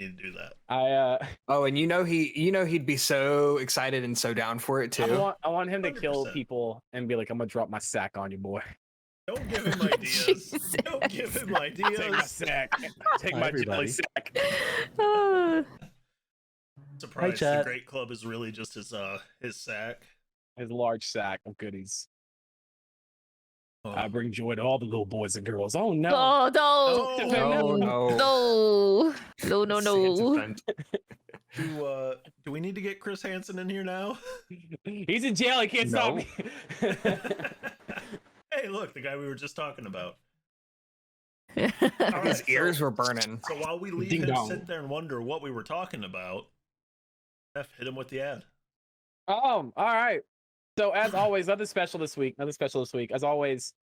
need to do that. Oh, and he'd be so excited and so down for it too. I want him to kill 100%. people and be like, I'm gonna drop my sack on you, boy. Don't give him ideas. Don't give him ideas. Take my sack. Take my jelly sack. Surprised Hi, the chat. Great Club is really just his sack. His large sack of goodies. Oh. I bring joy to all the little boys and girls. Oh no! Oh no! No, No! No! No! No! Santa friend. Do we need to get Chris Hansen in here now? He's in jail. He can't stop me. Hey, look, the guy we were just talking about. His Alright, ears were burning. So while we leave Ding him dong. sit there and wonder what we were talking about, F, hit him with the ad. All right. So as always, nothing special this week. As always,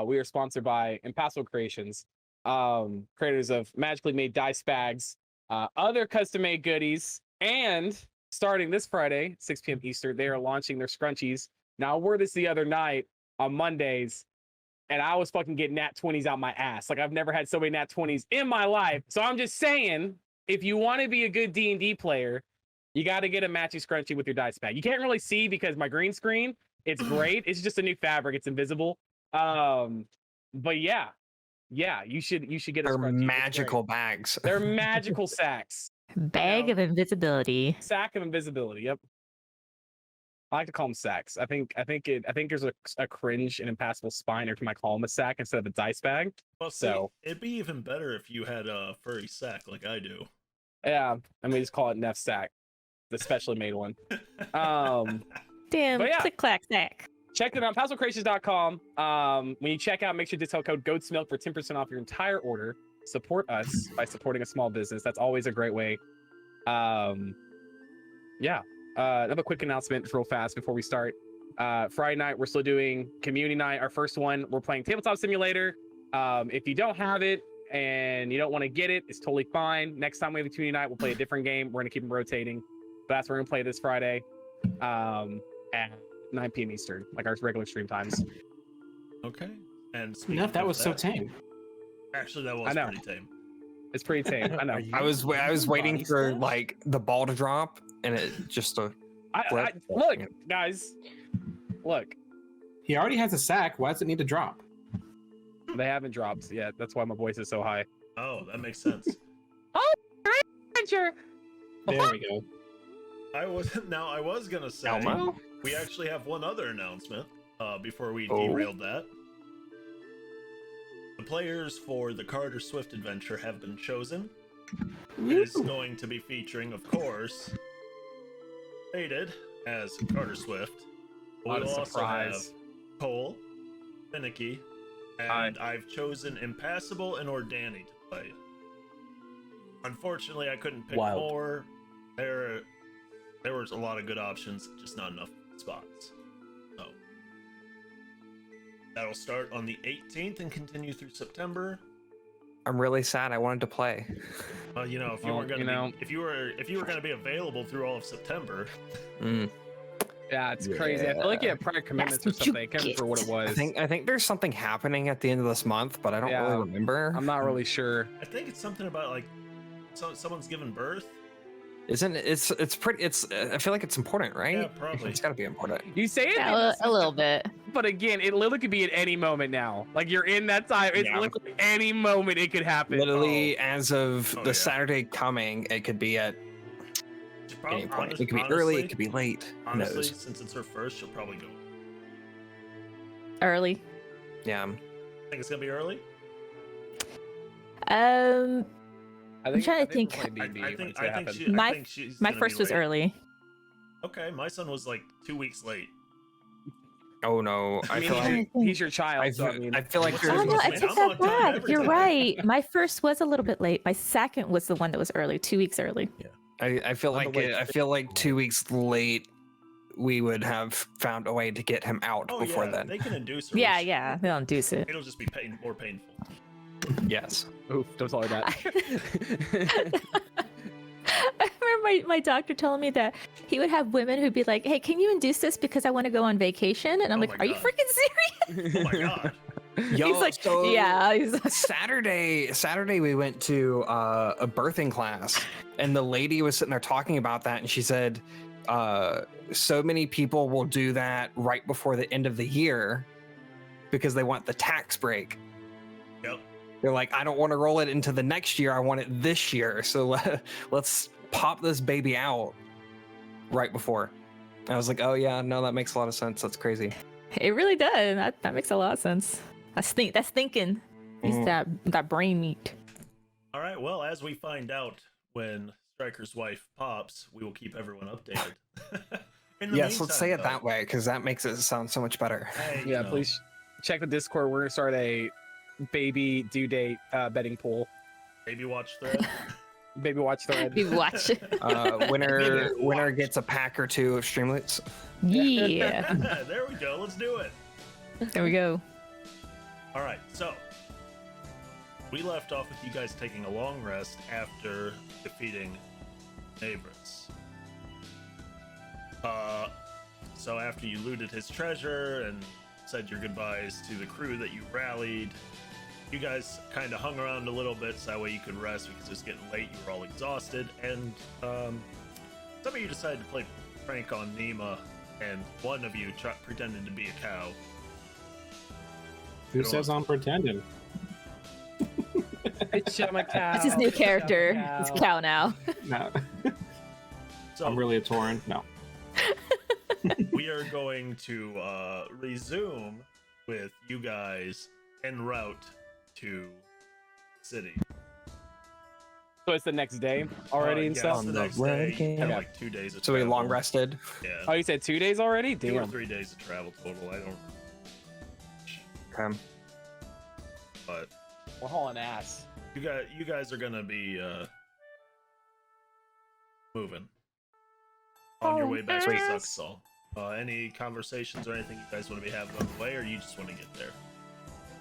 we are sponsored by Impassable Creations, creators of magically made dice bags, other custom-made goodies, and starting this Friday, 6 p.m. Eastern, they are launching their scrunchies. Now, I wore this the other night on Mondays, and I was fucking getting nat 20s out my ass. Like, I've never had so many nat 20s in my life. So I'm just saying, if you want to be a good D&D player, you got to get a matching scrunchie with your dice bag. You can't really see because my green screen, it's great. It's just a new fabric. It's invisible. But yeah, you should get a They're scrunchie. magical bags. They're magical sacks. Bag of invisibility. Sack of invisibility. Yep. I like to call them sacks. I think there's a cringe and impassable spine every time I call them a sack instead of a dice bag. Well, see, So it'd be even better if you had a furry sack like I do. yeah, and we just call it Neff sack, the specially made one. Damn, But yeah. click clack sack. Check them out, impassablecreations.com. When you check out, make sure to discount code GOATSMILK for 10% off your entire order. Support us by supporting a small business. That's always a great way. Yeah. I have a quick announcement real fast before we start. Friday night, we're still doing community night. Our first one, we're playing Tabletop Simulator. If you don't have it and you don't want to get it, it's totally fine. Next time we have a community night, we'll play a different game. We're going to keep them rotating. But that's what we're going to play this Friday at 9 p.m. Eastern, like our regular stream times. Okay. And Enough. That was so tame. Actually, that was pretty tame. It's pretty tame. I know. I was waiting for like the ball to drop, and it just Look, guys. Look, He already has a sack. Why does it need to drop? they haven't dropped yet. That's why my voice is so high. Oh, that makes sense. Adventure. There we go. I was gonna say Elmo. we actually have one other announcement before we Oh. derailed that. The players for the Carter Swift adventure have been chosen. It is going to be featuring, of course, rated as Carter Swift. What a We'll also have surprise. Cole, Finicky, and I've chosen Impassable and Ordani to play. Unfortunately, I couldn't pick Wild. more. There was a lot of good options, just not enough spots. So that'll start on the 18th and continue through September. I'm really sad. I wanted to play. You know, if you Well, weren't gonna you know. if you were gonna be available through all of September, Yeah, it's crazy. I feel like you have prior commitments or That's what you something. I can't remember what it was. I think there's something happening at the end of this month, but I don't Yeah. really remember. I'm not really sure. I think it's something about like someone's given birth. Isn't it? It's pretty. I feel like it's important, right? Yeah, probably. It's got to be important. You say it, Yeah, a little bit. but again, it literally could be at any moment now. Like you're in that time. It's Yeah. literally any moment it could happen. Literally, as of Oh, the yeah. Saturday coming, it could be at any point. It could be early. It could be late. Who Honestly, knows? since it's her first, she'll probably go. Early. Yeah. Think it's gonna be early? I'm trying to think. I think she's My gonna be first was late. early. Okay, my son was like 2 weeks late. Oh no. I feel like he's your child. So I feel like What's there's Oh no, I Man, took I'm that on time back. every You're time. right. My first was a little bit late. My second was the one that was early, 2 weeks early. I feel I'm like the late I feel like 2 weeks late, we would have found a way to get him out Oh before yeah, then. they can induce her. Yeah, which- yeah, they'll induce it. It'll just be more painful. Yes. Oof, don't tell her that. I remember my doctor telling me that he would have women who'd be like, "Hey, can you induce this because I want to go on vacation?" And I'm Oh like, my "Are you God. freaking serious?" Oh my god. Yo, He's like, so yeah. He's Saturday we went to a birthing class, and the lady was sitting there talking about that, and she said, so many people will do that right before the end of the year because they want the tax break. Yep. They're like, I don't want to roll it into the next year. I want it this year. So let's pop this baby out right before. I was like, oh yeah, no, that makes a lot of sense. That's crazy. It really does. That makes a lot of sense. That's thinking. It's that brain meat. All right. Well, as we find out when Stryker's wife pops, we will keep everyone updated. Yes, let's say it that way because that makes it sound so much better. Hey, Yeah, please check the Discord. We're gonna start a baby due date betting pool. Baby watch thread. Baby watch thread. We watch. Winner gets a pack or two of Streamloots. Yeah. There we go. Let's do it. There we go. All right. So we left off with you guys taking a long rest after defeating Navris. So after you looted his treasure and said your goodbyes to the crew that you rallied, you guys kind of hung around a little bit so that way you could rest because it was getting late. You were all exhausted, and some of you decided to play prank on Nima, and one of you pretended to be a cow. Who says I'm pretending? It's a cow. That's his new character. He's a cow now. No, So I'm really a Tauren. No. we are going to resume with you guys en route to city. So it's the next day already and Yeah, stuff. it's the On the next day. road, You have yeah. like 2 days of So we travel. long rested. Yeah. Oh, you said 2 days already? 2 or Damn. 3 days of travel total. I don't. Okay. But We're hauling ass. you guys are gonna be moving on your way back to Zuxal. Any conversations or anything you guys want to be having on the way, or you just want to get there?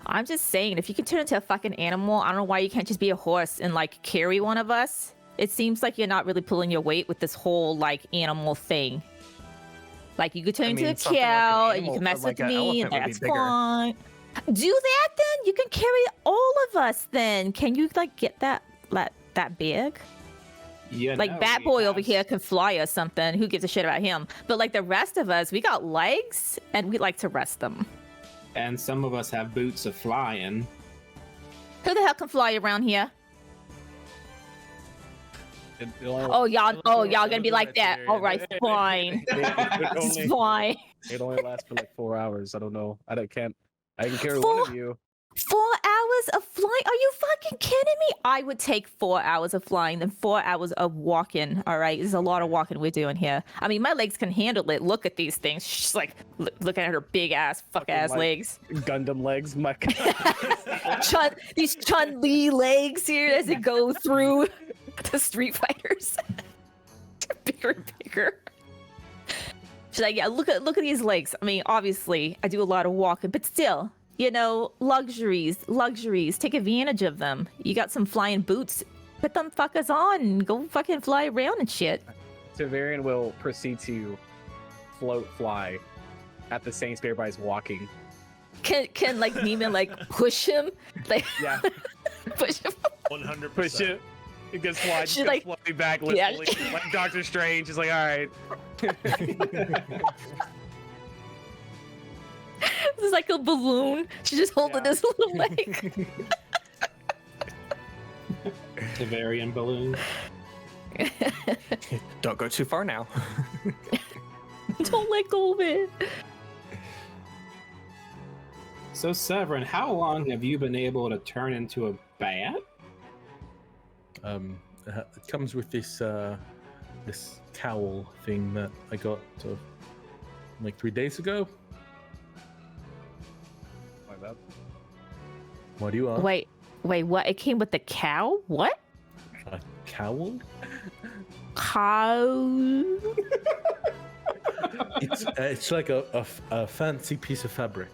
I'm just saying, if you can turn into a fucking animal, I don't know why you can't just be a horse and like carry one of us. It seems like you're not really pulling your weight with this whole like animal thing. Like you could turn into a something like an cow and you animal, can mess like with an me, elephant would be that's bigger. fine. Do that then. You can carry all of us then. Can you like get that big? Yeah. Like Bat Boy over here can fly or something. Who gives a shit about him? But like the rest of us, we got legs and we like to rest them. And some of us have boots of flying. Who the hell can fly around here? Oh, y'all gonna be like that. All right, fine. It's fine. It only lasts for like 4 hours. I don't know. I can carry one Four- of you. 4 hours of flying? Are you fucking kidding me? I would take 4 hours of flying than 4 hours of walking. All right, there's a lot of walking we're doing here. I mean, my legs can handle it. Look at these things. She's like looking at her big ass, fuck ass like- legs. Gundam legs. My These Chun-Li legs here as it go through the Street Fighters. Bigger and bigger. She's like, yeah, look at these legs. I mean, obviously, I do a lot of walking, but still, you know, luxuries. Take advantage of them. You got some flying boots. Put them fuckers on and go fucking fly around and shit. Severian will proceed to fly at the same speed everybody's walking. Can like Neiman like push him? Like Yeah. push him. 100%. Push it. It gets flying. She's like- floating back. Yeah. Literally, like Doctor Strange is like, all right. It's like a balloon. She's just holding Yeah. this little leg. Tavarian balloon. Don't go too far now. Don't let go of it. So Severin, how long have you been able to turn into a bat? It comes with this this cowl thing that I got like 3 days ago. Like that. What do you ask? Wait, what? It came with the cow? What? A cowl? Cow? It's like a fancy piece of fabric.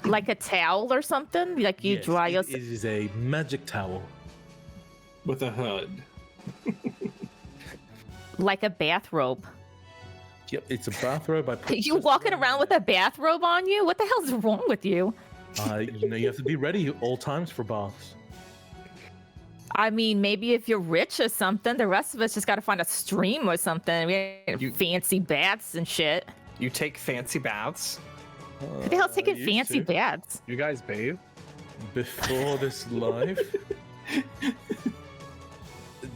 Like a towel or something? Like you Yes, dry it yourself? is a magic towel. With a hood. Like a bathrobe? Yep, it's a bathrobe. I put You just walking around around with a bathrobe on you? What the hell's wrong with you? You have to be ready at all times for baths. I mean, maybe if you're rich or something, the rest of us just got to find a stream or something. We have fancy baths and shit. You take fancy baths. Who the hell's taking used fancy to. baths? You guys bathe? Before this live?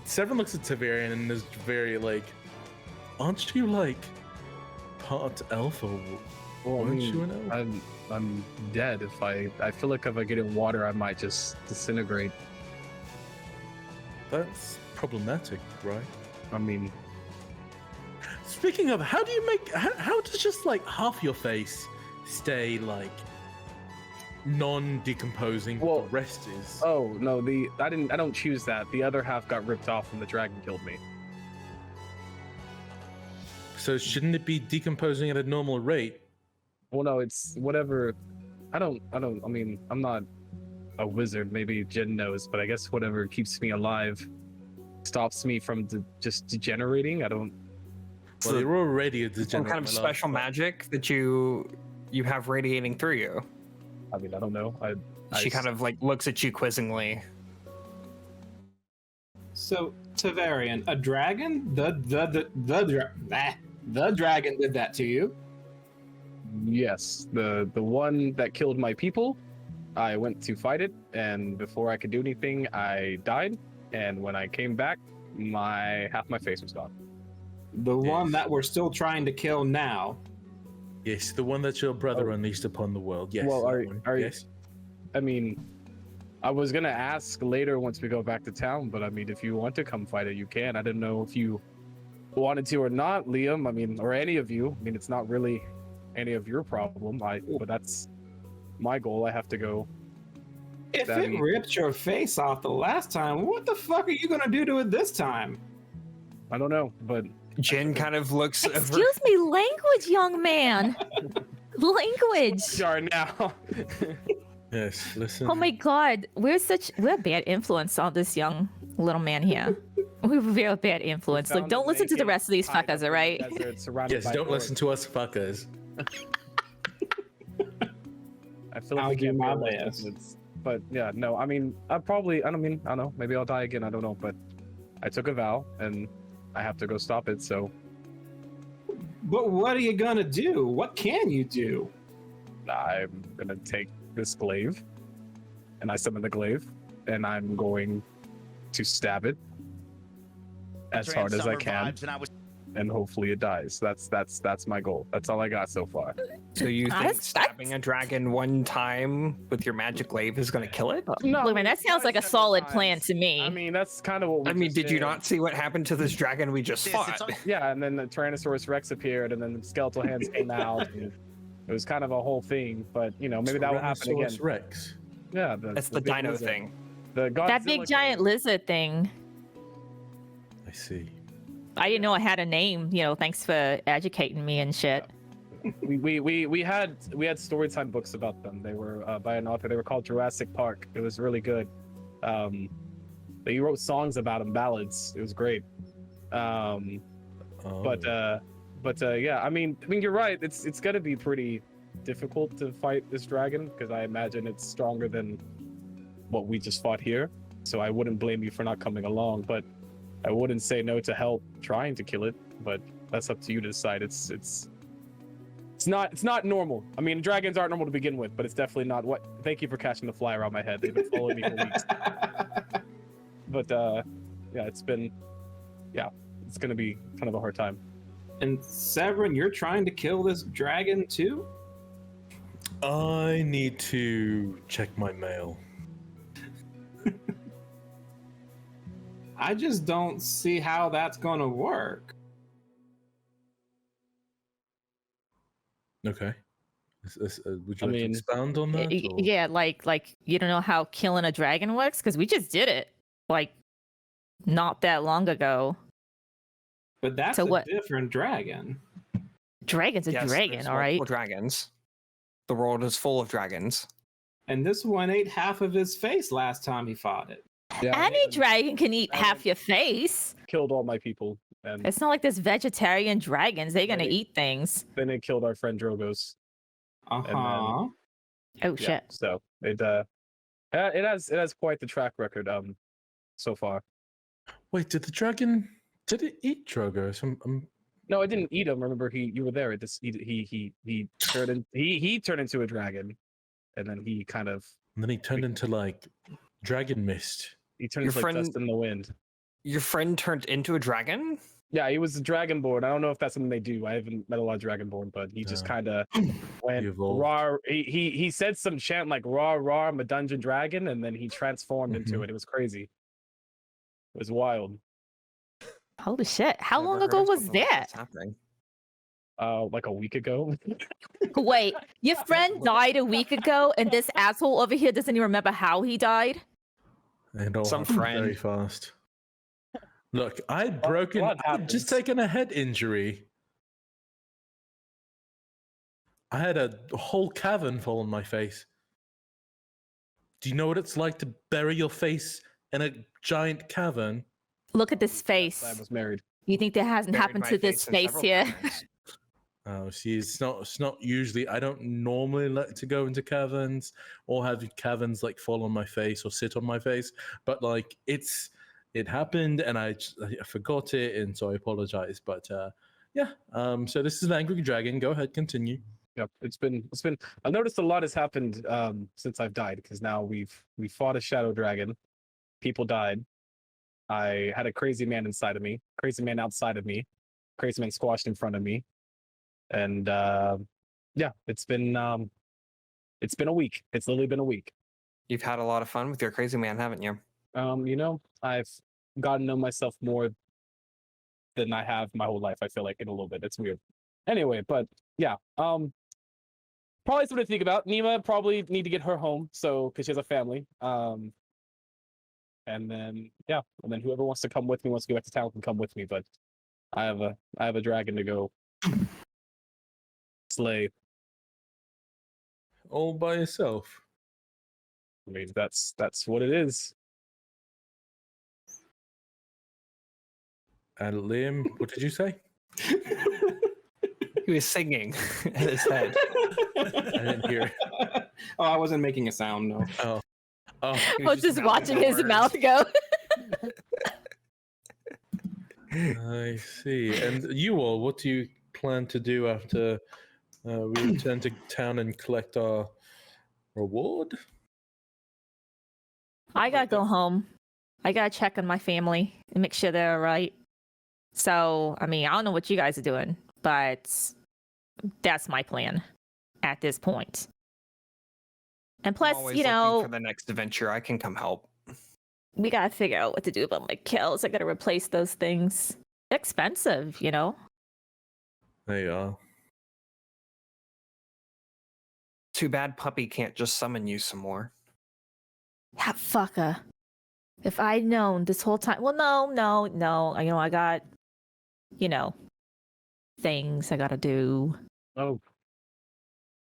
Severin looks at Tavarian and is very like, aren't you like part elf or weren't you an elf? I'm dead. If I feel like if I get in water, I might just disintegrate. That's problematic, right? I mean, Speaking of, how do you make? How does just like half your face stay like non-decomposing? Well, the rest is. oh no, I don't choose that. The other half got ripped off when the dragon killed me. So shouldn't it be decomposing at a normal rate? Well, no, it's whatever. I mean, I'm not a wizard. Maybe Jin knows, but I guess whatever keeps me alive stops me from just degenerating. I don't. Well, you're already a Some degenerate. kind of my love. special magic that you have radiating through you. I mean, I don't know. She kind of like looks at you quizzingly. So, Tavarian, a dragon? The dragon did that to you. Yes, the one that killed my people. I went to fight it, and before I could do anything, I died. And when I came back, half my face was gone. The one Yes. that we're still trying to kill now. Yes, the one that your brother Oh. unleashed upon the world. Yes. Well, that one. are you- yes. I mean, I was gonna ask later once we go back to town, but I mean, if you want to come fight it, you can. I didn't know if you wanted to or not, Liam. I mean, or any of you. I mean, it's not really any of your problem. But that's my goal. I have to go. If That'd it be- ripped your face off the last time, what the fuck are you gonna do to it this time? I don't know, but Jin kind of looks over. Excuse me, language, young man. Language. jar now. Yes. Listen. Oh my god, we're a bad influence on this young little man here. We're a very bad influence. Look, Found don't a listen to the naked, rest of these tied fuckers, up alright? in the desert, surrounded Yes. by Don't listen forest. to us fuckers. I feel I'll like we do can't my be all best. influenced. But yeah, no, I mean, I don't know, maybe I'll die again, I don't know, but I took a vow and I have to go stop it, so But what are you gonna do? What can you do? I'm gonna take this glaive and I summon the glaive and I'm going to stab it as hard as I can and hopefully it dies. That's my goal. That's all I got so far. So you think That's- stabbing a dragon one time with your magic glaive is going to kill it? No, Look, man, that sounds like a several solid plan times. to me. I mean, that's kind of what we I mean, just did you did. not see what happened to this dragon we just fought? Yeah, and then the Tyrannosaurus Rex appeared, and then the skeletal hands came out. And it was kind of a whole thing, but you know, maybe that will happen again. Tyrannosaurus Rex. Yeah, That's the big dino lizard. thing. The That big Godzilla giant king. lizard thing. I see. I didn't know I had a name, thanks for educating me and shit. We had storytime books about them. They were by an author. They were called Jurassic Park. It was really good. He wrote songs about them, ballads. It was great. Oh. But yeah, I mean you're right. It's gonna be pretty difficult to fight this dragon because I imagine it's stronger than what we just fought here. So I wouldn't blame you for not coming along, but I wouldn't say no to help trying to kill it. But that's up to you to decide. It's not normal. I mean, dragons aren't normal to begin with, but it's definitely not what. Thank you for catching the fly around my head. They've been following me for weeks. But yeah, it's gonna be kind of a hard time. And Severin, you're trying to kill this dragon too? I need to check my mail. I just don't see how that's gonna work. Okay. Would you I like mean, to expound on that? or- Yeah, like you don't know how killing a dragon works because we just did it like not that long ago. But that's So a what- different dragon. Dragon's a Yes, dragon, there's all right. multiple dragons. The world is full of dragons. And this one ate half of his face last time he fought it. Yeah, Any and dragon can eat I half mean- your face. killed all my people, and It's not like there's vegetarian dragons. They're gonna Right. eat things. then it killed our friend Drogos. Uh-huh. Oh shit. So it has quite the track record so far. Wait, did it eat Drogos? No, it didn't eat him. Remember, you were there. He turned into a dragon, and then he kind of And then he turned into like dragon mist. he turned Your into like friend- dust in the wind. Your friend turned into a dragon? Yeah, he was a dragonborn. I don't know if that's something they do. I haven't met a lot of dragonborn, but he just kind of went evolved. raw. He said some chant like "raw raw, I'm a dungeon dragon," and then he transformed into it. It was crazy. It was wild. Holy shit. How Never long heard ago of was something like that? this happening. Like a week ago. Wait, your friend died a week ago, and this asshole over here doesn't even remember how he died? It all Some happened very friend. fast. Look, I'd lot I'd just happens. taken a head injury. I had a whole cavern fall on my face. Do you know what it's like to bury your face in a giant cavern? Look at this I face. was married. You think that hasn't Buried happened my to this in face several here? caverns. Oh, see, it's not usually. I don't normally like to go into caverns or have caverns like fall on my face or sit on my face. But like it happened and I forgot it, and so I apologize. But yeah. So this is an angry dragon. Go ahead, continue. Yep, it's been. I've noticed a lot has happened since I've died because now we fought a shadow dragon. People died. I had a crazy man inside of me, crazy man outside of me, crazy man squashed in front of me, and yeah, it's been a week. It's literally been a week. You've had a lot of fun with your crazy man, haven't you? I've gotten to know myself more than I have my whole life. I feel like in a little bit. It's weird. Anyway, but yeah, probably something to think about. Nima probably need to get her home, so because she has a family. And then whoever wants to come with me, wants to go back to town, can come with me. But I have a dragon to go slay. All by yourself. I mean, that's what it is. And Liam, what did you say? He was singing at his head. I didn't hear. Oh, I wasn't making a sound. No. Oh. He I was was just mouthing watching the his words. mouth go. I see. And you all, what do you plan to do after we return to town and collect our reward? I gotta go home. I gotta check on my family and make sure they're all right. So, I mean, I don't know what you guys are doing, but that's my plan at this point. And I'm plus, always you looking know, for the next adventure. I can come help. we gotta figure out what to do about my kills. I gotta replace those things. They're expensive, you know? There you are. Too bad Puppy can't just summon you some more. Yeah, fucker. If I'd known this whole time. Well, no. You know, I got, you know, things I gotta do. Oh.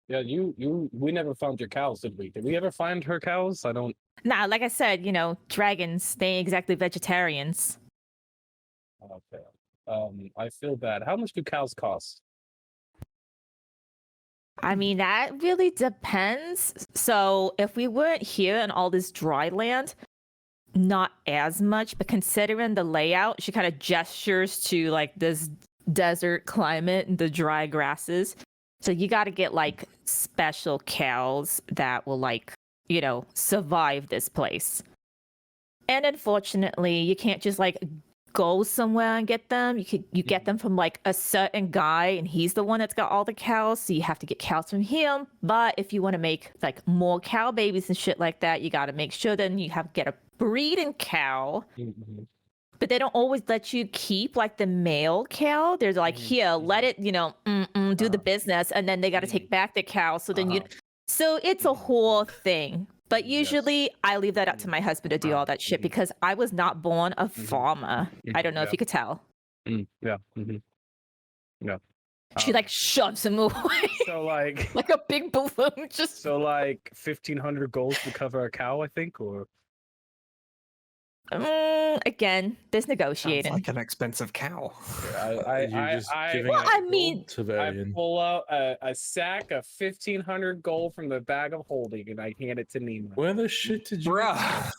Yeah, we never found your cows, did we? Did we ever find her cows? I don't. Nah, like I said, you know, dragons, they ain't exactly vegetarians. Okay. I feel bad. How much do cows cost? I mean, that really depends. So if we weren't here in all this dry land, not as much, but considering the layout, she kind of gestures to like this desert climate and the dry grasses. So you got to get like special cows that will like, you know, survive this place. And unfortunately, you can't just like go somewhere and get them. You get them from like a certain guy, and he's the one that's got all the cows. So you have to get cows from him. But if you want to make like more cow babies and shit like that, you got to make sure then you have to get a breeding cow. Mm-hmm. But they don't always let you keep like the male cow. They're like, here, let it, you know, do the business, and then they got to take back the cow. So then so it's a whole thing. But usually I leave that up to my husband to do all that shit because I was not born a farmer. I don't know if you could tell. Yeah. Yeah. She like shoves him away So like like a big balloon. Just so like 1,500 gold to cover a cow, I think, or Again, there's Sounds negotiating. like an expensive cow. You're just giving well, out I gold mean- to I Varian. pull out a sack of 1,500 gold from the bag of holding, and I hand it to Nima. Where the shit did you? Bruh. Ah,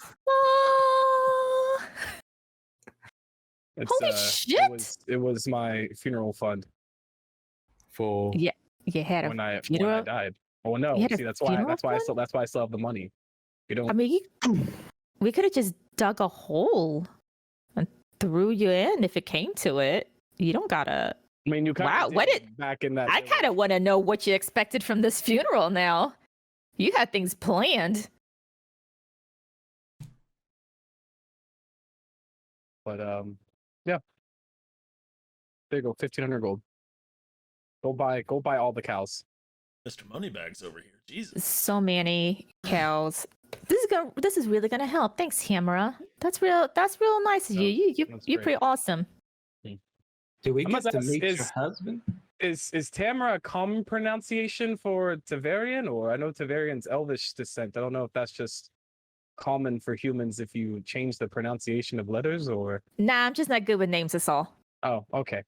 It's, Holy shit! It was my funeral fund For Yeah. You had a when I funeral? died. Oh no! You had a See, that's why funeral I fund? still have the money. You don't. I mean, we could have just dug a hole and threw you in if it came to it. You don't gotta. I mean, you kind Wow, of what back in that. I kind of want to know what you expected from this funeral now. You had things planned. But yeah. There you go, 1,500 gold. Go buy all the cows. Mr. Moneybags over here. Jesus. So many cows. This is really gonna help. Thanks, Tamara. That's real nice of you. That's You're great. pretty awesome. Do we I get must to ask, meet your is- husband? Is Tamara a common pronunciation for Tavarian? Or I know Tavarian's Elvish descent. I don't know if that's just common for humans if you change the pronunciation of letters, or Nah, I'm just not good with names. That's all. oh, okay.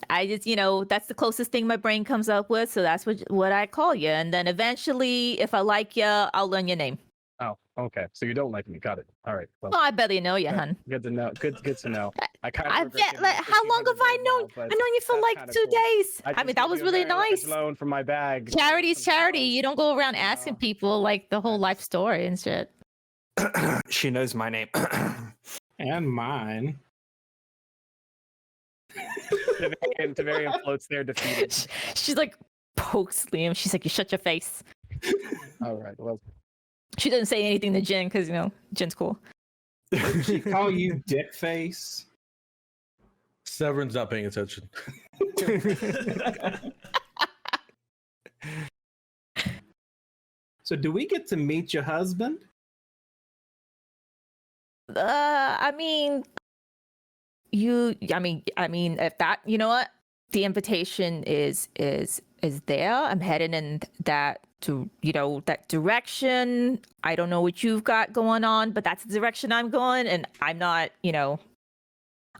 I just, that's the closest thing my brain comes up with. So that's what I call you. And then eventually, if I like you, I'll learn your name. Oh, okay. So you don't like me. Got it. All right. Well, Well, I barely know you, good- hun. good to know. Good to know. I kind I of bet. Like, how long have I known? I known you for like 2 days. I mean, that was really nice. Loan from my bag. Charity's Some charity. cows. You don't go around you asking know. people like the whole life story and shit. She knows my name. And mine. Tavarian floats there defeated. She's like pokes Liam. She's like, "You shut your face." All right. Well, She doesn't say anything to Jin because Jin's cool. Did she call you dick face? Severin's not paying attention. So do we get to meet your husband? I mean, I mean, if that, you know what, the invitation is there. I'm heading in that that direction. I don't know what you've got going on, but that's the direction I'm going, and I'm not, I'm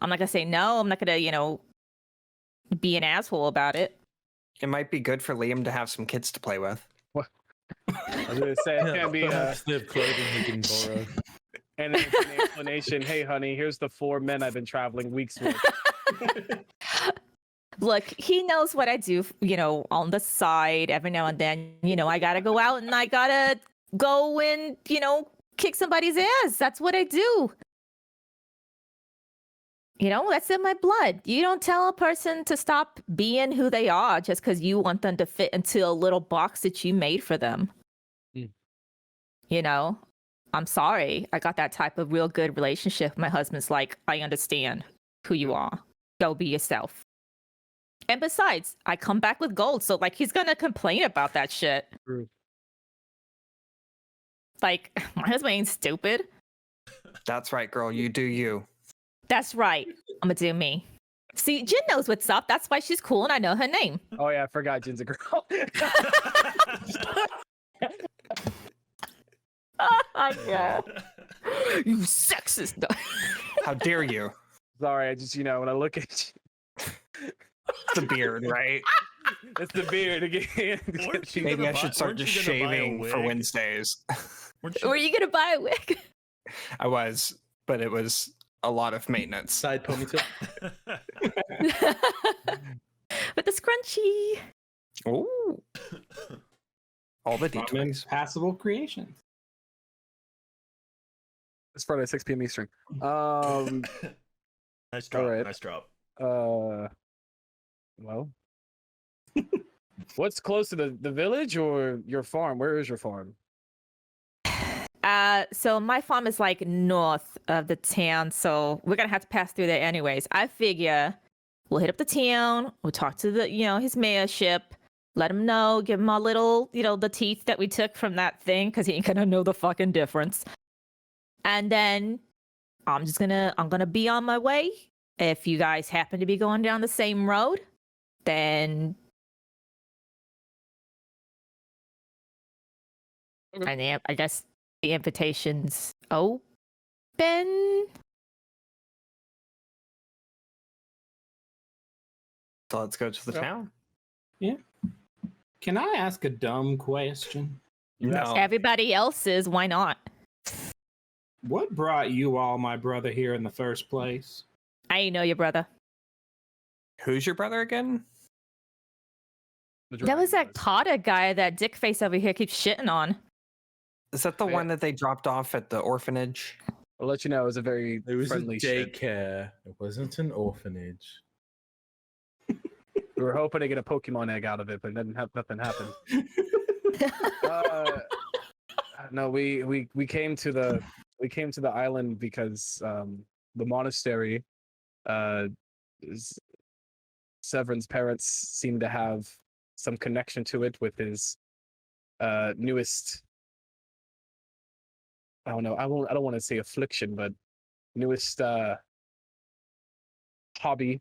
not gonna say no. I'm not gonna, be an asshole about it. It might be good for Liam to have some kids to play with. I was gonna say it can be Perhaps they have clothing he can borrow. and then it's an explanation. Hey, honey, here's the 4 men I've been traveling weeks with. Look, he knows what I do, on the side every now and then. I gotta go out and I gotta go and, kick somebody's ass. That's what I do. That's in my blood. You don't tell a person to stop being who they are just because you want them to fit into a little box that you made for them. Mm. I'm sorry. I got that type of real good relationship. My husband's like, I understand who you are. Go be yourself. And besides, I come back with gold. So, he's going to complain about that shit. True. Like, my husband ain't stupid. That's right, girl. You do you. That's right. I'm going to do me. See, Jin knows what's up. That's why she's cool and I know her name. Oh yeah, I forgot Jin's a girl. Oh my God. You sexist. How dare you? Sorry, I just when I look at you, It's a beard, right? it's the beard again. Weren't you Maybe gonna I should start weren't just you gonna buy a shaving for wig? Wednesdays. Weren't you- Were you going to buy a wig? I was, but it was a lot of maintenance. Side ponytail. With the scrunchie. Ooh. All the Common details. passable creations. It's Friday, 6 p.m. Eastern. Nice drop. Alright. Nice drop. Well, what's close to the village or your farm? Where is your farm? So my farm is north of the town, so we're gonna have to pass through there anyways. I figure we'll hit up the town, we'll talk to the, his mayorship, let him know, give him our little, the teeth that we took from that thing, because he ain't gonna know the fucking difference. And then I'm gonna be on my way. If you guys happen to be going down the same road, then Okay. I guess the invitation's open. been? So let's go to the Yep. town. Can I ask a dumb question? No. Everybody else's. Why not? What brought you all my brother here in the first place? I ain't know your brother. Who's your brother again? That was that Kata guy that dick face over here keeps shitting on. Is that the Yeah. one that they dropped off at the orphanage? I'll let you know. It was a very It was a friendly shit. daycare. It wasn't an orphanage. We were hoping to get a Pokemon egg out of it, but nothing happened. No, we came to the island because the monastery, Severin's parents seem to have some connection to it with his newest. I don't know. I don't want to say affliction, but newest hobby.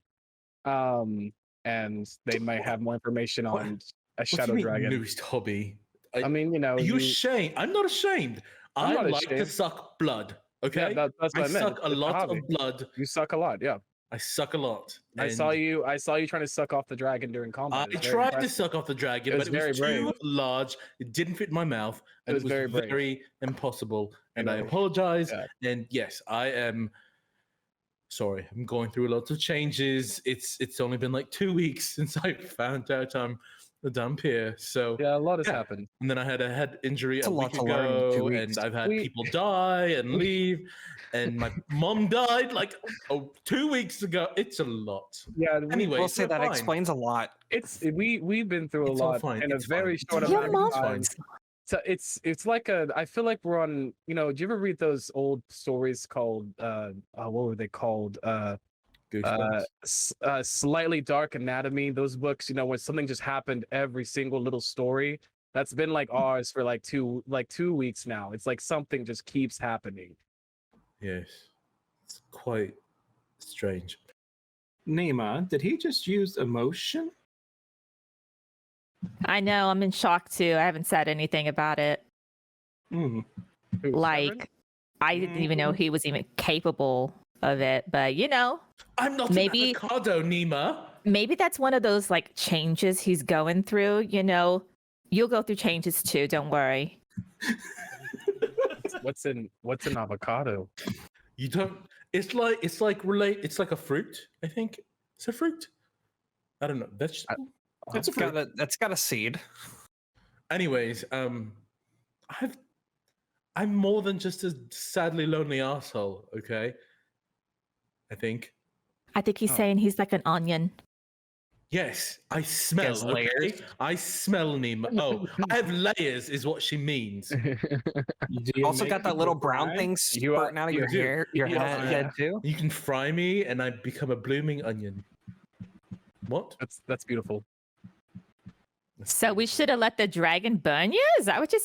And they might have more information What? on a What do shadow you mean, dragon. newest hobby? I mean, you know, Are you ashamed? I'm not ashamed. I'm I not like to ashamed. suck blood. Okay, Yeah, that's what I meant. suck a It's lot hobby. of blood. You suck a lot, yeah. I suck a lot. I saw and you trying to suck off the dragon during combat. I It was very tried to impressive. suck off the dragon, It but was it very was brave. too large. It didn't fit my mouth, and was very brave. very impossible. And I know. apologize. Yeah. And yes, I am sorry. I'm going through lots of changes. It's only been like 2 weeks since I found out I'm a dump here. So Yeah, a lot has Yeah. happened. and then I had a head injury It's a a lot week to learn in 2 ago, weeks. and I've had We- people die and leave, and my mom died like 2 weeks ago. It's a lot. Yeah, Anyway, We'll say we're that fine. explains a lot. we've been through a It's all lot fine, in a it's very fine. short Your amount mom- of time. So it's like I feel like we're on. You know, do you ever read those old stories called what were they called? Goosebumps. Slightly Dark Anatomy. Those books, you know, when something just happened, every single little story. That's been like ours for like 2 weeks now. It's like something just keeps happening. Yes, it's quite strange. Nima, did he just use emotion? I know. I'm in shock too. I haven't said anything about it. Hmm. Who, Severin? Like, I didn't even know he was even capable of it. But you know, I'm not Maybe- an avocado, Nima. maybe that's one of those like changes he's going through. You know, you'll go through changes too. Don't worry. what's an avocado? You don't. It's like It's like a fruit. I think it's a fruit. I don't know. Vegetable. It's a fruit. That's got a seed. Anyways, I'm more than just a sadly lonely asshole. Okay. I think. I think he's Oh. saying he's like an onion. Yes, I smell. has Okay? layers. I smell Nima. Oh, I have layers, is what she means. Do You also make got that people little brown cry? thing You are- spurting out of you your do. hair, your Yeah, head, yeah. head too. You can fry me, and I become a blooming onion. What? That's beautiful. So we should have let the dragon burn you? Is that what you're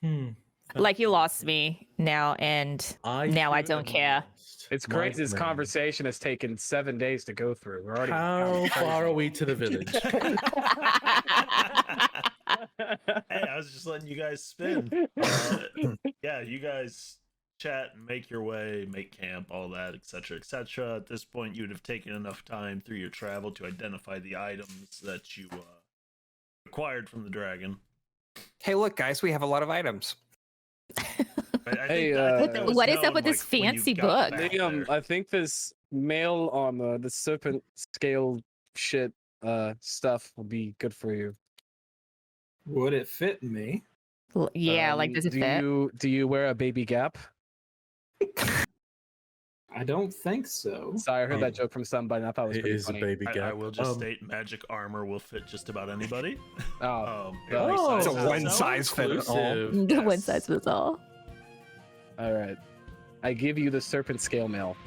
saying? Like you lost me now, and now I too don't am care. lost. It's My crazy. This man. conversation has taken 7 days to go through. We're already. How far are we to the village? Hey, I was just letting you guys spin. Yeah, you guys chat and make your way, make camp, all that, etc., etc. At this point, you would have taken enough time through your travel to identify the items that you acquired from the dragon. Hey, look, guys, we have a lot of items. I Hey, think that was What is up known, with this when you fancy got book? back Liam, there. I think this mail armor, the serpent scale shit stuff will be good for you. Would it fit me? Yeah, like does it do fit? do you wear a baby gap? I don't think so. Sorry, I heard that joke from somebody. And I thought it was It pretty is a funny. baby I gap. will just state magic armor will fit just about anybody. Oh, Every Oh, size It's a has one its own. size fit all. Exclusive. The one Yes. size fits all. all right. I give you the serpent scale mail.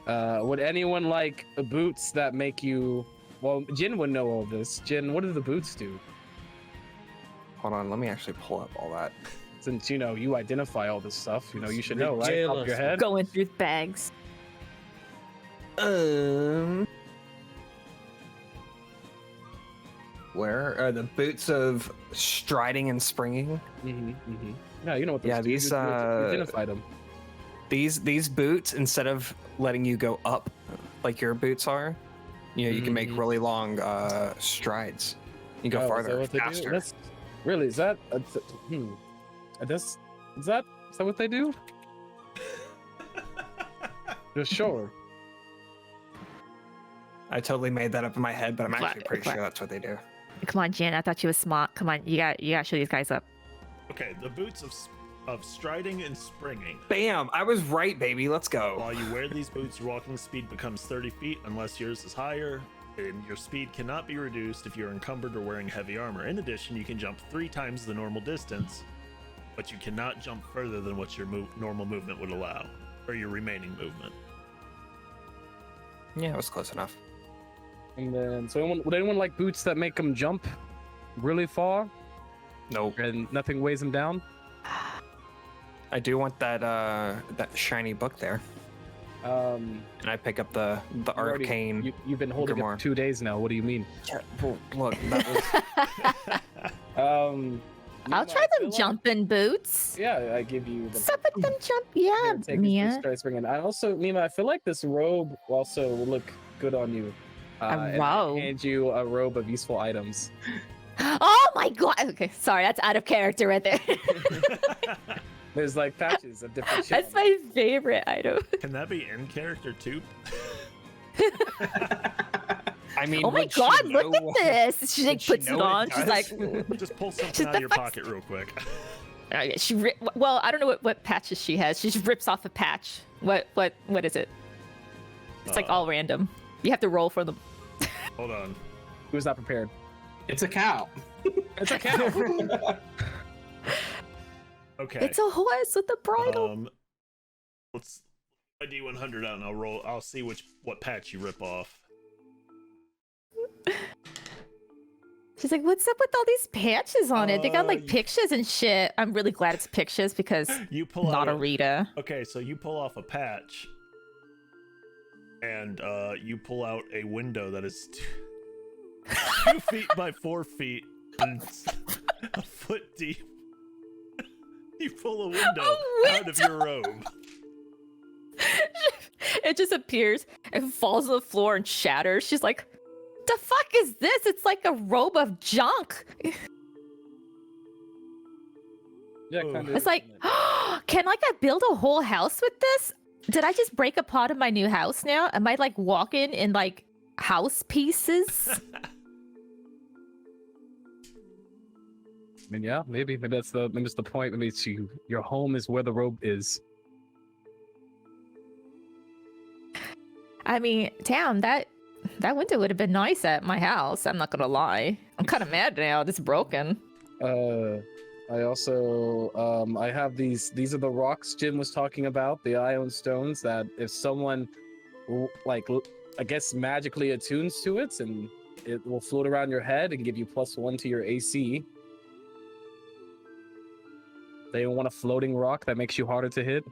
Would anyone like boots that make you? Well, Jin would know all this. Jin, what do the boots do? Hold on, let me actually pull up all that. Since you know you identify all this stuff, you know you should know, right? Regale Top of your us. head. Going through bags. where? The boots of striding and springing. Yeah, you know what those Yeah, do. these, You identified them. These boots, instead of letting you go up like your boots are, you can make really long strides. You go farther, Is that what faster. They do? Really? Is that? Is that what they do? Just sure. I totally made that up in my head, but I'm actually pretty Come on. sure that's what they do. Come on, Jan. I thought you was smart. Come on, you got to show these guys up. Okay, the boots of striding and springing. Bam! I was right, baby. Let's go. While you wear these boots, your walking speed becomes 30 feet unless yours is higher, and your speed cannot be reduced if you're encumbered or wearing heavy armor. In addition, you can jump 3 times the normal distance, but you cannot jump further than what your normal movement would allow, or your remaining movement. Yeah, it was close enough. And then, so would anyone like boots that make them jump really far Nope. and nothing weighs them down? I do want that that shiny book there, and I pick up the arcane. You've been holding it Grimoire. for 2 days now. What do you mean? Yeah, well, look, that was I'll try them jumping boots. Yeah, I give you the. Stop at them jump. Yeah, Take Mia. this start springing. I also, Mima, I feel like this robe also will look good on you. And I robe? hand you a robe of useful items. Oh my god. Okay, sorry, that's out of character right there. There's like patches of different shit. That's my favorite item. Can that be in character too? I mean, Oh my would she god, look know- at this. She like would she puts it know what on. it She's does? like, Just pull something She's out the of your fuck- pocket real quick. well, I don't know what patches she has. She just rips off a patch. What is it? It's like all random. You have to roll for them. Hold on. Who's not prepared? It's a cow. It's a cow. Okay. It's a horse with a bridle. Let's my D100 out and I'll roll. I'll see what patch you rip off. She's like, what's up with all these patches on it? They got like y- pictures and shit. I'm really glad it's pictures because You pull not out a Rita. Okay, so you pull off a patch, and you pull out a window that is 2 feet by 4 feet and a foot deep. You pull a window out of your robe. It just appears and falls on the floor and shatters. She's like, the fuck is this? It's like a robe of junk. Yeah, kind of. It's like, can like I build a whole house with this? Did I just break a part of my new house now? Am I like walking in like house pieces? I mean, yeah, maybe that's the point. Maybe it's your home is where the robe is. I mean, damn, that window would have been nice at my house. I'm not gonna lie. I'm kind of mad now. It's broken. I also I have these are the rocks Jim was talking about, the ion stones that if someone I guess magically attunes to it and it will float around your head and give you +1 to your AC. They want a floating rock that makes you harder to hit.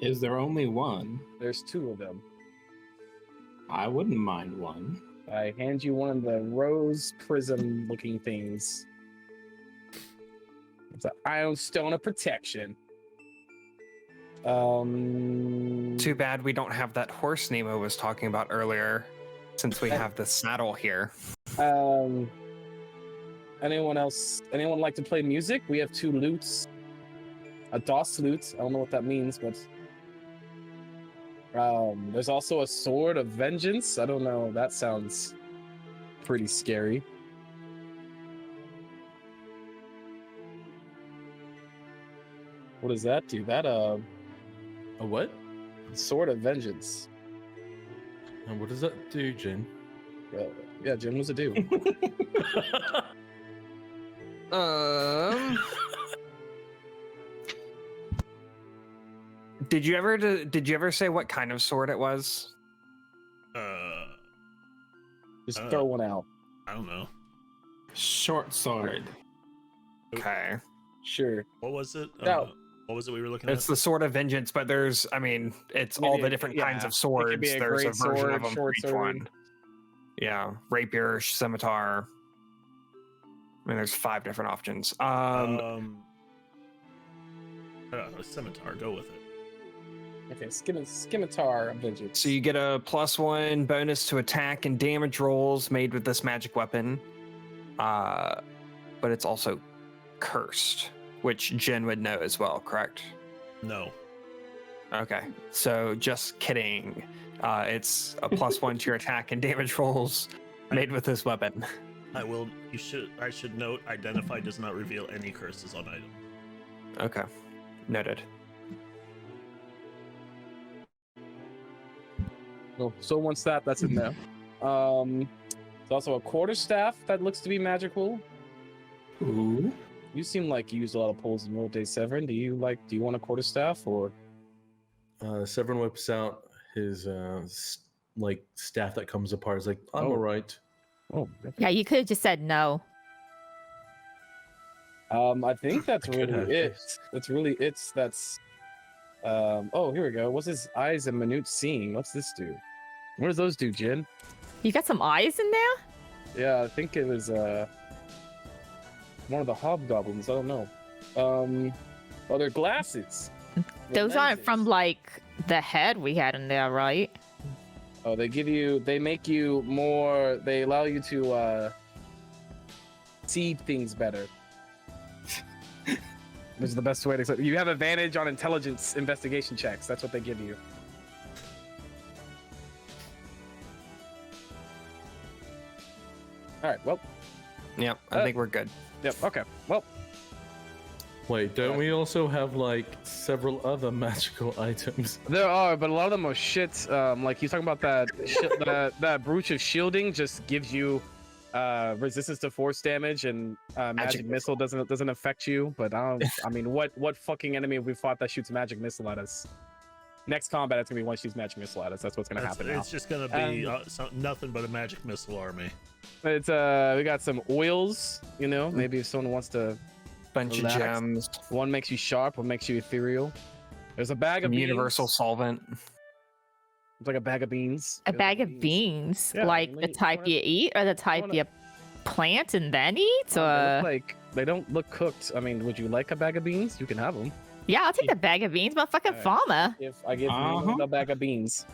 Is there only one? There's 2 of them. I wouldn't mind one. I hand you one of the rose prism looking things. It's an ion stone of protection. Too bad we don't have that horse Nemo was talking about earlier, since we have the saddle here. Anyone like to play music? We have 2 lutes. A DOS lute. I don't know what that means, but there's also a sword of vengeance. I don't know. That sounds pretty scary. What does that do? That A what? sword of vengeance. And what does that do, Jin? Yeah, Jim, what's it do? Did you ever say what kind of sword it was? Just throw one out. I don't know. Short sword. Okay. Sure. What was it? No. What was it we were looking It's at? the sword of vengeance, but it's all the different kinds of swords. be a There's a great version sword, of them for short each sword. one. Yeah, rapier, scimitar. mean, there's 5 different options. I don't know, scimitar. Go with it. Okay, scimitar of vengeance. So you get a +1 bonus to attack and damage rolls made with this magic weapon. But it's also cursed, which Jen would know as well, correct? No. Okay, so just kidding. It's a +1 to your attack and damage rolls made with this weapon. I should note, identify does not reveal any curses on item. Okay, noted. Well, so once that's in there. There's also a quarterstaff that looks to be magical. Ooh. You seem like you use a lot of pulls in your day, Severin. Do you want a quarterstaff or? Severin whips out his like staff that comes apart. He's like, I'm Oh. all right. Oh, Yeah, you could have just said no. I think that's I could really have. it. That's really it. That's oh, here we go. What's his eyes and minute seeing? What's this do? What does those do, Jin? You got some eyes in there? Yeah, I think it was one of the hobgoblins. I don't know. Oh, they're glasses. With Those aren't from lenses. like the head we had in there, right? Oh, they make you more. They allow you to see things better. This is the best way to say. You have advantage on intelligence investigation checks. That's what they give you. All right. Well. Yep, I think we're good. Yep. Okay. Well. Wait, don't we also have like several other magical items? There are, but a lot of them are shit. Like he's talking about that brooch of shielding just gives you resistance to force damage, and magic missile doesn't affect you. But I mean, what fucking enemy have we fought that shoots magic missile at us? Next combat, it's gonna be one shoots magic missile at us. That's what's gonna happen now. It's just gonna be nothing but a magic missile army. It's we got some oils. You know, maybe if someone wants to. Bunch Relax. of gems. One makes you sharp, one makes you ethereal. There's a bag of Universal beans. solvent. It's like a bag of beans. A bag of beans, Yeah, like you the may- type you eat or the type wanna- you plant and then eat? They Or look like they don't look cooked. I mean, would you like a bag of beans? You can have them. yeah, I'll take the bag of beans, motherfucking Alright. farmer. If I give Uh-huh. you a bag of beans.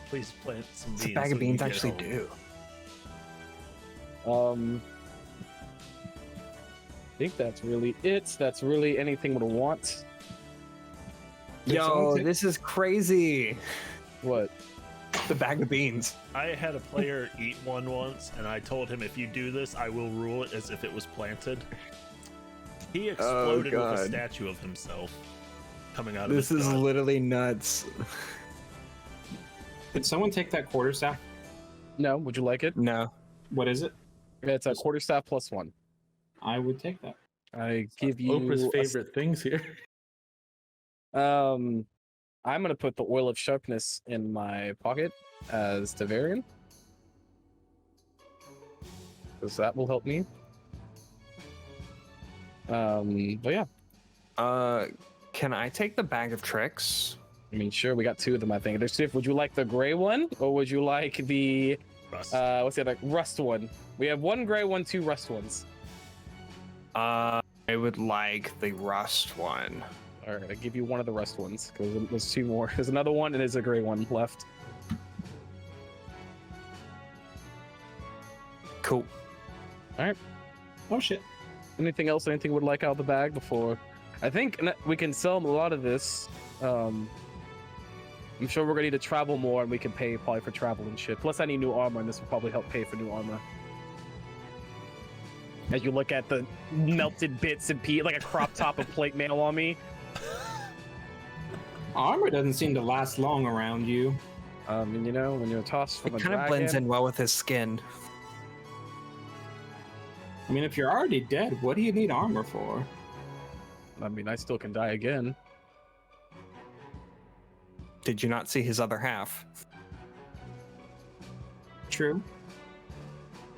Please plant some What's beans. a bag so of we can beans get actually home. do? I think that's really it. That's really anything would want. Did Yo, someone take- this is crazy. What? The bag of beans. I had a player eat one once, and I told him, if you do this, I will rule it as if it was planted. He exploded with a God. statue of himself coming out of This his is gut. literally nuts. Did someone take that quarterstaff? No, would you like it? No. What is it? It's a quarterstaff +1. I would take that. I give you Oprah's a- favorite things here. I'm gonna put the oil of sharpness in my pocket as Tavarian. Because that will help me. But yeah. Can I take the bag of tricks? I mean, sure, we got 2 of them, I think. There's 2. Would you like the gray one, or would you like the Rust. what's the other rust one? We have 1 gray one, 2 rust ones. I would like the rust one. All right, I give you 1 of the rust ones because there's 2 more. There's another one and there's a gray one left. Cool. Oh shit. Anything else? Anything you would like out of the bag before? I think we can sell a lot of this. I'm sure we're gonna need to travel more, and we can pay probably for travel and shit. Plus, I need new armor, and this will probably help pay for new armor. As you look at the melted bits and like a crop top of plate mail on me. Armor doesn't seem to last long around you. And you know, when you're tossed from It a kind of dragon, blends in well with his skin. I mean, if you're already dead, what do you need armor for? I mean, I still can die again. Did you not see his other half? True.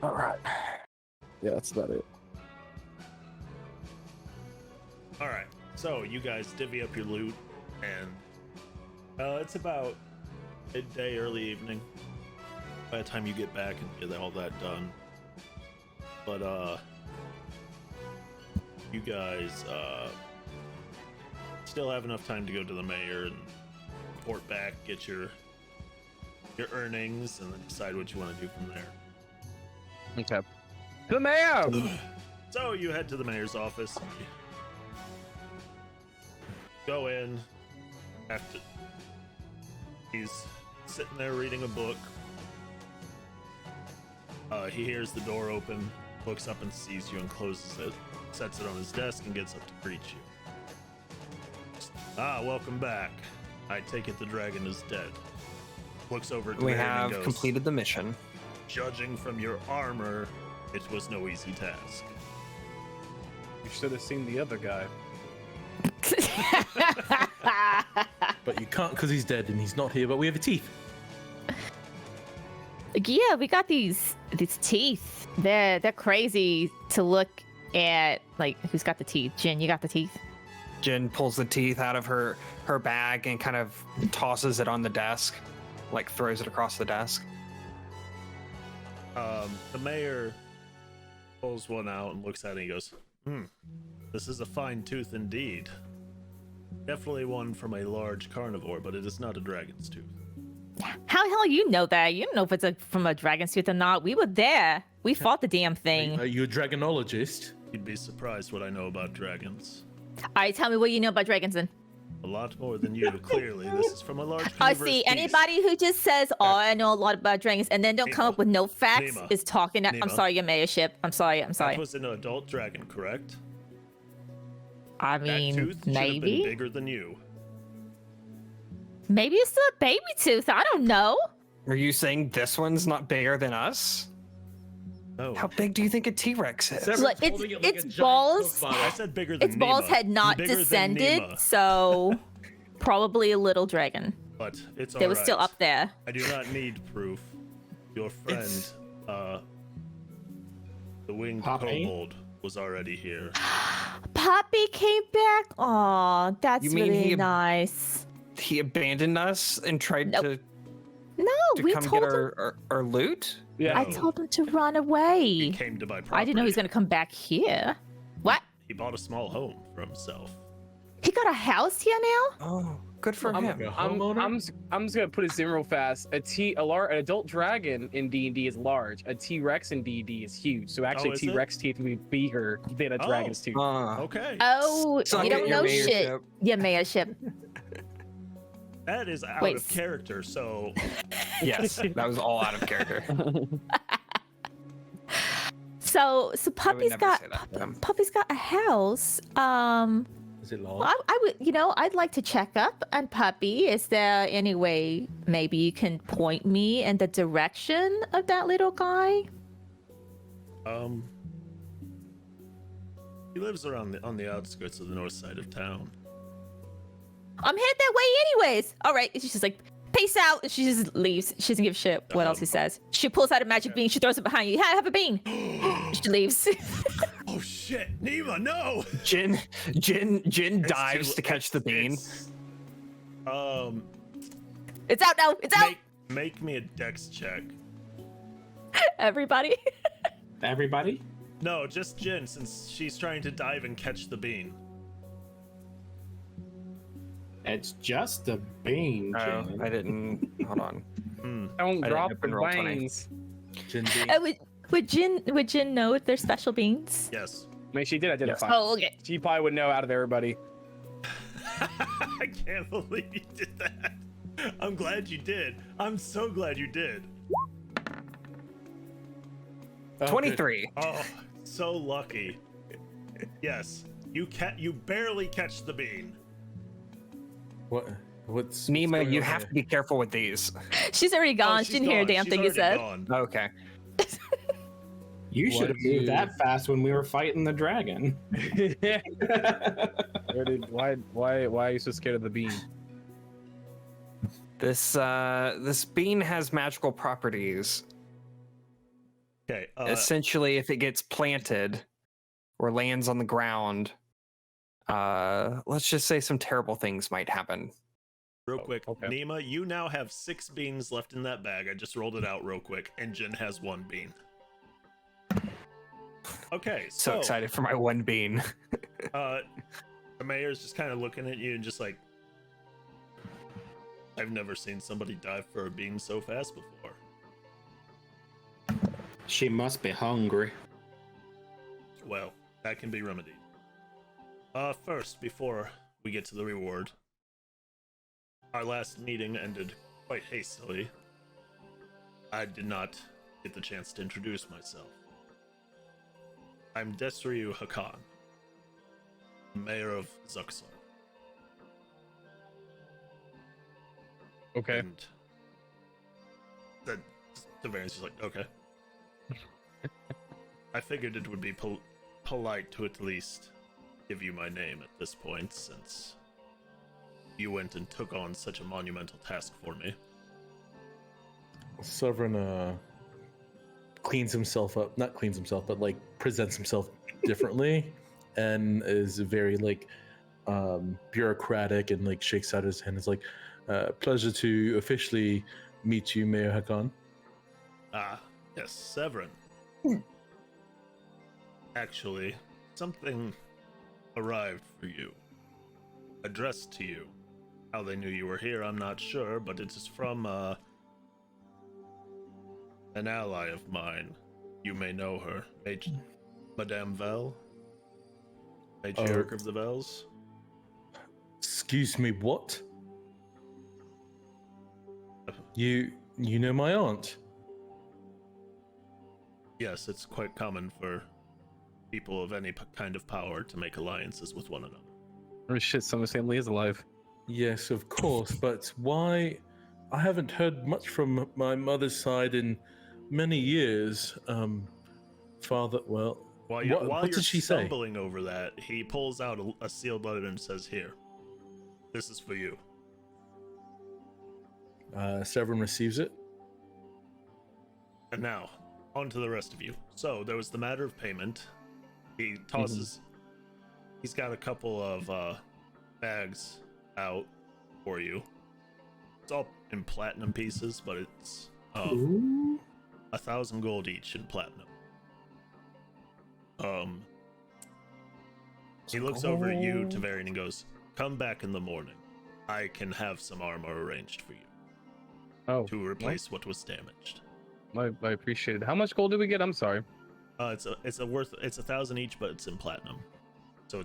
All right. Yeah, that's about it. All right, so you guys divvy up your loot, and it's about midday, early evening by the time you get back and get all that done. But you guys still have enough time to go to the mayor and report back, get your earnings, and then decide what you want to do from there. Okay. The mayor. So you head to the mayor's office. Go in. After he's sitting there reading a book. He hears the door open, looks up and sees you and closes it, sets it on his desk and gets up to greet you. Ah, welcome back. I take it the dragon is dead. Looks over at We Dwayne and have goes, completed the mission. Judging from your armor, it was no easy task. You should have seen the other guy. But you can't because he's dead and he's not here. But we have teeth. Yeah, we got these teeth. They're crazy to look at. Like, who's got the teeth? Jin, you got the teeth? Jin pulls the teeth out of her bag and kind of tosses it on the desk, like throws it across the desk. The mayor pulls one out and looks at it and he goes, this is a fine tooth indeed. Definitely one from a large carnivore, but it is not a dragon's tooth. How the hell you know that? You don't know if it's from a dragon's tooth or not. We were there. We fought the damn thing. Are you a dragonologist? You'd be surprised what I know about dragons. All right, tell me what you know about dragons then. A lot more than you, clearly. This is from a large I carnivorous see. beast. Anybody who just says, "Oh, I know a lot about dragons," and then don't come up with no facts Nima. is talking. I'm Nima. sorry, your mayorship. I'm sorry. That was an adult dragon, correct? I That mean, tooth should have been maybe. bigger than you. Maybe it's a baby tooth. I don't know. Are you saying this one's not bigger than us? No. How big do you think a T-Rex is? Severin's Look, holding it like a its giant balls. Coke bottle. I said bigger than Its balls Nima. had not Bigger than descended, Nima, so probably a little dragon. but it's They were still alright. up there. I do not need proof. Your friend, It's- the winged Poppy? kobold, was already here. Poppy came back. Aw, that's You mean really he- nice. He abandoned us and tried Nope. to We come told get him. our loot? Yeah. I No. told him to run He away. came to buy property. I didn't know he was gonna come back here. What? He bought a small home for himself. He got a house here now? Oh, good for him. A I'm homeowner? just gonna put it in real fast. An adult dragon in D&D is large. A T-Rex in D&D is huge. So actually, is it? T-Rex teeth would be bigger than a Oh. dragon's tooth. Okay. Oh, Suck you it, don't your know shit. mayorship. Yeah, mayorship. That is out Wait. of character, so Yes, that was all out of character. So I would Puppy's never got say that to him. Puppy's got a house. Is it large? Well, I would, I'd like to check up on Puppy. Is there any way maybe you can point me in the direction of that little guy? he lives around on the outskirts of the north side of town. I'm headed that way anyways. All right. She's just like, peace out. And she just leaves. She doesn't give a shit what else he says. She pulls out a magic bean. She throws it behind you. Have a bean. She leaves. Oh shit, Nima, no! Jin It's dives too- to catch the bean. it's- It's out now. It's out. make me a dex check. Everybody. Everybody? No, just Jin, since she's trying to dive and catch the bean. It's just a bean. Oh, Jin. I didn't. Hold on. Don't I drop didn't the open roll 20. wings. Jindy. Would Jin know if they're special beans? Yes. I mean, she did identify. Oh, okay. She probably would know out of everybody. I can't believe you did that. I'm glad you did. I'm so glad you did. 23. Oh, so lucky. Yes, you barely catch the bean. What's Nima, going you on have here? to be careful with these. She's already gone. Oh, she didn't hear a damn She's thing you already said. gone. Okay. You should have What moved is- that fast when we were fighting the dragon. Why are you so scared of the bean? This bean has magical properties. Okay. Essentially, if it gets planted or lands on the ground, let's just say some terrible things might happen. Real quick, okay. Nima, you now have 6 beans left in that bag. I just rolled it out real quick, and Jin has 1 bean. Okay, So so excited for my one bean. The mayor's just kind of looking at you and just like, I've never seen somebody die for being so fast before. She must be hungry. Well, that can be remedied. First, before we get to the reward, our last meeting ended quite hastily. I did not get the chance to introduce myself. I'm Desryu Hakan, mayor of Zuxar. Okay. And the variance is like, okay. I figured it would be polite to at least give you my name at this point, since you went and took on such a monumental task for me. Sovereign cleans himself up, not cleans himself, but like presents himself differently, and is very like bureaucratic, and like shakes out his hand. It's like, pleasure to officially meet you, Mayor Hakan. Ah, yes, Severin. Actually, something arrived for you. Addressed to you. How they knew you were here, I'm not sure, but it is from an ally of mine. You may know her. Madame Vel? Matriarch of the Vels? Excuse me, what? You know my aunt? Yes, it's quite common for people of any kind of power to make alliances with one another. Oh shit, some of his family is alive. Yes, of course, but why? I haven't heard much from my mother's side in many years. Father, well, While you're, what while did you're she say? stumbling over that, he pulls out a sealed letter and says, "Here, this is for you." Severin receives it. And now, on to the rest of you. So, there was the matter of payment. He tosses... He's got a couple of bags out for you. It's all in platinum pieces, but it's 1,000 gold each in platinum. He looks over at you, Tavarian, and goes, "Come back in the morning. I can have some armor arranged for you to replace what was damaged." I appreciate it. How much gold did we get? I'm sorry. It's 1,000 each, but it's in platinum.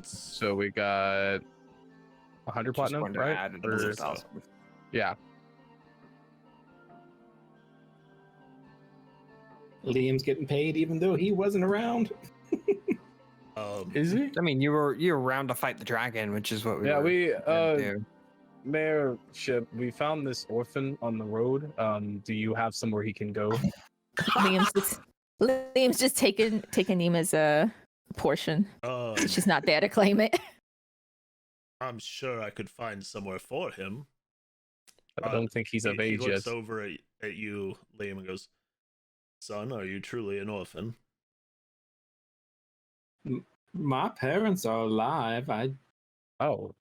So we got 100 platinum, right? Or, yeah. Liam's getting paid even though he wasn't around. Is he? I mean, you were around to fight the dragon, which is what we. Yeah, were we gonna do. Mayorship, we found this orphan on the road. Do you have somewhere he can go? Liam's just taking him as a portion. She's not there to claim it. I'm sure I could find somewhere for him. I don't think he's of age He yet. looks over at you, Liam, and goes, "Son, are you truly an orphan?" My parents are alive. Oh.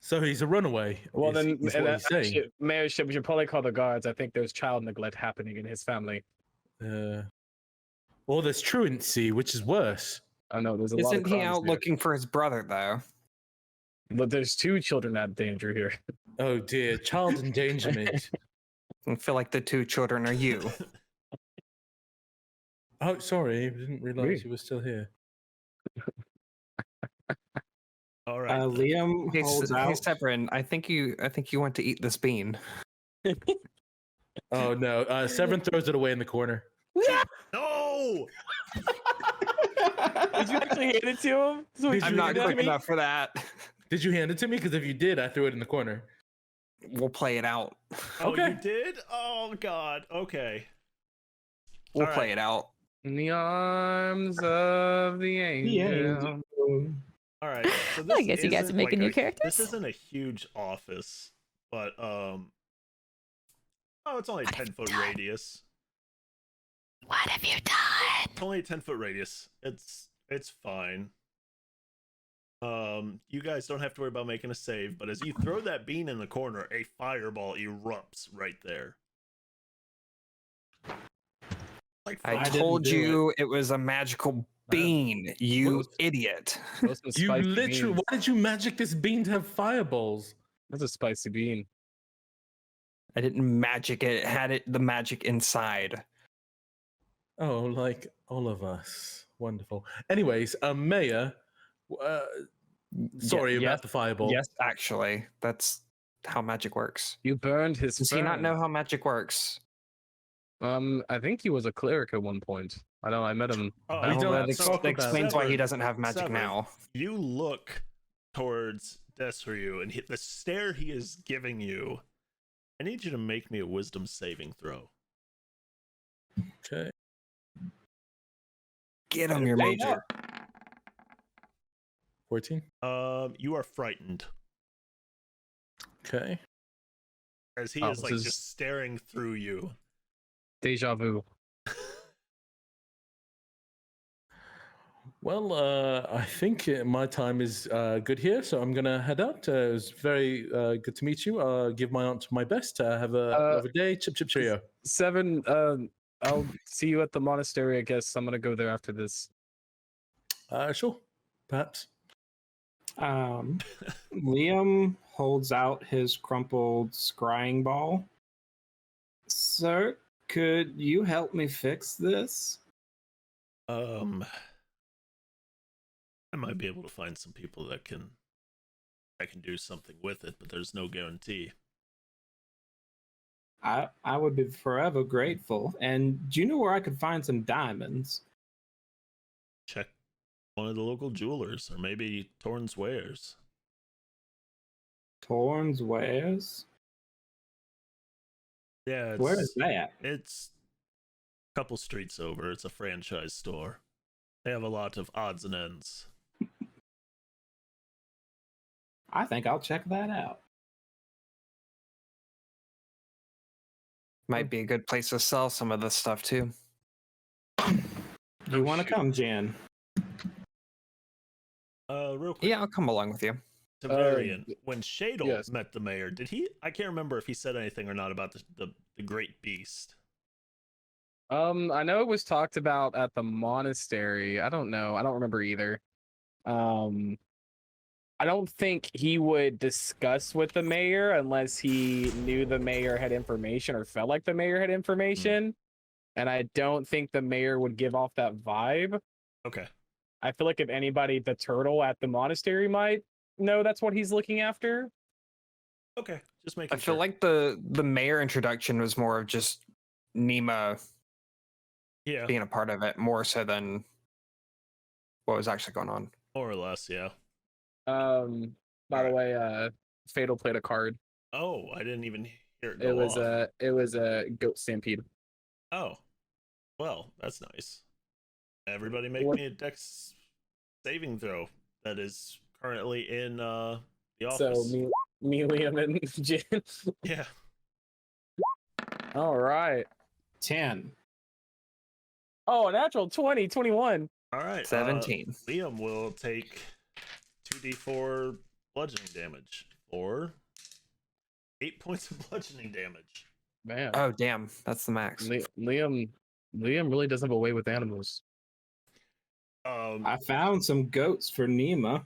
So he's a runaway. Well, is then, what he's saying. Mayorship, we should probably call the guards. I think there's child neglect happening in his family. Or there's truancy, which is worse. I know there's a lot of Isn't he crimes out here. looking for his brother though? But there's 2 children at danger here. Oh dear, child endangerment. I feel like the 2 children are you. Oh, sorry, I didn't realize Me. you were still here. All right. Liam Hey, holds hey out. Severin, I think you want to eat this bean. Oh no, Severin throws it away in the corner. No! Did you actually hand it to him? So Did I'm you not hand it to quick me? enough for that. Did you hand it to me? Because if you did, I threw it in the corner. We'll play it out. Oh, Okay. you did? Oh, God. Okay. We'll All play right. it out. In the arms of the angel. All right. So this I guess you guys isn't are making like new characters? This isn't a huge office, but it's only a 10-foot radius. What have you done? It's only a 10-foot radius. It's fine. You guys don't have to worry about making a save, but as you throw that bean in the corner, a fireball erupts right there. Like I didn't told do you it was a magical bean, you What? idiot. Those some You spicy literally. beans. Why did you magic this bean to have fireballs? That's a spicy bean. I didn't magic it. It had the magic inside. Oh, like all of us. Wonderful. Anyways, Mayor. Uh, sorry Yes, about the fireball. yes, actually, that's how magic works. You burned his Does he not fern. know how magic works? I think he was a cleric at one point. I know I met him. Oh, We Well, don't that talk about explains why he Severin, doesn't have magic Severin, now. You look towards Desryu, and the stare he is giving you. I need you to make me a wisdom saving throw. Okay. Get him, your Stay major. 14. You are frightened Okay. as he Oh, is like this is- just staring through you. Deja vu. Well, I think my time is good here, so I'm gonna head out. It was very good to meet you. Give my aunt my best. Have a lovely day. Chip chip cheerio. Seven. I'll see you at the monastery. I guess I'm gonna go there after this. Sure, perhaps. Liam holds out his crumpled scrying ball. Sir, could you help me fix this? I might be able to find some people that can do something with it, but there's no guarantee. I would be forever grateful. And do you know where I could find some diamonds? Check one of the local jewelers, or maybe Torn's Wares. Torn's Wares? Yeah, Where is that? It's a couple streets over. It's a franchise store. They have a lot of odds and ends. I think I'll check that out. Might be a good place to sell some of this stuff too. You want to come, Jan? Real quick. Yeah, I'll come along with you. Tavarian, when Shadle yes. met the mayor, did he? I can't remember if he said anything or not about the great beast. I know it was talked about at the monastery. I don't know. I don't remember either. I don't think he would discuss with the mayor unless he knew the mayor had information or felt like the mayor had information. And I don't think the mayor would give off that vibe. Okay. I feel like if anybody, the turtle at the monastery might know that's what he's looking after. Okay. Just making I feel sure. like the mayor introduction was more of just Nima Yeah, being a part of it, more so than what was actually going on. more or less, yeah. By the way, Fatal played a card. Oh, I didn't even hear it It go was off. a goat stampede. Oh, well, that's nice. Everybody make What- me a dex saving throw that is currently in the So office. me, Liam, and Jin. Yeah. All right. 10. Oh, a natural 20, 21. All right. 17. Liam will take 2d4 bludgeoning damage, or 8 points of bludgeoning damage. Man, Oh, damn. That's the max. Liam really does have a way with animals. I found some goats for Nima.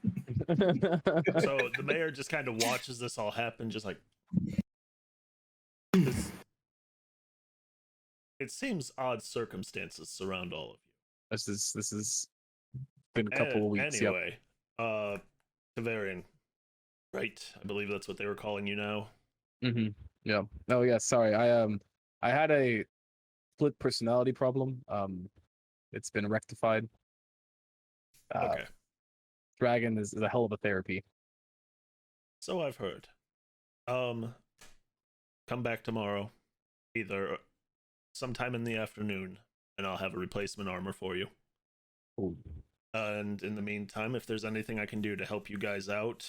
So the mayor just kind of watches this all happen, just like this. It seems odd circumstances surround all of you. This is been a couple of weeks. Yep. Anyway, Tavarian, right? I believe that's what they were calling you now. Mm-hmm. Yeah. Oh yeah. Sorry. I had a split personality problem. It's been rectified. Okay. Dragon is a hell of a therapy. So I've heard. Come back tomorrow, either sometime in the afternoon, and I'll have a replacement armor for you. Ooh. And in the meantime, if there's anything I can do to help you guys out,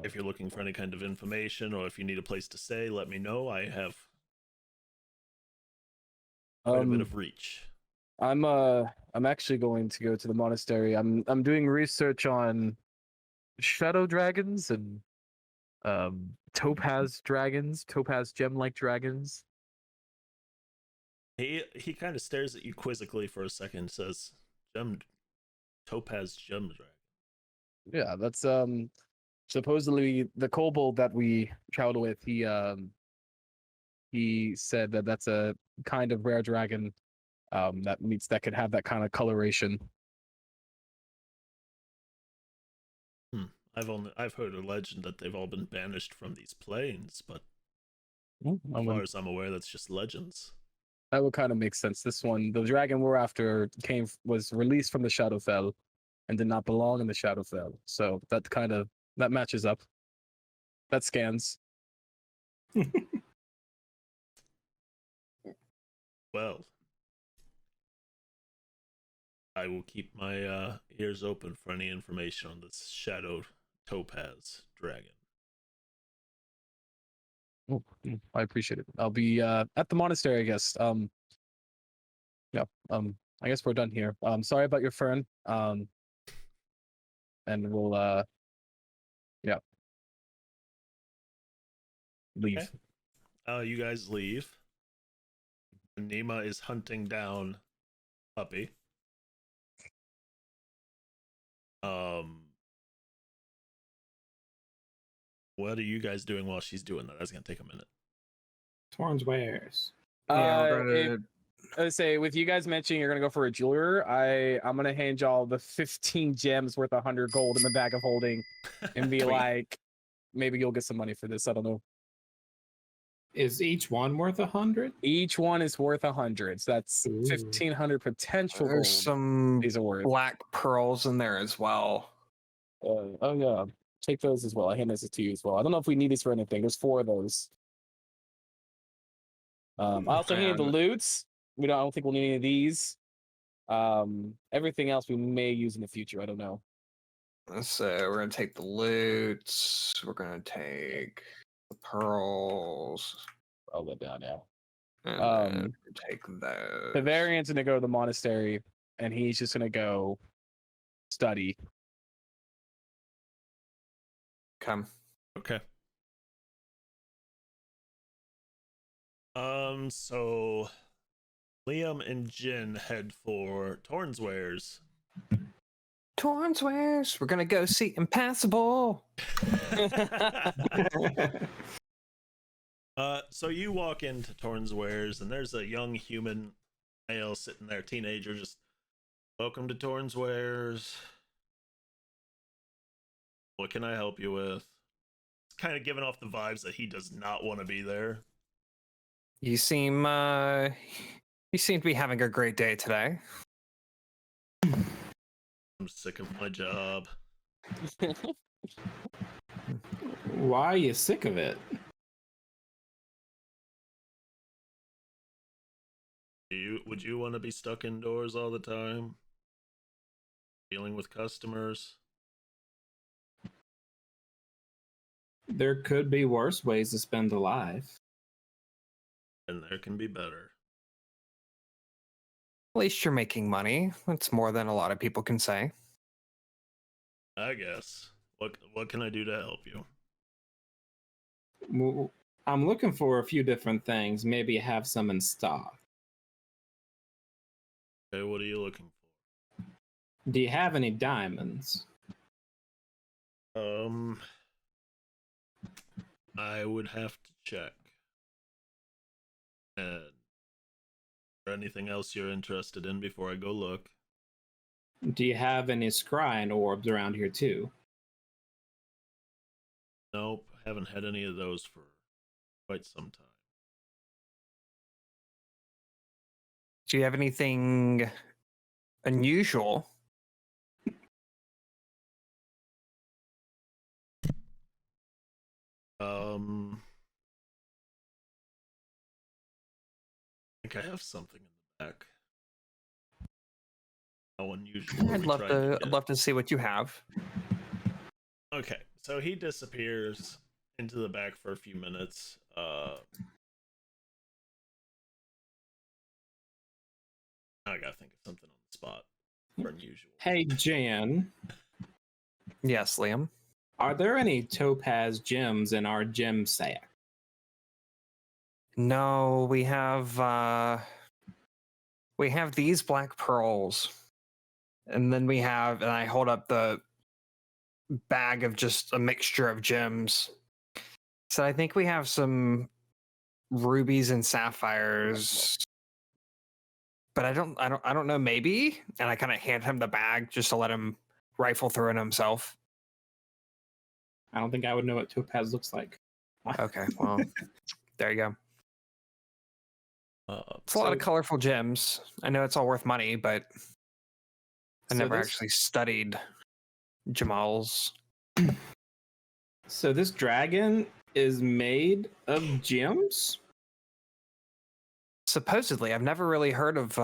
if you're looking for any kind of information or if you need a place to stay, let me know. I have quite a bit of reach. I'm actually going to go to the monastery. I'm doing research on shadow dragons and topaz dragons, topaz gem-like dragons. He kind of stares at you quizzically for a second, says, Gem Topaz Gem Dragon. Yeah, that's supposedly the kobold that we traveled with. He said that that's a kind of rare dragon that could have that kind of coloration. I've heard a legend that they've all been banished from these planes, but Mm, I as would- far as I'm aware, that's just legends. That would kind of make sense. This one, the dragon we're after, was released from the Shadowfell, and did not belong in the Shadowfell. So that matches up. That scans. Well, I will keep my ears open for any information on this Shadow Topaz Dragon. Oh, I appreciate it. I'll be at the monastery, I guess. Yeah. I guess we're done here. Sorry about your fern. And we'll yeah. Leave. Okay. You guys leave. Nima is hunting down Puppy. What are you guys doing while she's doing that? That's gonna take a minute. Torrens wares. Yeah, we're If- gonna. I would say with you guys mentioning you're gonna go for a jeweler, I'm gonna hand y'all the 15 gems worth 100 gold in the bag of holding and be Sweet. like, maybe you'll get some money for this. I don't know. Is each one worth 100? Each one is worth 100. So that's Ooh. 1,500 potential There's gold. some These are worth. black pearls in there as well. Oh yeah, take those as well. I hand those to you as well. I don't know if we need these for anything. There's 4 of those. I also handed the And- loots. I don't think we'll need any of these. Everything else we may use in the future. I don't know. So we're gonna take the loots. We're gonna take the pearls. I'll let down now. And Um, take those. The variant's gonna go to the monastery, and he's just gonna go study. Come. Okay. So Liam and Jin head for Tornswares. Tornswares. We're gonna go see Impassable. So you walk into Tornswares, and there's a young human male sitting there, teenager, just welcome to Tornswares. What can I help you with? It's kind of giving off the vibes that he does not want to be there. You seem to be having a great day today. I'm sick of my job. Why are you sick of it? Would you want to be stuck indoors all the time? Dealing with customers? There could be worse ways to spend a life. And there can be better. At least you're making money. That's more than a lot of people can say. I guess. What can I do to help you? Well, I'm looking for a few different things. Maybe have some in stock. Okay, what are you looking Do you have any diamonds? for? I would have to check. And is there anything else you're interested in before I go look? Do you have any scrying orbs around here too? Nope, haven't had any of those for quite some time. Do you have anything unusual? I think I have something in the back. How unusual. are I'd we love trying to. I'd get? love to see what you have. Okay, so he disappears into the back for a few minutes. I gotta think of something on the spot for unusual. Hey, Jan, Yes, Liam. are there any topaz gems in our gem sack? No, we have these black pearls. And then we have, and I hold up the bag of just a mixture of gems. So I think we have some rubies and sapphires, but I don't know. Maybe, and I kind of hand him the bag just to let him rifle through it himself. I don't think I would know what topaz looks like. Okay, well, there you go. It's a lot of So- colorful gems. I know it's all worth money, but I So never this- actually studied gemals. So this dragon is made of gems? Supposedly, I've never really heard of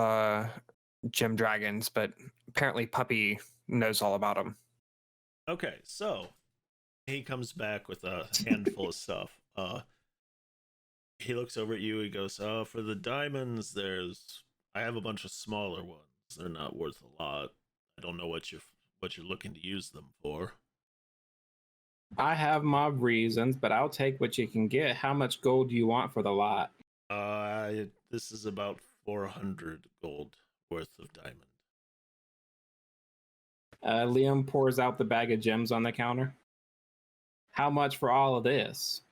gem dragons, but apparently Puppy knows all about them. Okay, so he comes back with a handful of stuff. He looks over at you. He goes, for the diamonds, I have a bunch of smaller ones. They're not worth a lot. I don't know what you're looking to use them for." I have my reasons, but I'll take what you can get. How much gold do you want for the lot? This is about 400 gold worth of diamond. Liam pours out the bag of gems on the counter. How much for all of this?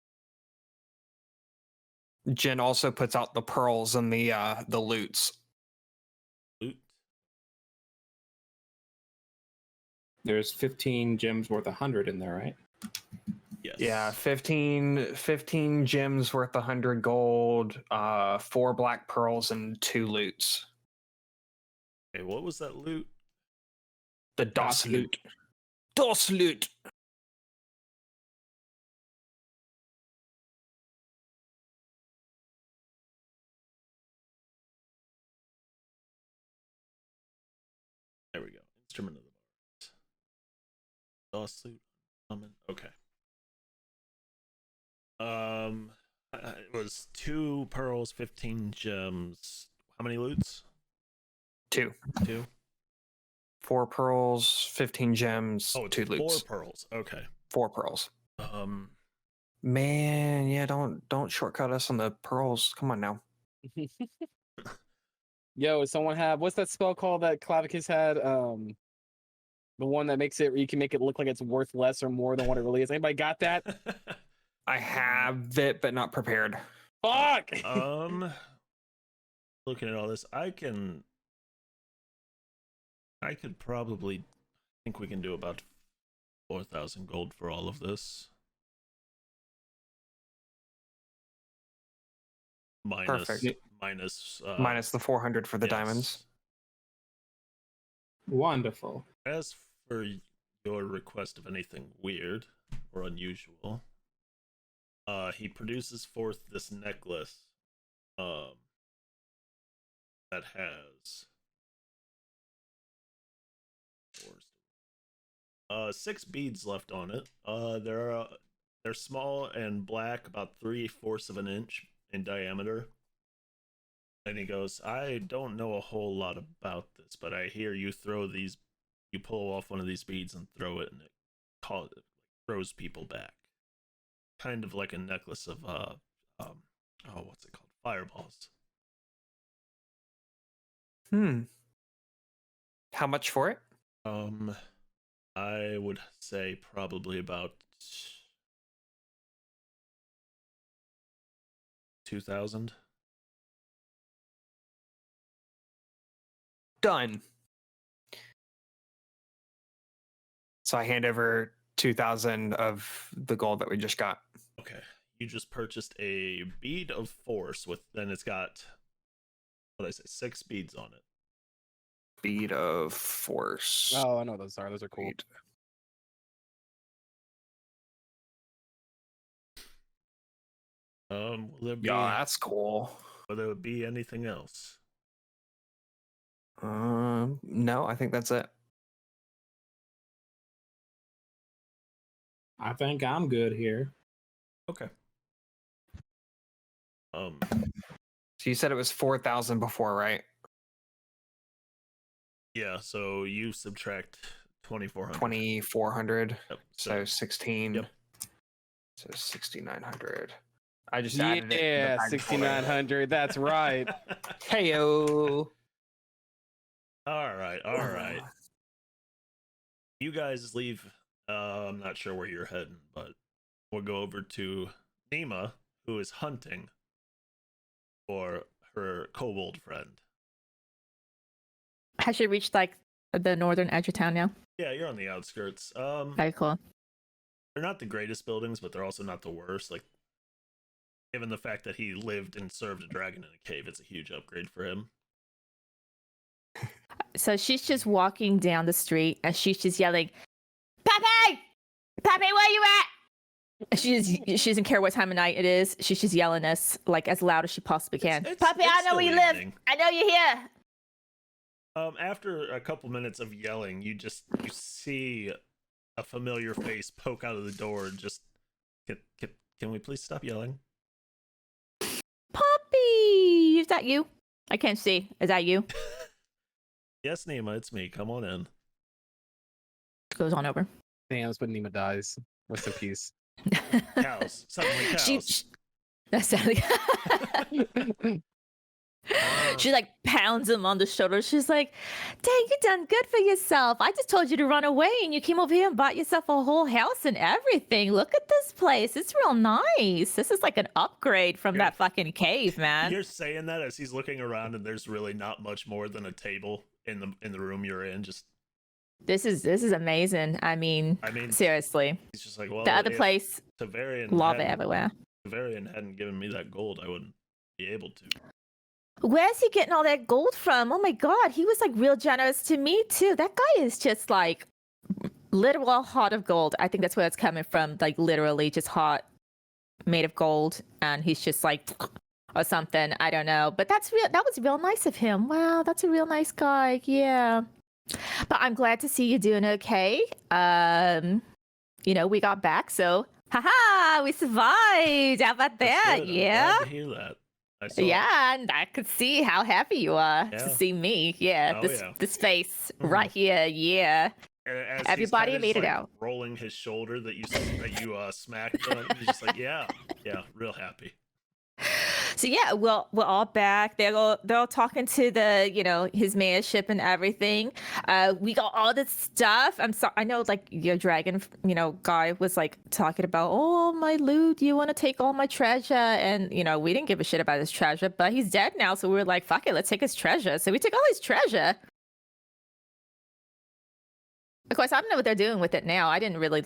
Jen also puts out the pearls and the loots. Loot. There's 15 gems worth 100 in there, right? Yes. Yeah, 15 gems worth 100 gold, 4 black pearls, and 2 loots. Okay, what was that loot? The Das Das Loot. Das Loot. There we go. Instrument of the Bard. DOS loot. Okay. It was 2 pearls, 15 gems. How many loots? 2. 2. 4 pearls, 15 gems, Oh, it's 2 4 loots. pearls. Okay. 4 pearls. Um, Man, yeah, don't shortcut us on the pearls. Come on now. Yo, does someone have what's that spell called that Clavicus had? The one that makes it you can make it look like it's worth less or more than what it really is. Anybody got that? I have it, but not prepared. Fuck! Looking at all this, I could probably think we can do about 4,000 gold for all of this. Perfect. Minus Minus the 400 for the yes. diamonds. Wonderful. As for your request of anything weird or unusual, he produces forth this necklace that has 6 beads left on it. They're small and black, about 3/4 of an inch in diameter. And he goes, "I don't know a whole lot about this, but I hear you pull off one of these beads and throw it, and it throws people back. Kind of like a necklace of what's it called? Fireballs." How much for it? I would say probably about 2,000. Done. So I hand over 2,000 of the gold that we just got. Okay, you just purchased a bead of force then it's got, what did I say, 6 beads on it. Bead of force. Oh, I know those are. Those are cool. Bead. Will there be, Yeah, that's cool. will there be anything else? No, I think that's it. I think I'm good here. Okay. So you said it was 4,000 before, right? Yeah, so you subtract 2,400. 2,400. Yep, So 16. Yep. So 6,900. I just added it. Yeah, 6,900. That's right. Heyo. All right. You guys leave. I'm not sure where you're heading, but we'll go over to Nima, who is hunting for her kobold friend. Has she reached like the northern edge of town now? Yeah, you're on the outskirts. Very cool. They're not the greatest buildings, but they're also not the worst. Like, given the fact that he lived and served a dragon in a cave, it's a huge upgrade for him. So she's just walking down the street and she's just yelling, "Pappy! Pappy, where you at?" And she doesn't care what time of night it is. She's just yelling us like as loud as she possibly can. "Pappy, I know where you live. I know you're here." After a couple minutes of yelling, you see a familiar face poke out of the door and just can we please stop yelling? "Poppy, is that you? I can't see. Is that you?" Yes, Nima, it's me. Come on in. Goes on over. Damn, that's when Nima dies. Rest in peace. Cows. Suddenly cows. That's she like pounds him on the shoulder. She's like, "Dang, you done good for yourself. I just told you to run away and you came over here and bought yourself a whole house and everything. Look at this place. It's real nice. This is like an upgrade from that fucking cave, man." You're saying that as he's looking around and there's really not much more than a table in the room you're in. Just This is amazing. I mean seriously. he's just like, well, The other place, Tavarian lava everywhere. Tavarian hadn't given me that gold, I wouldn't be able to. Where's he getting all that gold from? Oh my god, he was like real generous to me too. That guy is just like literal heart of gold. I think that's where it's coming from. Like literally just heart made of gold, and he's just like or something. I don't know. But that was real nice of him. Wow, that's a real nice guy. Yeah. But I'm glad to see you doing okay. We got back, so haha, we survived. How about that? Yeah. Glad to hear that. Yeah, and I could see how happy you are to see me. Yeah, this face right here. Yeah. As everybody made it like out. Rolling his shoulder that you smacked on, he's just like, yeah, real happy. So yeah, well, we're all back. They're all talking to the, his mayorship and everything. We got all this stuff. I'm sorry. I know, like your dragon, guy was like talking about, oh, my loot. You want to take all my treasure? And we didn't give a shit about his treasure, but he's dead now. So we were like, fuck it, let's take his treasure. So we took all his treasure. Of course, I don't know what they're doing with it now. I didn't really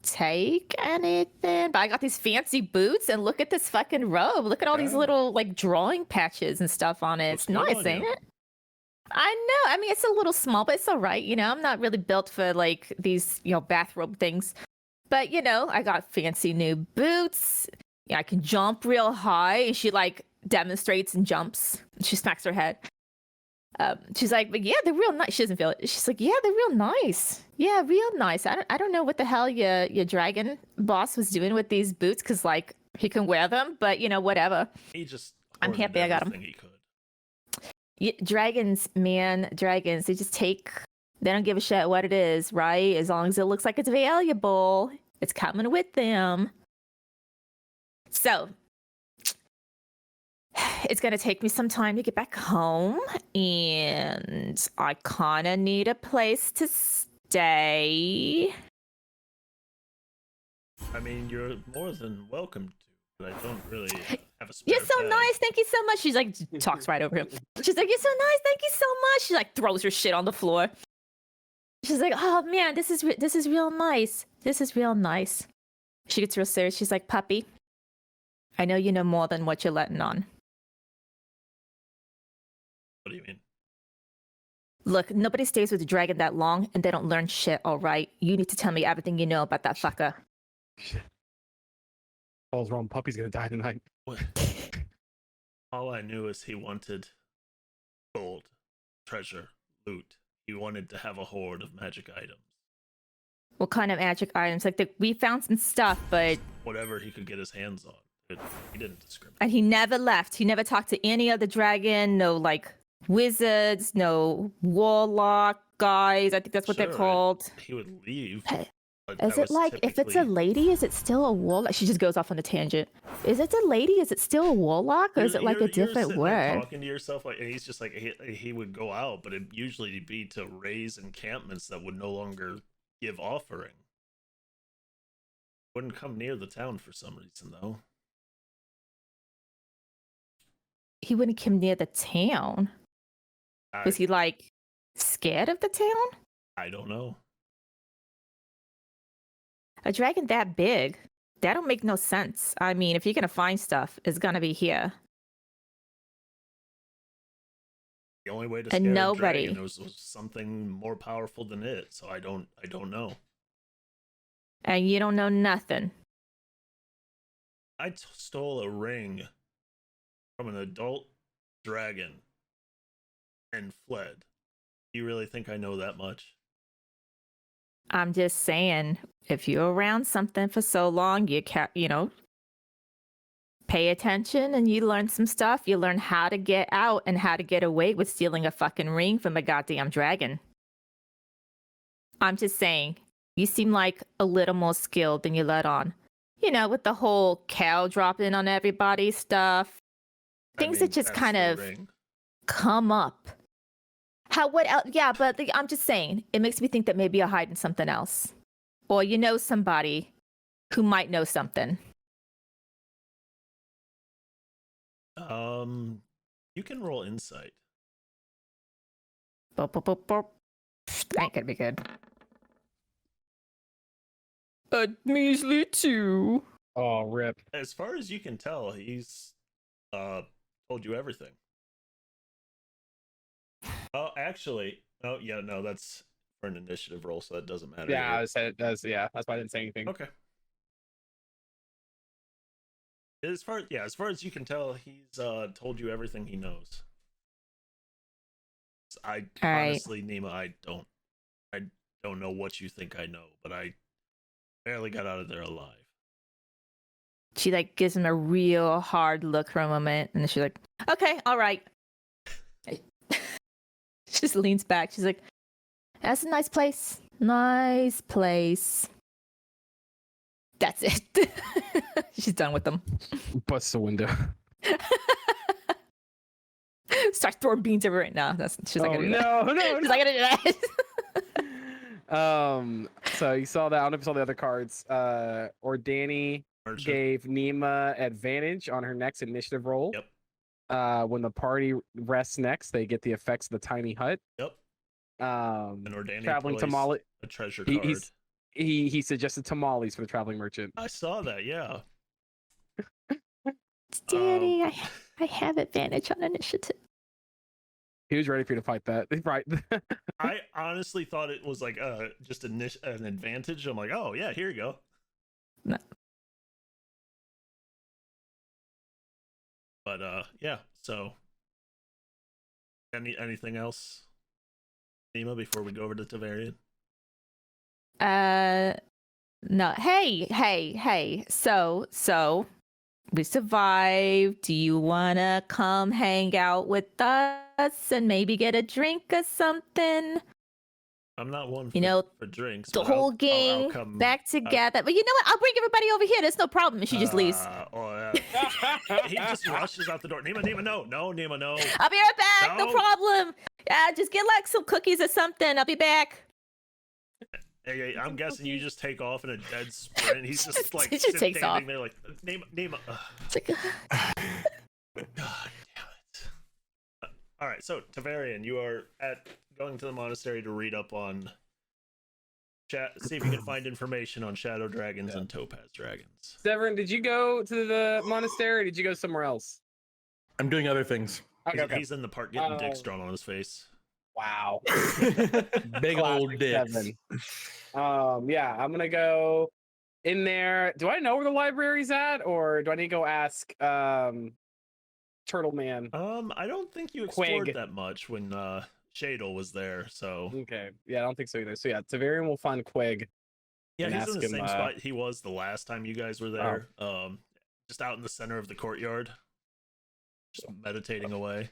take anything, but I got these fancy boots, and look at this fucking robe. Look at all these little like drawing patches and stuff on it. It's nice, ain't it? I know. I mean, it's a little small, but it's all right. I'm not really built for like these, bathrobe things. But I got fancy new boots. Yeah, I can jump real high. And she like demonstrates and jumps. She smacks her head. She's like, but yeah, they're real nice. She doesn't feel it. She's like, yeah, they're real nice. Yeah, real nice. I don't know what the hell your dragon boss was doing with these boots, because like he can wear them, but whatever. I'm happy I got them. He could. Yeah, dragons, man, dragons. They don't give a shit what it is, right? As long as it looks like it's valuable, it's coming with them. So it's going to take me some time to get back home, and I kind of need a place to stay. I mean, you're more than welcome to, but I don't really have a spare You're so bed. nice. Thank you so much. She's like, talks right over him. She's like, you're so nice. Thank you so much. She like throws her shit on the floor. She's like, oh man, this is real nice. This is real nice. She gets real serious. She's like, puppy, I know you know more than what you're letting on. What do you mean? Look, nobody stays with the dragon that long, and they don't learn shit, all right? You need to tell me everything you know about that fucker. Shit. All's wrong. Puppy's gonna die tonight. What? All I knew is he wanted gold, treasure, loot. He wanted to have a hoard of magic items. What kind of magic items? Like, we found some stuff, but... Whatever he could get his hands on. He didn't discriminate. And he never left. He never talked to any other dragon, no, like, wizards, no warlock guys. I think that's what they're called. He would leave, But Is that it was like if it's a typically- lady, is it still a warlock? She just goes off on a tangent. Is it a lady? Is it still a warlock, or is it like a You're different sitting there word? talking to yourself, like, and he's just like he would go out, but it usually be to raise encampments that would no longer give offering. Wouldn't come near the town for some reason, though. He wouldn't come near the town. Was he like scared of the town? I don't know. A dragon that big? That don't make no sense. I mean, if you're gonna find stuff, it's gonna be here. The only way to And scare a nobody- dragon was something more powerful than it. So I don't know. And you don't know nothing. I stole a ring from an adult dragon and fled. You really think I know that much? I'm just saying, if you're around something for so long, you pay attention and you learn some stuff. You learn how to get out and how to get away with stealing a fucking ring from a goddamn dragon. I'm just saying, you seem like a little more skilled than you let on. You know, with the whole cow dropping on everybody stuff. Things that just that's kind the of ring. come up. What else? Yeah, but I'm just saying, it makes me think that maybe you're hiding something else. Or you know somebody who might know something. You can roll insight. Boop, boop, boop, boop. That ain't gonna be good. A measly 2. Oh, rip. As far as you can tell, he's told you everything. Oh, actually, oh yeah, no, that's for an initiative roll, so that doesn't matter. Yeah, here. I said it does. Yeah, that's why I didn't say anything. Okay. As far as you can tell, he's told you everything he knows. I All right. honestly, Nima, I don't know what you think I know, but I barely got out of there alive. She like gives him a real hard look for a moment, and then she's like, "Okay, all right." She just leans back. She's like, "That's a nice place. Nice place." That's it. She's done with them. Busts the window. Start throwing beans everywhere. No, she's not Oh, gonna do that. no. She's not gonna do that. So you saw that. I don't know if you saw the other cards. Ordani Merchant. gave Nima advantage on her next initiative roll. Yep. When the party rests next, they get the effects of the tiny hut. Yep. And Ordani traveling placed tamale. a treasure He- card. he's- He suggested tamales for the traveling merchant. I saw that, yeah. Danny, I have advantage on initiative. He was ready for you to fight that. Right. I honestly thought it was like just an advantage. I'm like, oh yeah, here you go. No. But yeah. So, anything else, Nima, before we go over to Tavarian? No. Hey. So we survived. Do you wanna come hang out with us and maybe get a drink or something? I'm not one for, You know, for drinks. The but whole I'll gang come, back together. But you know what? I'll bring everybody over here. There's no problem. And she just leaves. He just rushes out the door. Nima, no, Nima, no. I'll be right back. No No. problem. Just get like some cookies or something. I'll be back. Hey, I'm guessing you just take off in a dead sprint. He's just like He just takes standing off. there like Nima. It's like, God damn it. All right, so Tavarian, you are going to the monastery to read up on see if you can find information on shadow dragons and topaz dragons. Severin, did you go to the monastery or did you go somewhere else? I'm doing other things. Okay. He's in the park getting dicks drawn on his face. Wow. Big old Classic dicks. Seven. Yeah, I'm gonna go in there. Do I know where the library's at, or do I need to go ask Turtle Man? I don't think you explored Quig. that much when Shadle was there, so Okay. Yeah, I don't think so either. So yeah, Tavarian will find Quig. yeah, and he's in ask the him, same spot he was the last time you guys were there. Oh. Just out in the center of the courtyard, just meditating away.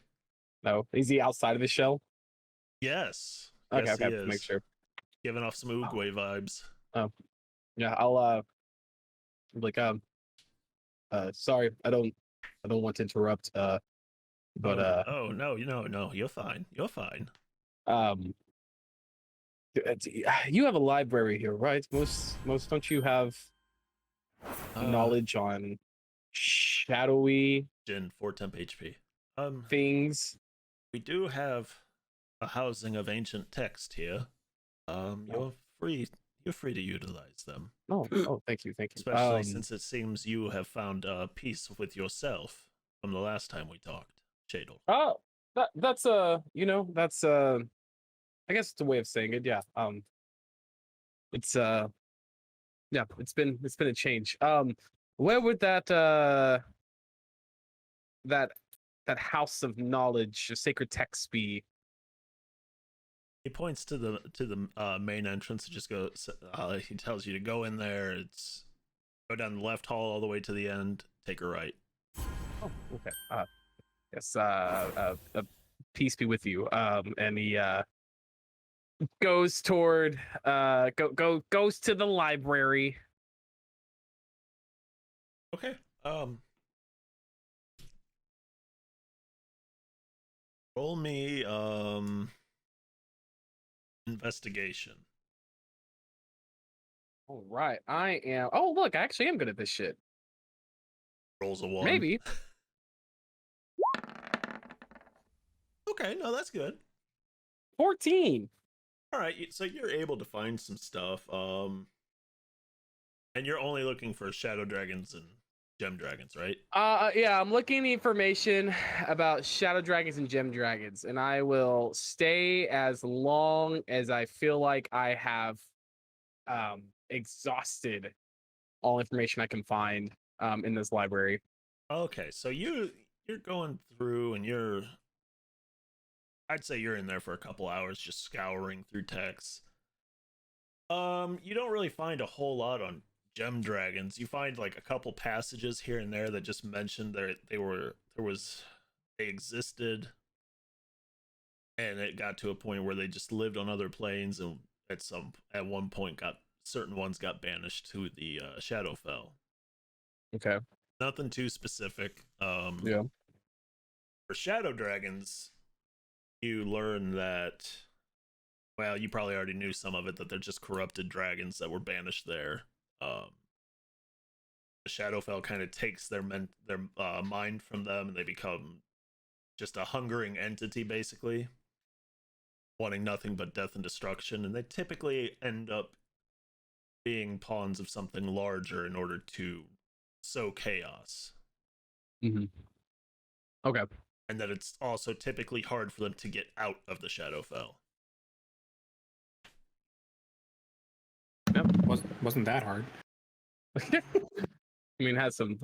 No, is he outside of his shell? Yes. Okay, yes, okay, he is. make sure. Giving off some Oogway vibes. Yeah, I'll like sorry, I don't want to interrupt. But no, you're fine. You're fine. um, you have a library here, right? Most don't you have knowledge on shadowy Jin 4 temp HP. things? We do have a housing of ancient text here. You're free. You're free to utilize them. Oh, thank you. Especially since it seems you have found peace with yourself from the last time we talked, Shadle. Oh, that's that's I guess it's a way of saying it. Yeah. It's yeah, it's been a change. Where would that house of knowledge, sacred text be? He points to the main entrance. It just goes. He tells you to go in there. It's go down the left hall all the way to the end. Take a right. Oh, okay. Yes. Peace be with you. And he goes toward goes to the library. Okay. Roll me investigation. All right. I am. Oh, look, I actually am good at this shit. Rolls a 1. Maybe. Okay, no, that's good. 14. All right, so you're able to find some stuff. And you're only looking for shadow dragons and gem dragons, right? Yeah, I'm looking at the information about shadow dragons and gem dragons, and I will stay as long as I feel like I have exhausted all information I can find in this library. Okay, so you're going through and I'd say you're in there for a couple hours just scouring through texts. You don't really find a whole lot on gem dragons. You find like a couple passages here and there that just mentioned that they existed, and it got to a point where they just lived on other planes, and at one point certain ones got banished to the Shadowfell. Okay. Nothing too specific. Yeah. For shadow dragons, you learn that, well, you probably already knew some of it, that they're just corrupted dragons that were banished there. The Shadowfell kind of takes their mind from them, and they become just a hungering entity, basically, wanting nothing but death and destruction. And they typically end up being pawns of something larger in order to sow chaos. Mm-hmm. Okay. And that it's also typically hard for them to get out of the Shadowfell. Yep, wasn't that hard. I mean, had some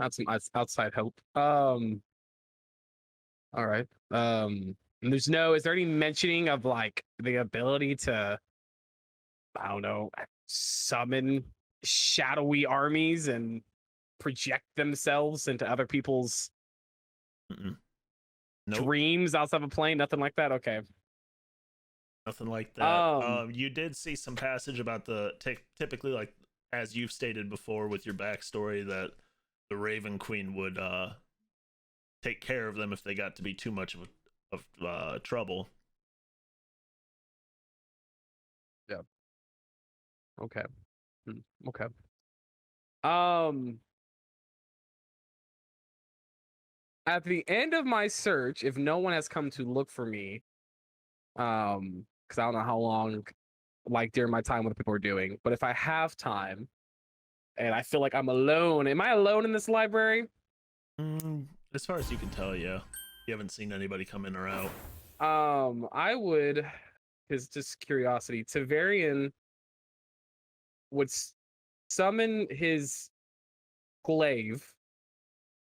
outside help. All right. Is there any mentioning of like the ability to, I don't know, summon shadowy armies and project themselves into other people's dreams outside of a plane? Nothing like that. Okay. Nothing like that. You did see some passage about typically, like as you've stated before with your backstory, that the Raven Queen would take care of them if they got to be too much of trouble. Yeah. Okay. Okay. At the end of my search, if no one has come to look for me, because I don't know how long, like during my time, what people are doing, but if I have time and I feel like I'm alone, am I alone in this library? As far as you can tell, yeah. You haven't seen anybody come in or out. I would, because just curiosity, Tavarian would summon his glaive.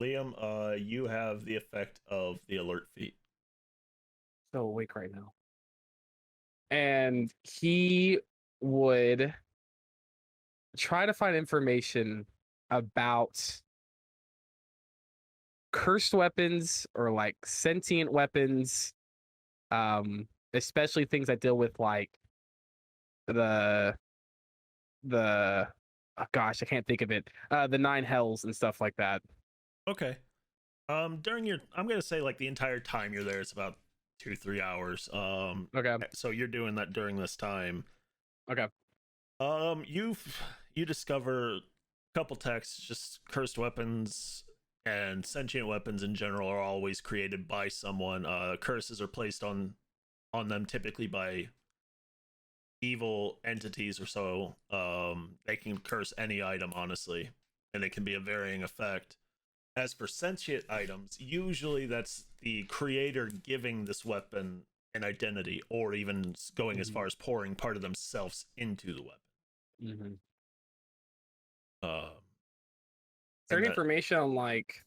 Liam, you have the effect of the alert feat. So awake right now. And he would try to find information about cursed weapons or like sentient weapons, especially things that deal with like the gosh, I can't think of it. The 9 hells and stuff like that. Okay. During your, I'm gonna say like the entire time you're there, it's about 2-3 hours. Okay. So you're doing that during this time. Okay. You discover a couple texts, just cursed weapons and sentient weapons in general are always created by someone. Curses are placed on them typically by evil entities or so. They can curse any item, honestly, and it can be a varying effect. As for sentient items, usually that's the creator giving this weapon an identity, or even going as far as pouring part of themselves into the weapon. Is there any information on like,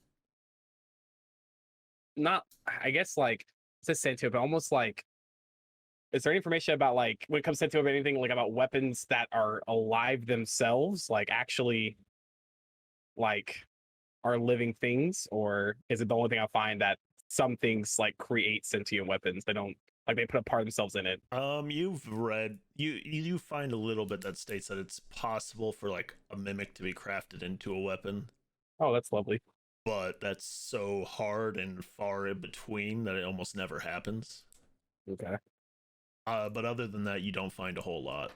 not, I guess like it says sentient, but almost like, is there any information about like when it comes to sentient, anything like about weapons that are alive themselves, like actually like are living things, or is it the only thing I find that some things like create sentient weapons? They don't, like they put a part of themselves in it. You've read, you find a little bit that states that it's possible for like a mimic to be crafted into a weapon, Oh, that's lovely. but that's so hard and far in between that it almost never happens. Okay. But other than that, you don't find a whole lot.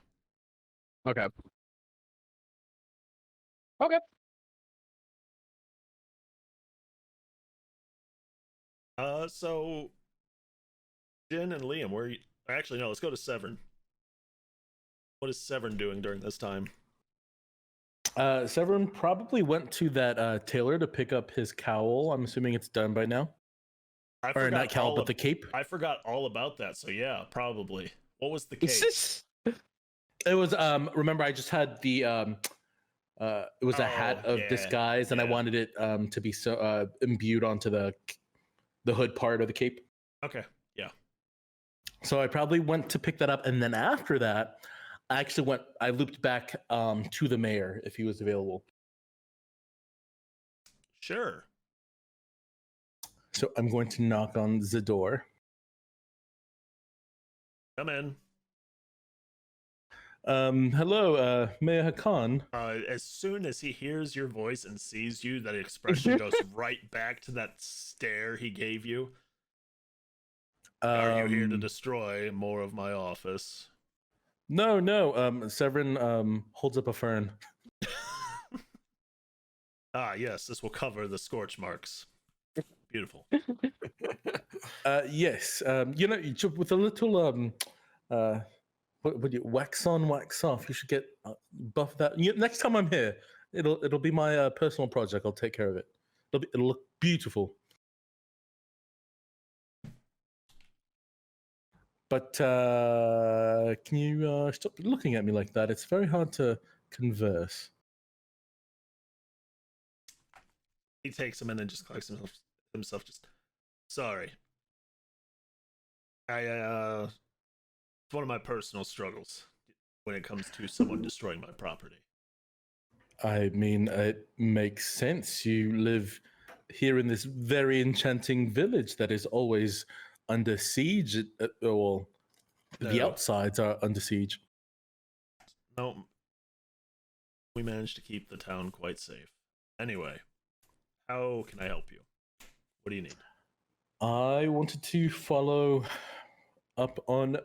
Okay. Okay. So Jin and Liam, where you, actually no, let's go to Severn. What is Severn doing during this time? Severin probably went to that tailor to pick up his cowl. I'm assuming it's done by now. I Or not cowl, all but the cape. I forgot all about that. So yeah, probably. What was the cape? It was remember I just had the it was a hat of disguise, and I wanted it to be so imbued onto the hood part of the cape. Okay, yeah. So I probably went to pick that up, and then after that, I looped back to the mayor if he was available. Sure. So I'm going to knock on the door. Come in. Hello, Mayor Hakan. As soon as he hears your voice and sees you, that expression goes right back to that stare he gave you. Are you here to destroy more of my office? No. Severin holds up a fern. Ah, yes, this will cover the scorch marks. Beautiful. Yes. With a little what would you wax on, wax off? You should get buff that. Next time I'm here, it'll be my personal project. I'll take care of it. It'll look beautiful. But can you stop looking at me like that? It's very hard to converse. He takes him in and just collects himself. Just sorry. It's one of my personal struggles when it comes to someone destroying my property. I mean, it makes sense. You live here in this very enchanting village that is always under siege. The outsides are under siege. No, we managed to keep the town quite safe. Anyway, how can I help you? What do you need? I wanted to follow up on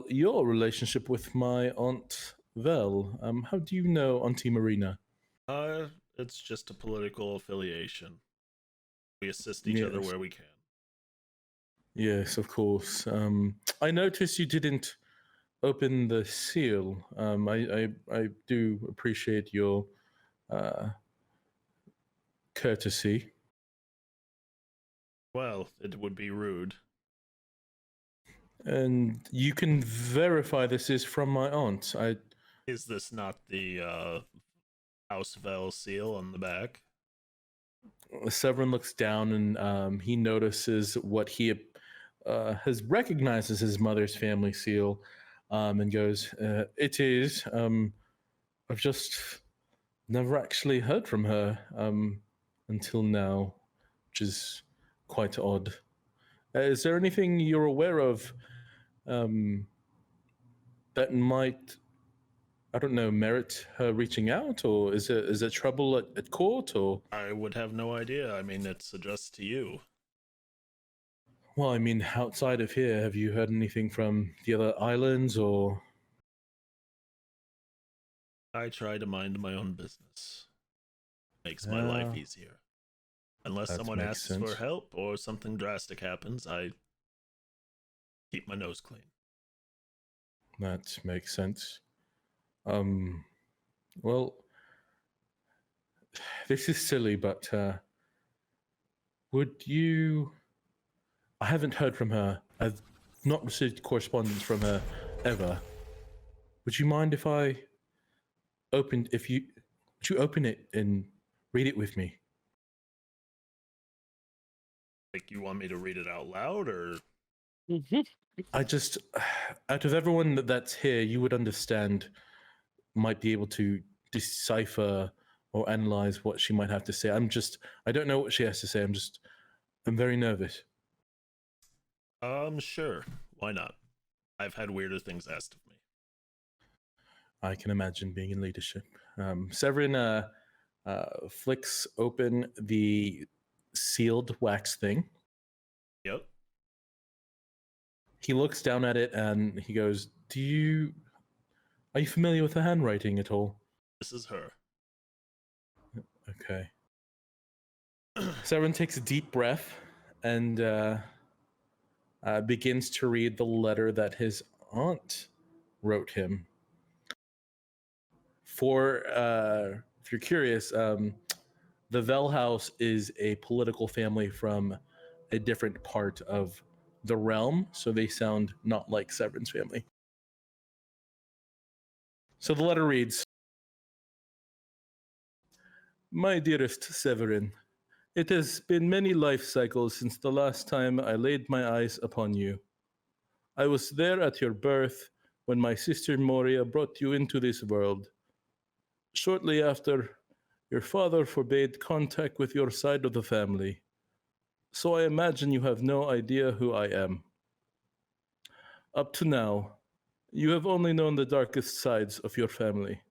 your relationship with my Aunt Vel. How do you know Auntie Marina? It's just a political affiliation. We assist each other where we can. Yes, of course. I noticed you didn't open the seal. I do appreciate your courtesy. Well, it would be rude. And you can verify this is from my aunt. Is this not the House Vel seal on the back? Severin looks down and he notices what he has recognized as his mother's family seal, and goes, "It is. I've just never actually heard from her until now, which is quite odd. Is there anything you're aware of that might I don't know, merit her reaching out, or is it trouble at court, or? I would have no idea. I mean, it's addressed to you. Well, I mean, outside of here, have you heard anything from the other islands, or? I try to mind my own business. Makes my life Ah, easier. Unless that someone makes asks for sense. help or something drastic happens, I keep my nose clean. That makes sense. Um, well, this is silly, but would you? I haven't heard from her. I've not received correspondence from her ever. Would you mind if I opened? Would you open it and read it with me? Like, you want me to read it out loud, or I just, out of everyone that's here, you would understand, might be able to decipher or analyze what she might have to say. I don't know what she has to say. I'm very nervous. Sure. Why not? I've had weirder things asked of me. I can imagine being in leadership. Severin flicks open the sealed wax thing. Yep. He looks down at it and he goes, are you familiar with the handwriting at all? This is her. Okay. Severin takes a deep breath and begins to read the letter that his aunt wrote him. If you're curious, the Vel House is a political family from a different part of the realm, so they sound not like Severin's family. So the letter reads, My dearest Severin, it has been many life cycles since the last time I laid my eyes upon you. I was there at your birth when my sister Moria brought you into this world. Shortly after, your father forbade contact with your side of the family. So I imagine you have no idea who I am. Up to now, you have only known the darkest sides of your family,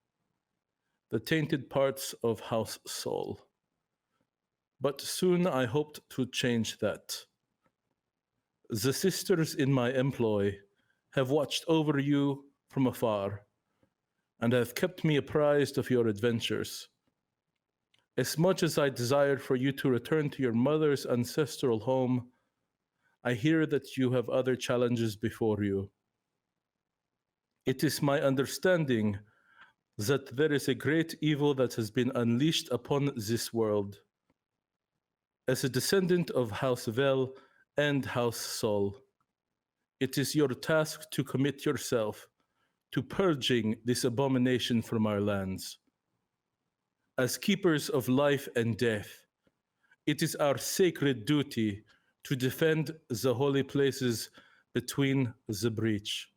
the tainted parts of House Sol. But soon I hoped to change that. The sisters in my employ have watched over you from afar and have kept me apprised of your adventures. As much as I desired for you to return to your mother's ancestral home, I hear that you have other challenges before you. It is my understanding that there is a great evil that has been unleashed upon this world. As a descendant of House Vel and House Sol, it is your task to commit yourself to purging this abomination from our lands. As keepers of life and death, it is our sacred duty to defend the holy places between the breach.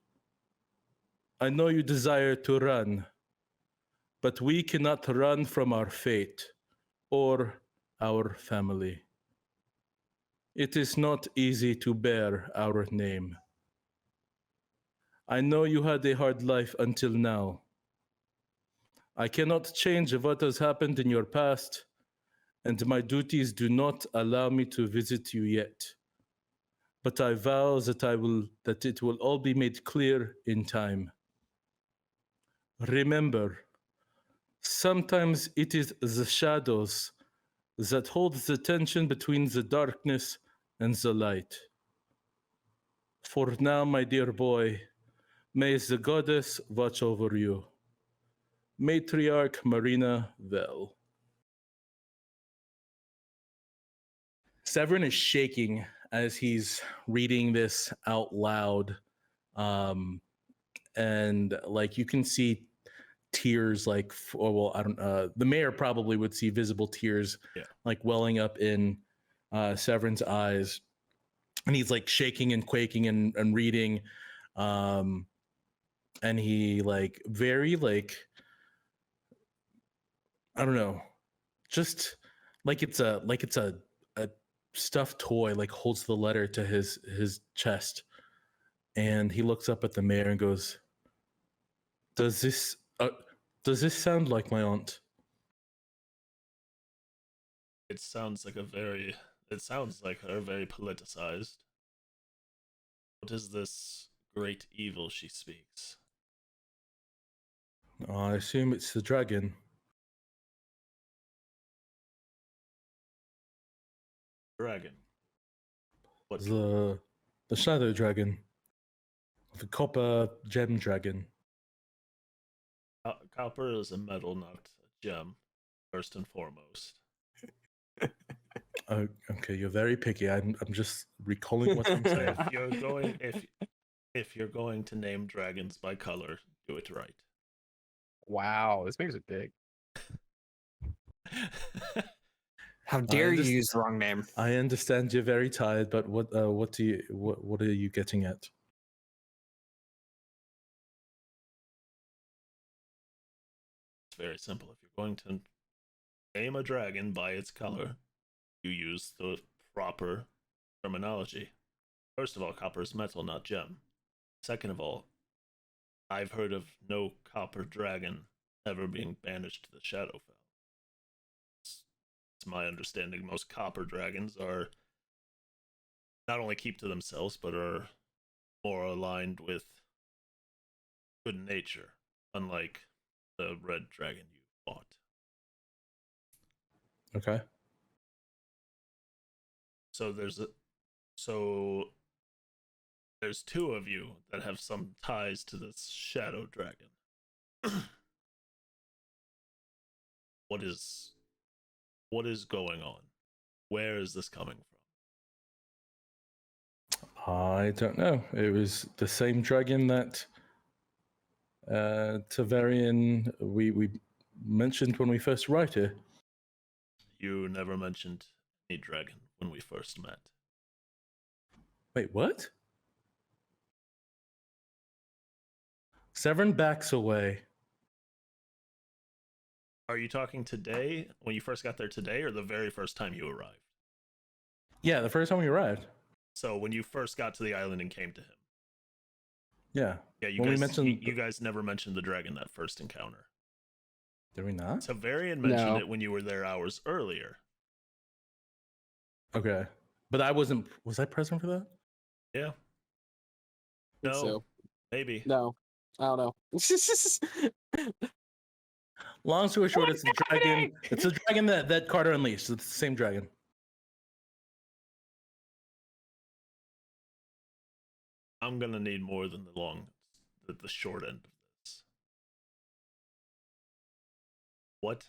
I know you desire to run, but we cannot run from our fate or our family. It is not easy to bear our name. I know you had a hard life until now. I cannot change what has happened in your past, and my duties do not allow me to visit you yet. But I vow that it will all be made clear in time. Remember, sometimes it is the shadows that hold the tension between the darkness and the light. For now, my dear boy, may the goddess watch over you. Matriarch Marina Vel. Severin is shaking as he's reading this out loud. And like you can see tears I don't the mayor probably would see visible tears like welling up in Severin's eyes, and he's like shaking and quaking and reading, and he like very like I don't know, just like it's a stuffed toy like holds the letter to his chest, and he looks up at the mayor and goes, does this Does this sound like my aunt? It sounds like her very politicized. What is this great evil she speaks? I assume it's the dragon. Dragon. What? The shadow dragon. The copper gem dragon. Copper is a metal, not a gem. First and foremost. Oh, okay, you're very picky. I'm just recalling what I'm saying. If you're going to name dragons by color, do it right. Wow, this makes it big. How dare you understand- use the wrong name? I understand you're very tired, but what are you getting at? It's very simple. If you're going to name a dragon by its color, you use the proper terminology. First of all, copper is metal, not gem. Second of all, I've heard of no copper dragon ever being banished to the Shadowfell. It's my understanding most copper dragons are not only keep to themselves, but are more aligned with good nature, unlike the red dragon you fought. Okay. So there's two of you that have some ties to this shadow dragon. What is going on? Where is this coming from? I don't know. It was the same dragon that Tavarian we mentioned when we first arrived here. You never mentioned any dragon when we first met. Wait, what? Severn backs away. Are you talking today, when you first got there today, or the very first time you arrived? Yeah, the first time we arrived. So when you first got to the island and came to him. Yeah. Yeah, When we mentioned you guys never mentioned the dragon that first encounter. Did we not? Tavarian mentioned No. it when you were there hours earlier. Okay. But I wasn't. Was I present for that? Yeah. Think No. so. Maybe. No, I don't know. Long story short, it's the dragon. happening? It's the dragon that Carter unleashed. It's the same dragon. I'm gonna need more than the short end of this. What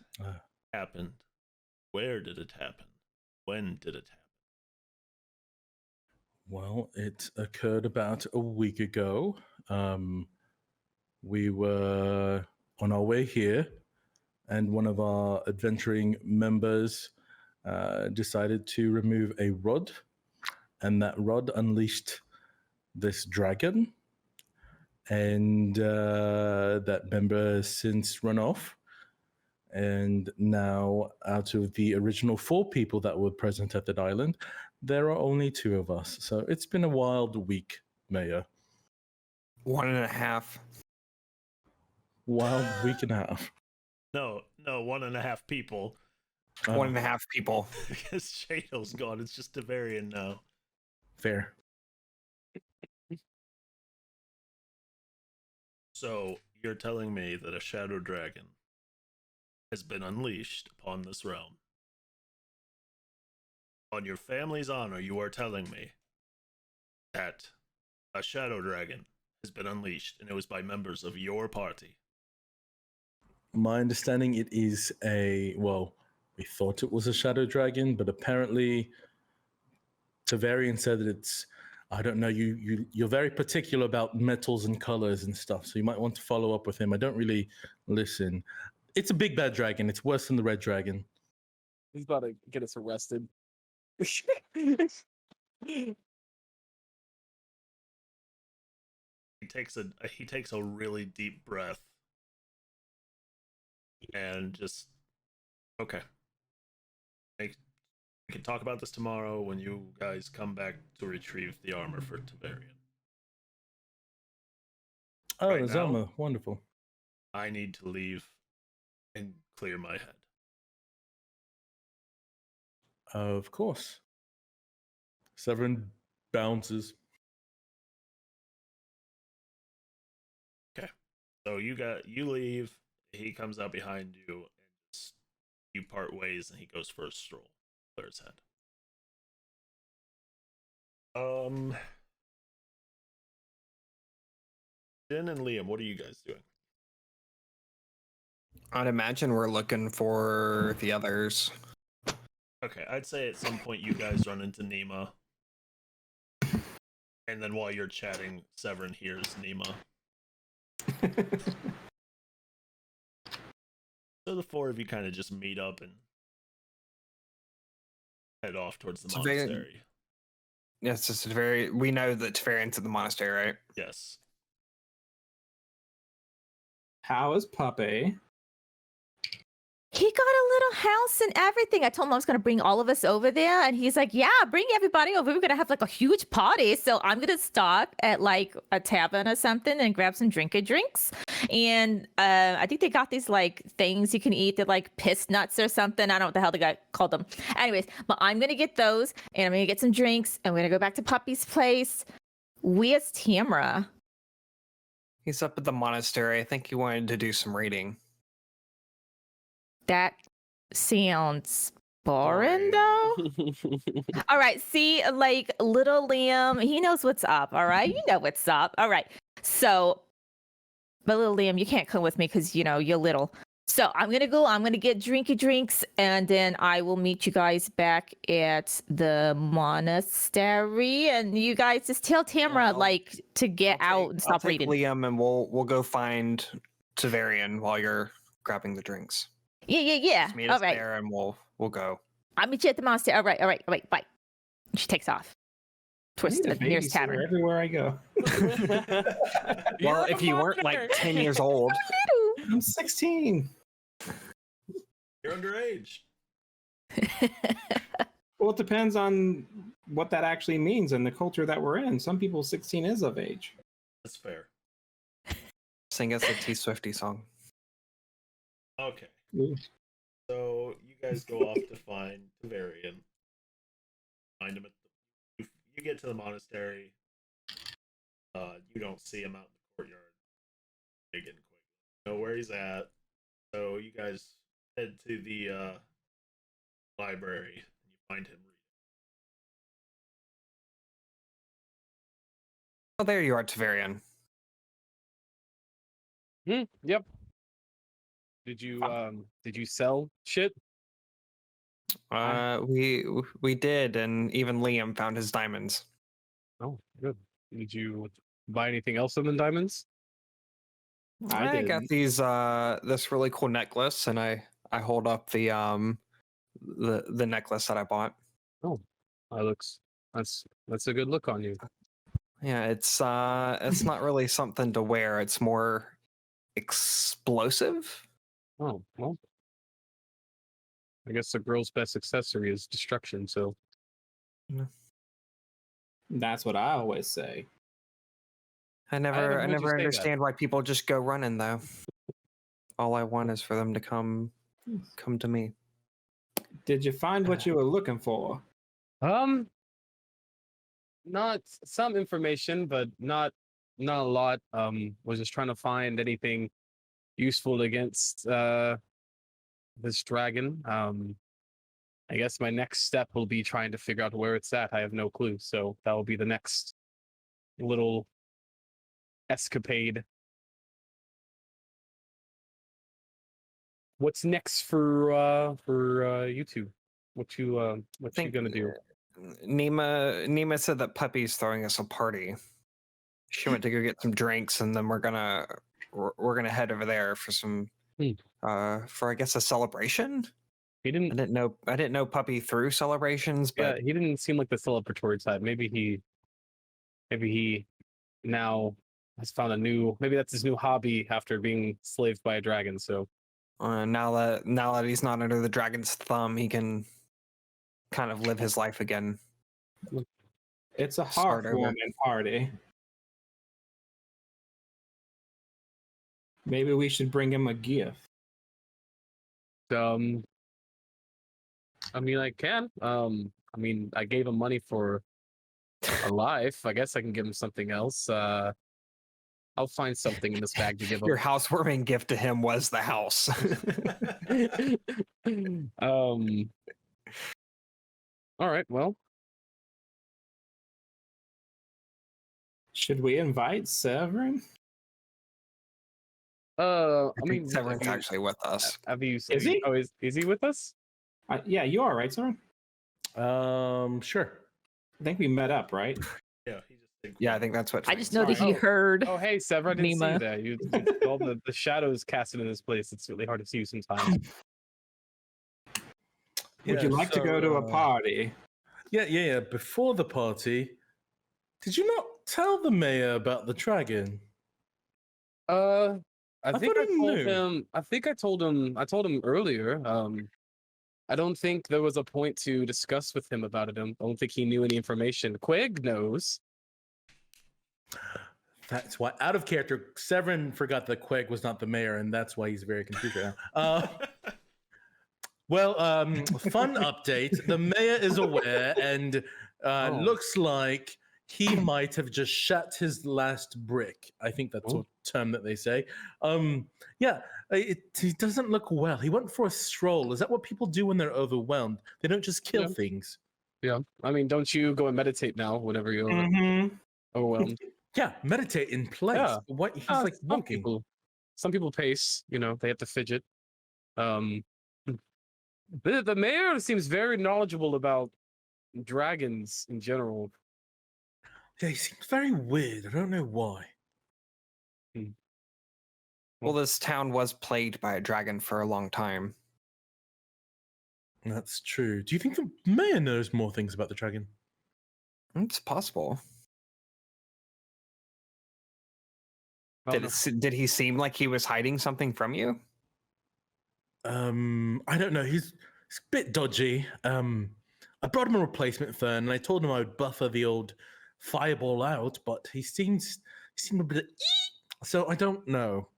happened? Where did it happen? When did it happen? Well, it occurred about a week ago. We were on our way here, and one of our adventuring members decided to remove a rod, and that rod unleashed this dragon, and that member has since run off. And now, out of the original 4 people that were present at that island, there are only 2 of us. So it's been a wild week, Mayor. 1.5. Wild week and a half. No, 1.5 people. 1.5 people. Because Shadow's gone. It's just Tavarian now. Fair. So you're telling me that a shadow dragon has been unleashed upon this realm. On your family's honor, you are telling me that a shadow dragon has been unleashed, and it was by members of your party. My understanding, it is we thought it was a shadow dragon, but apparently Tavarian said that it's, I don't know, you're very particular about metals and colors and stuff, so you might want to follow up with him. I don't really listen. It's a big bad dragon. It's worse than the red dragon. He's about to get us arrested. He takes a really deep breath and just okay. We can talk about this tomorrow when you guys come back to retrieve the armor for Tiberian. Oh, Right the now? Zelma. Wonderful. I need to leave and clear my head. Of course. Severin bounces. So you leave. He comes out behind you, and just, you part ways, and he goes for a stroll. Clear his head. Jin and Liam, what are you guys doing? I'd imagine we're looking for the others. Okay, I'd say at some point you guys run into Nima, and then while you're chatting, Severin hears Nima. So the four of you kind of just meet up and head off towards the It's very- monastery. Yes, it's we know that Teferian's at the monastery, right? Yes. How is Puppy? He got a little house and everything. I told him I was going to bring all of us over there. And he's like, yeah, bring everybody over. We're going to have like a huge party. So I'm going to stop at like a tavern or something and grab some drinks. And I think they got these like things you can eat. They're like piss nuts or something. I don't know what the hell the guy called them. Anyways, but I'm going to get those and I'm going to get some drinks. And we're going to go back to Puppy's place. Where's Tamra? He's up at the monastery. I think he wanted to do some reading. That sounds boring, though. All right, see, like little Liam, he knows what's up. All right, you know what's up. All right, so, but little Liam, you can't come with me because you know you're little. So I'm gonna go. I'm gonna get drinks, and then I will meet you guys back at the monastery. And you guys just tell Tamra I'll- like to get out and stop I'll take reading. Liam, and we'll go find Tavarian while you're grabbing the drinks. Yeah. Just meet All us right, there, and we'll go. I'll meet you at the monastery. All right. Bye. She takes off. I Twist need a the nearest babysitter tavern. everywhere I go. Well, if you weren't like 10 years old, I'm 16. You're underage. Well, it depends on what that actually means and the culture that we're in. Some people 16 is of age. That's fair. sing us a T Swifty song. Okay. Ooh. So you guys go off to find Tavarian. Find him at you get to the monastery. You don't see him out in the courtyard. Digging quick. You know where he's at. So you guys head to the library and you find him reading. Oh, there you are, Tavarian. Yep. Did you sell shit? We did, and even Liam found his diamonds. Oh, good. Did you buy anything else other than diamonds? I got didn't. these this really cool necklace, and I hold up the necklace that I bought. Oh, that looks that's a good look on you. Yeah, it's not really something to wear. It's more explosive. Oh, well. I guess the girl's best accessory is destruction, so That's what I always say. I haven't never heard you say that. understand why people just go running though. All I want is for them to come to me. Did you find what you were looking for? not some information, but not a lot. Was just trying to find anything useful against this dragon. I guess my next step will be trying to figure out where it's at. I have no clue, so that will be the next little escapade. What's next for you two? What you gonna do? Nima said that Puppy's throwing us a party. She went to go get some drinks, and then we're gonna head over there for some for I guess a celebration. He I didn't. didn't know Puppy threw celebrations, Yeah, but he didn't seem like the celebratory type. Maybe he now has found a new. Maybe that's his new hobby after being slaved by a dragon. So now that he's not under the dragon's thumb, he can kind of live his life again. It's a Start over. heartwarming party. Maybe we should bring him a gift. I mean, I can. I mean, I gave him money for a life. I guess I can give him something else. I'll find something in this bag to give Your him. housewarming gift to him was the house. All right. Well, Should we invite Severin? I I mean, think Severin's have you- actually with us. Have you? Is he? Oh, is he with us? Yeah, you are, right, Severin? Sure. I think we met up, right? Yeah, he just did Yeah, I think that's what. I just know that Sorry. he heard. Oh, hey, Sever, I didn't see you Nima. there. You all the shadows casted in this place. It's really hard to see you sometimes. Would you like to go to a party? Yeah. Before the party, did you not tell the mayor about the dragon? I think thought I he told knew. him. I think I told him. I told him earlier. I don't think there was a point to discuss with him about it. I don't think he knew any information. Quig knows. That's why, out of character, Severin forgot that Queg was not the mayor, and that's why he's very confused right now. Fun update. The mayor is aware, and looks like he might have just shut his last brick. I think that's a term that they say. He doesn't look well. He went for a stroll. Is that what people do when they're overwhelmed? They don't just kill things. Yeah. I mean, don't you go and meditate now whenever you're overwhelmed? Yeah, meditate in place. Yeah. What he's like Some walking. some people pace. You know, they have to fidget. The mayor seems very knowledgeable about dragons in general. Yeah, he seems very weird. I don't know why. Well, this town was plagued by a dragon for a long time. That's true. Do you think the mayor knows more things about the dragon? It's possible. I don't know. Did he seem like he was hiding something from you? I don't know. He's a bit dodgy. I brought him a replacement fern, and I told him I would buffer the old fireball out, but he seemed a bit. So I don't know.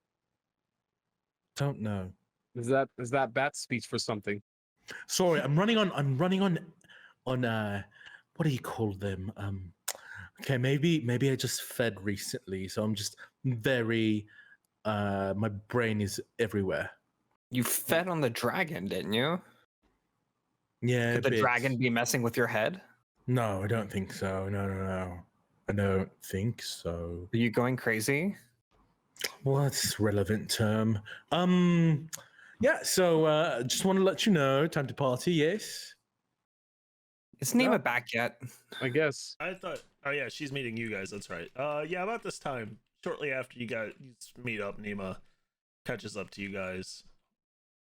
Don't know. Is that bat speech for something? Sorry, I'm running on what do you call them? Okay, maybe I just fed recently, so I'm just very my brain is everywhere. You fed on the dragon, didn't you? Yeah. Could the dragon be messing with your head? No, I don't think so. No. I don't think so. Are you going crazy? What's relevant term? Yeah, so just want to let you know, time to party, yes? Is Nima back yet? I guess. I thought, oh yeah, she's meeting you guys. That's right. Yeah, about this time, shortly after you guys meet up, Nima catches up to you guys.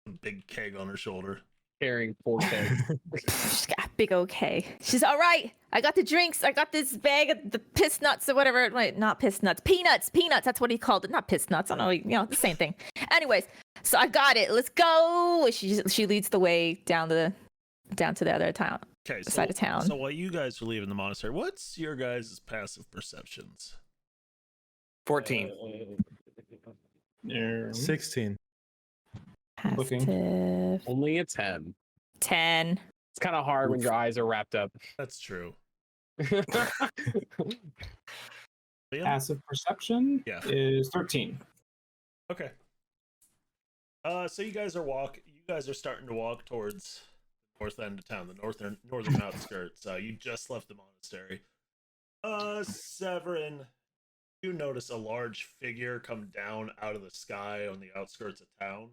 A big keg on her shoulder. Carrying 4K. She's got a big okay. She's all right. I got the drinks. I got this bag of the piss nuts or whatever. Wait, not piss nuts. Peanuts. That's what he called it. Not piss nuts. I don't know. The same thing. Anyways, so I got it. Let's go. She leads the way down to the other town. Okay, Side of town. So while you guys are leaving the monastery, what's your guys' passive perceptions? 14. 16. Looking. Passive. Only a 10. 10. It's kind of hard when your eyes are wrapped up. That's true. Liam? Passive perception is 13. Okay. So you guys are starting to walk towards the north end of town, the northern outskirts. You just left the monastery. Severin, you notice a large figure come down out of the sky on the outskirts of town.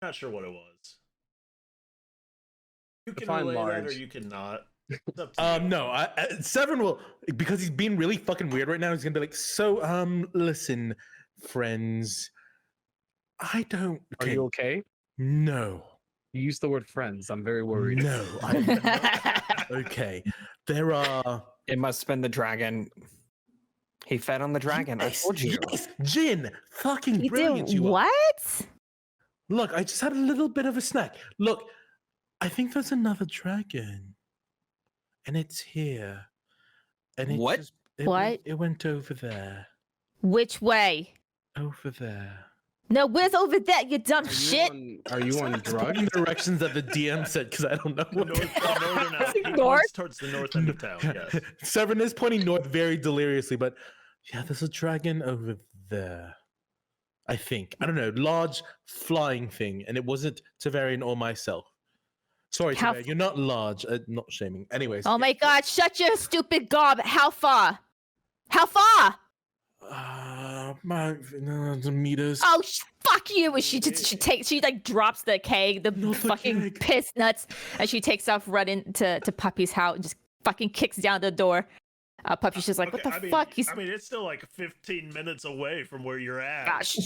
Not sure what it was. You can Define relay that or large. you cannot. It's up to you. No, Severin will, because he's being really fucking weird right now. He's gonna be like, so, listen, friends, I don't. Are you okay? No, You used the word friends. I'm very worried. no. Okay, there are. It must have been the dragon. He fed on the dragon. I told you. Yes, Jin, fucking You brilliant. did You are. what? Look, I just had a little bit of a snack. Look, I think there's another dragon, and it's here. And it What? just- it What? Went, it went over there. Which way? Over there. No, where's over there, you dumb Are shit? Are you on drugs? In directions that the DM said, because I don't know. What northern out. He North? points towards the north end of town. Yes. Severn is pointing north very deliriously, but yeah, there's a dragon over there. I think. I don't know. Large flying thing, and it wasn't Tavarian or myself. Sorry, How Tavarian, you're not large. Not shaming. Anyways. Oh my god, shut your stupid gob. How far? How far? The meters. Oh, fuck you. And she like drops the keg, the Not the fucking keg. piss nuts, and she takes off running to Puppy's house and just fucking kicks down the door. Puppy's just like, what the fuck? He's I mean, it's still like 15 minutes away from where you're at. gosh.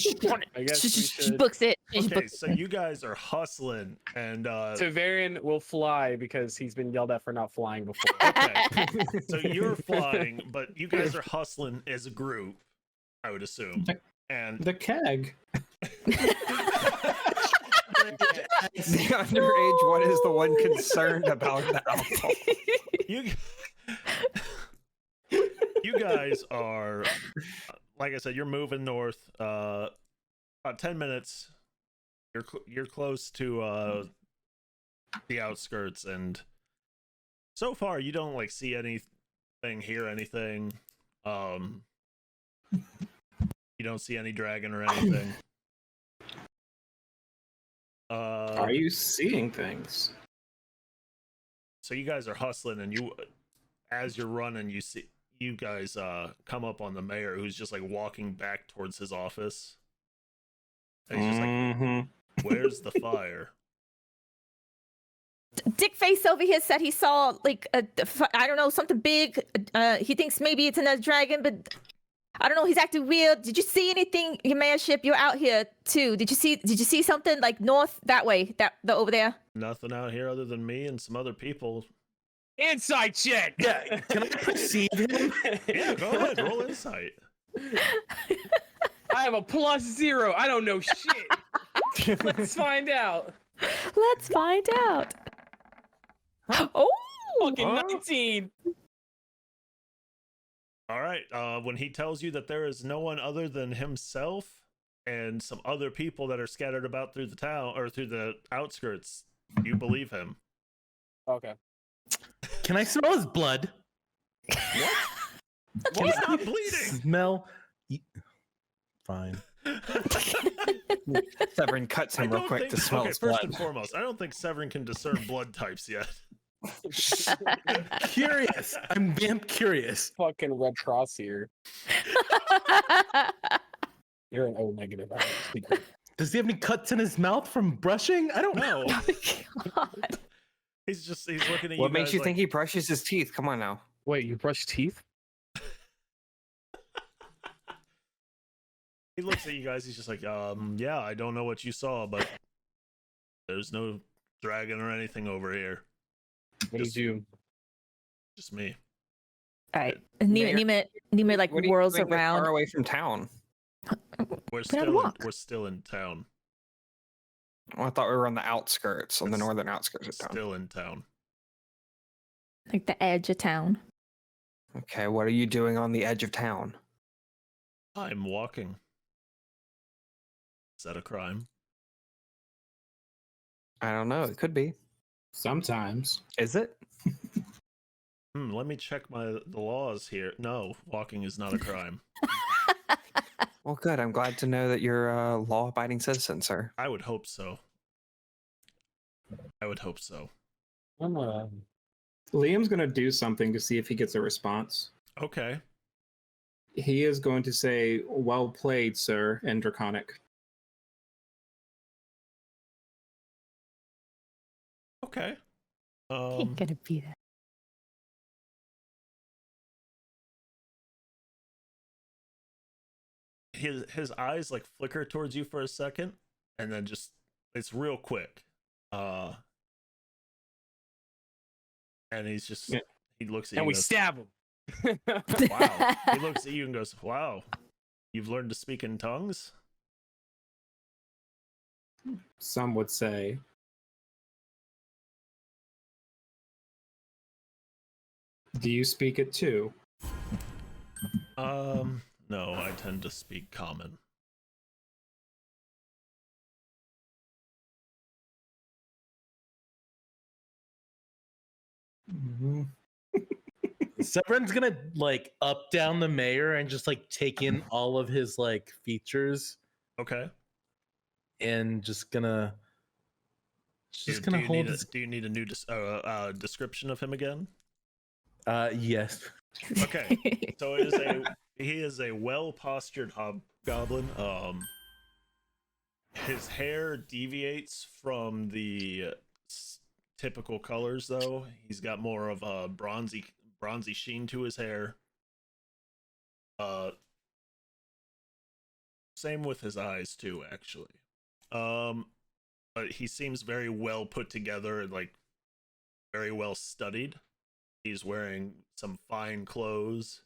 I guess we She should- books it. She Okay, books so you guys are hustling, and Tavarian will fly because he's been yelled at for not flying before. okay, so you're flying, but you guys are hustling as a group, I would assume. And The keg. The underage one is the one concerned about the alcohol. you you guys are, like I said, you're moving north. About 10 minutes. You're close to the outskirts, and so far you don't like see anything, hear anything. You don't see any dragon or anything. Are you seeing things? So you guys are hustling, and as you're running, you guys come up on the mayor, who's just like walking back towards his office. And he's just like, Mhm. "Where's the fire?" Dick Face over here said he saw like I don't know, something big. He thinks maybe it's another dragon, but I don't know. He's acting weird. Did you see anything, your mayorship? You're out here too. Did you see something like north that way, the over there? Nothing out here other than me and some other people. Insight check. Yeah, can I perceive him? Yeah, go ahead, roll insight. I have a +0. I don't know shit. Let's find out. Let's find out. Oh, Fucking 19. All right. When he tells you that there is no one other than himself and some other people that are scattered about through the town or through the outskirts, you believe him. Okay. Can I smell his blood? He's not bleeding. Smell. Fine. Severin cuts him real quick to smell okay, his first blood. and foremost, I don't think Severin can discern blood types yet. Curious. I'm damn curious. Fucking Red Cross here. You're an O negative. I don't speak. Does he have any cuts in his mouth from brushing? I don't know. oh my god. He's looking at you. What makes guys you like, think he brushes his teeth? Come on now. Wait, you brush teeth? He looks at you guys. He's just like, yeah, I don't know what you saw, but there's no dragon or anything over here. What did you? Just me. All right, Mayor- Nima like What are you whirls doing this far around. away from town? We're We're gonna walk. still in town. Oh, I thought we were on the outskirts, on the It's- northern outskirts of town. Still in town. Like the edge of town. Okay, what are you doing on the edge of town? I'm walking. Is that a crime? I don't know. It could be. Sometimes. Is it? Let me check the laws here. No, walking is not a crime. Well, good. I'm glad to know that you're a law-abiding citizen, sir. I would hope so. I would hope so. Liam's gonna do something to see if he gets a response. Okay. He is going to say, "Well played, sir," in Draconic. Okay. Ain't gonna be that. His eyes like flicker towards you for a second, and then just it's real quick. And he's just Yeah. he looks at And you we and goes, stab him. wow. He looks at you and goes, wow, you've learned to speak in tongues? Some would say. Do you speak it too? No, I tend to speak common. Mhm. Severin's gonna like up down the mayor and just like take in all of his like features Okay. and just gonna hold his Do you need a new description of him again? yes. Okay. So he is a well postured hobgoblin. His hair deviates from the typical colors, though. He's got more of a bronzy sheen to his hair. Same with his eyes too, actually. But he seems very well put together, like very well studied. He's wearing some fine clothes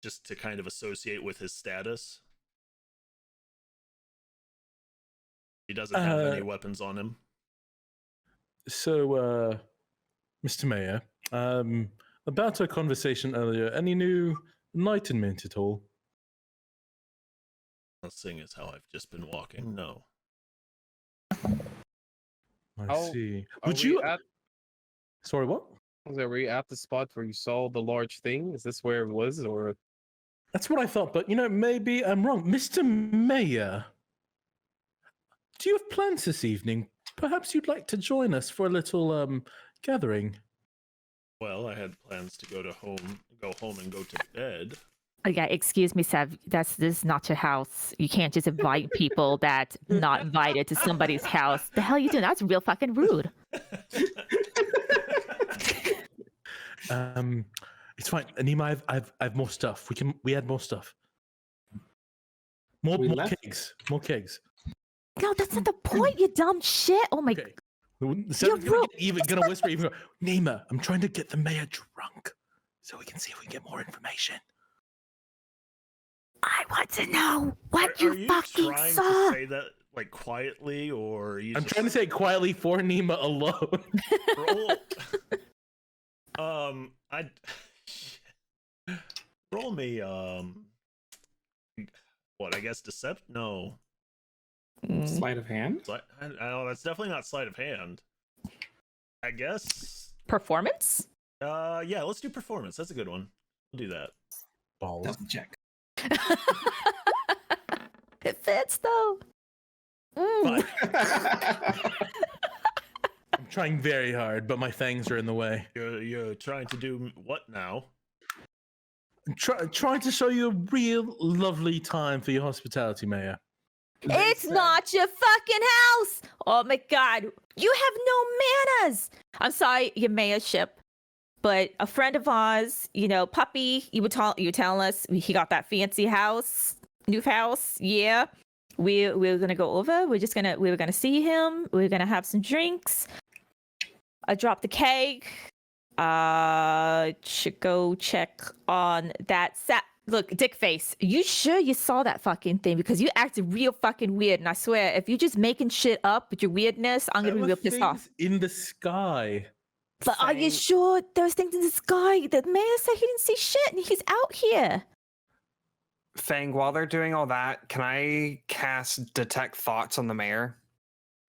just to kind of associate with his status. He doesn't have any weapons on him. So, Mr. Mayor, about our conversation earlier, any new enlightenment at all? Seeing as how I've just been walking, no. I Oh, see. Are Would we you? at, Sorry, what? were we at the spot where you saw the large thing? Is this where it was, or? That's what I thought, but maybe I'm wrong. Mr. Mayor, do you have plans this evening? Perhaps you'd like to join us for a little gathering. Well, I had plans to go home and go to bed. Oh, yeah, excuse me, Sev. This is not your house. You can't just invite people that not invited to somebody's house. The hell you doing? That's real fucking rude. It's fine. Anima, I've more stuff. We had more stuff. More left? kegs. More kegs. No, that's not the point, you dumb shit. Oh my Okay. Seven's gonna whisper even. Nima, I'm trying to get the mayor drunk, so we can see if we can get more information. I want to know what Are you fucking trying saw. to say that like quietly, or are you? I'm trying to say it quietly for Nima alone. roll. I roll me. What? I guess deception. No. Sleight of hand. Oh, that's definitely not sleight of hand. I guess. Performance? Yeah. Let's do performance. That's a good one. We'll do that. Balls. Doesn't check. It fits though. Mm. I'm trying very hard, but my fangs are in the way. You're trying to do what now? I'm trying to show you a real lovely time for your hospitality, Mayor. It's not your fucking house. Oh my god, you have no manners. I'm sorry, your mayorship, but a friend of ours, Puppy, you were telling us he got that fancy house, new house. Yeah, we're gonna go over. We were gonna see him. We were gonna have some drinks. I dropped the cake. Should go check on that. Look, dick face, you sure you saw that fucking thing? Because you acted real fucking weird, and I swear, if you're just making shit up with your weirdness, I'm gonna be real pissed off. In the sky. But are you sure there's things in the sky? The mayor said he didn't see shit, and he's out here. Fang, while they're doing all that, can I cast Detect Thoughts on the mayor?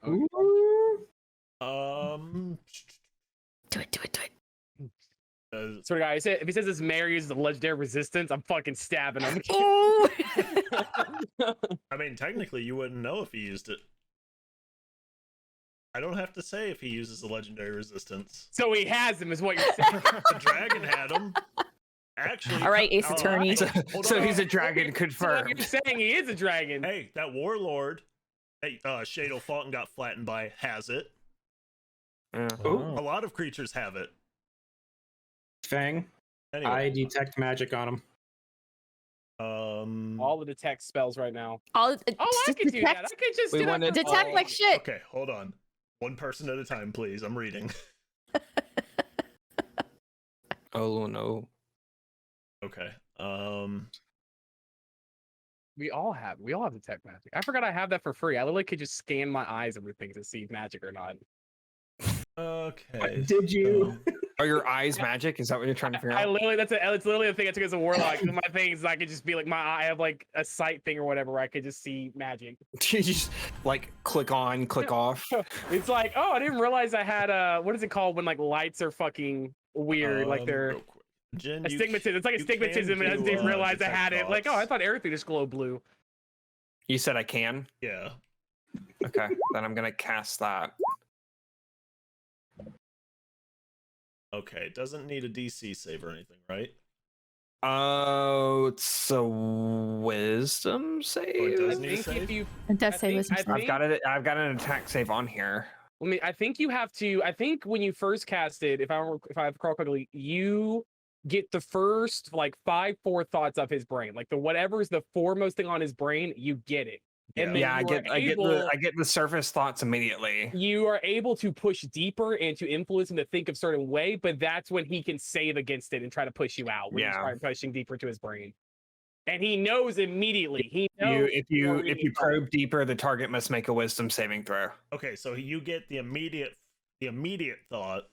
Ooh. Do it. Sort of guy, if he says this mayor uses the legendary resistance, I'm fucking stabbing him. Ooh. I mean, technically, you wouldn't know if he used it. I don't have to say if he uses the legendary resistance. So he has him, is what you're saying. The dragon had him. Actually. All right, Ace Attorney. So he's a dragon, So confirmed. you're saying he is a dragon. Hey, that warlord, Shadowfall Fulton got flattened by, has it. Yeah. A Oh. lot of creatures have it. Fang, Anyway, I detect magic on him. All the detect spells right now. I'll, Oh, I could do that. I could just We do that. wanted- for detect all- like shit. okay, hold on. One person at a time, please. I'm reading. Oh no. Okay. We all have detect magic. I forgot I have that for free. I literally could just scan my eyes over things to see magic or not. Okay. Did you? Are your eyes magic? Is that what you're trying to figure I out? literally it's literally the thing I took as a warlock. My thing is I could just be like I have like a sight thing or whatever where I could just see magic. You just like click on, click off. It's like, oh, I didn't realize I had what is it called when like lights are fucking weird, like they're real quick. Jin, astigmatism. It's like you can astigmatism, and I do, didn't realize I detect had it. Like, oh, I thoughts. thought everything just glowed blue. You said I can. Yeah. Okay, then I'm gonna cast that. Okay, it doesn't need a DC save or anything, right? Oh, it's a wisdom Or save. it I does need a think save? if you, It does I say think- wisdom I save. I've got it. I've got an attack save on here. I think you have to. I think when you first cast it, if I recall correctly, you get the first like 5 thoughts of his brain, like the whatever's the foremost thing on his brain, you get it. And then Yeah, I you get. are I get the. able- I get the surface thoughts immediately. You are able to push deeper and to influence him to think a certain way, but that's when he can save against it and try to push you out when you Yeah. start pushing deeper to his brain. And he knows immediately. He You, knows if you're you reading if you his thoughts. probe deeper, the target must make a wisdom saving throw. Okay, so you get the immediate thought.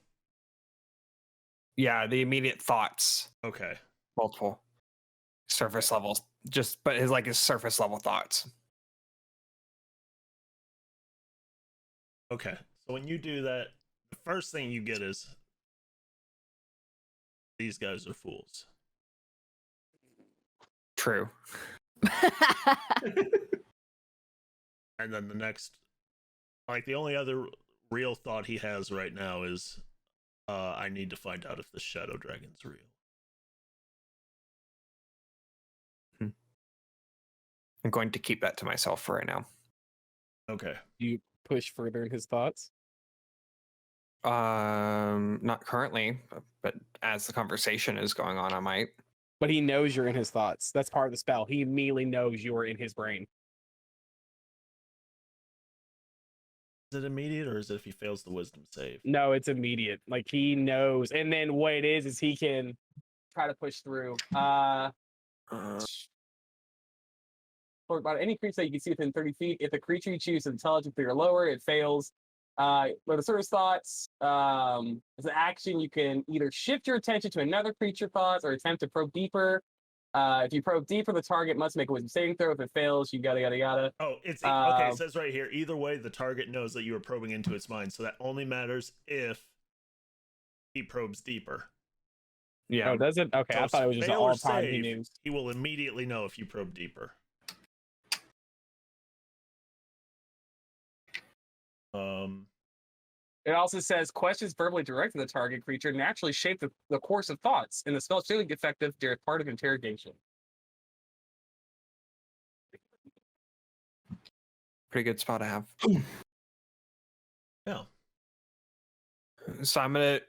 Yeah, the immediate thoughts, Okay. multiple surface levels. Just but his surface level thoughts. Okay. So when you do that, the first thing you get is these guys are fools. True. And then the next, like the only other real thought he has right now is I need to find out if the shadow dragon's real. I'm going to keep that to myself for right now. Okay. You push further in his thoughts. Not currently, but as the conversation is going on, I might. But he knows you're in his thoughts. That's part of the spell. He immediately knows you're in his brain. Is it immediate or is it if he fails the wisdom save? No, it's immediate. Like he knows. And then what it is he can try to push through. For about any creature that you can see within 30 feet, if the creature you choose is intelligent 3 or lower, it fails. But the surface thoughts, as an action, you can either shift your attention to another creature thoughts or attempt to probe deeper. If you probe deeper, the target must make a wisdom saving throw. If it fails, you yada yada yada. Oh, it's okay. It says right here. Either way, the target knows that you are probing into its mind, so that only matters if he probes deeper. Yeah. Oh, does it? Okay, I So thought it was just fail or all time he save, knew. He will immediately know if you probe deeper. It also says questions verbally directed to the target creature naturally shape the course of thoughts, and the spell is really effective during part of interrogation. Pretty good spot to have. Yeah. So I'm gonna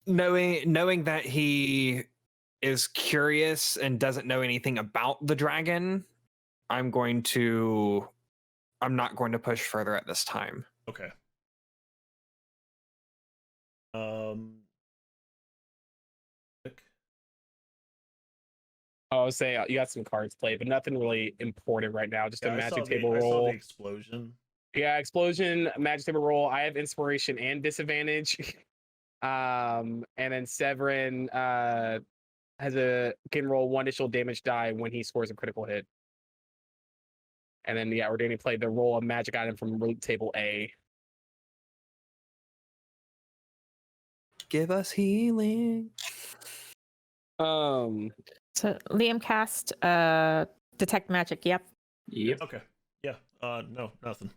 knowing that he is curious and doesn't know anything about the dragon, I'm not going to push further at this time. Okay. I would say you got some cards played, but nothing really important right now. Just a I magic saw table I saw roll. the explosion. Yeah, explosion, magic table roll. I have inspiration and disadvantage. And then Severin can roll 1 additional damage die when he scores a critical hit. And then Ordani played the roll a magic item from root table A. Give us healing. So Liam cast detect magic. Yep. Yep. Okay. Yeah. No, nothing.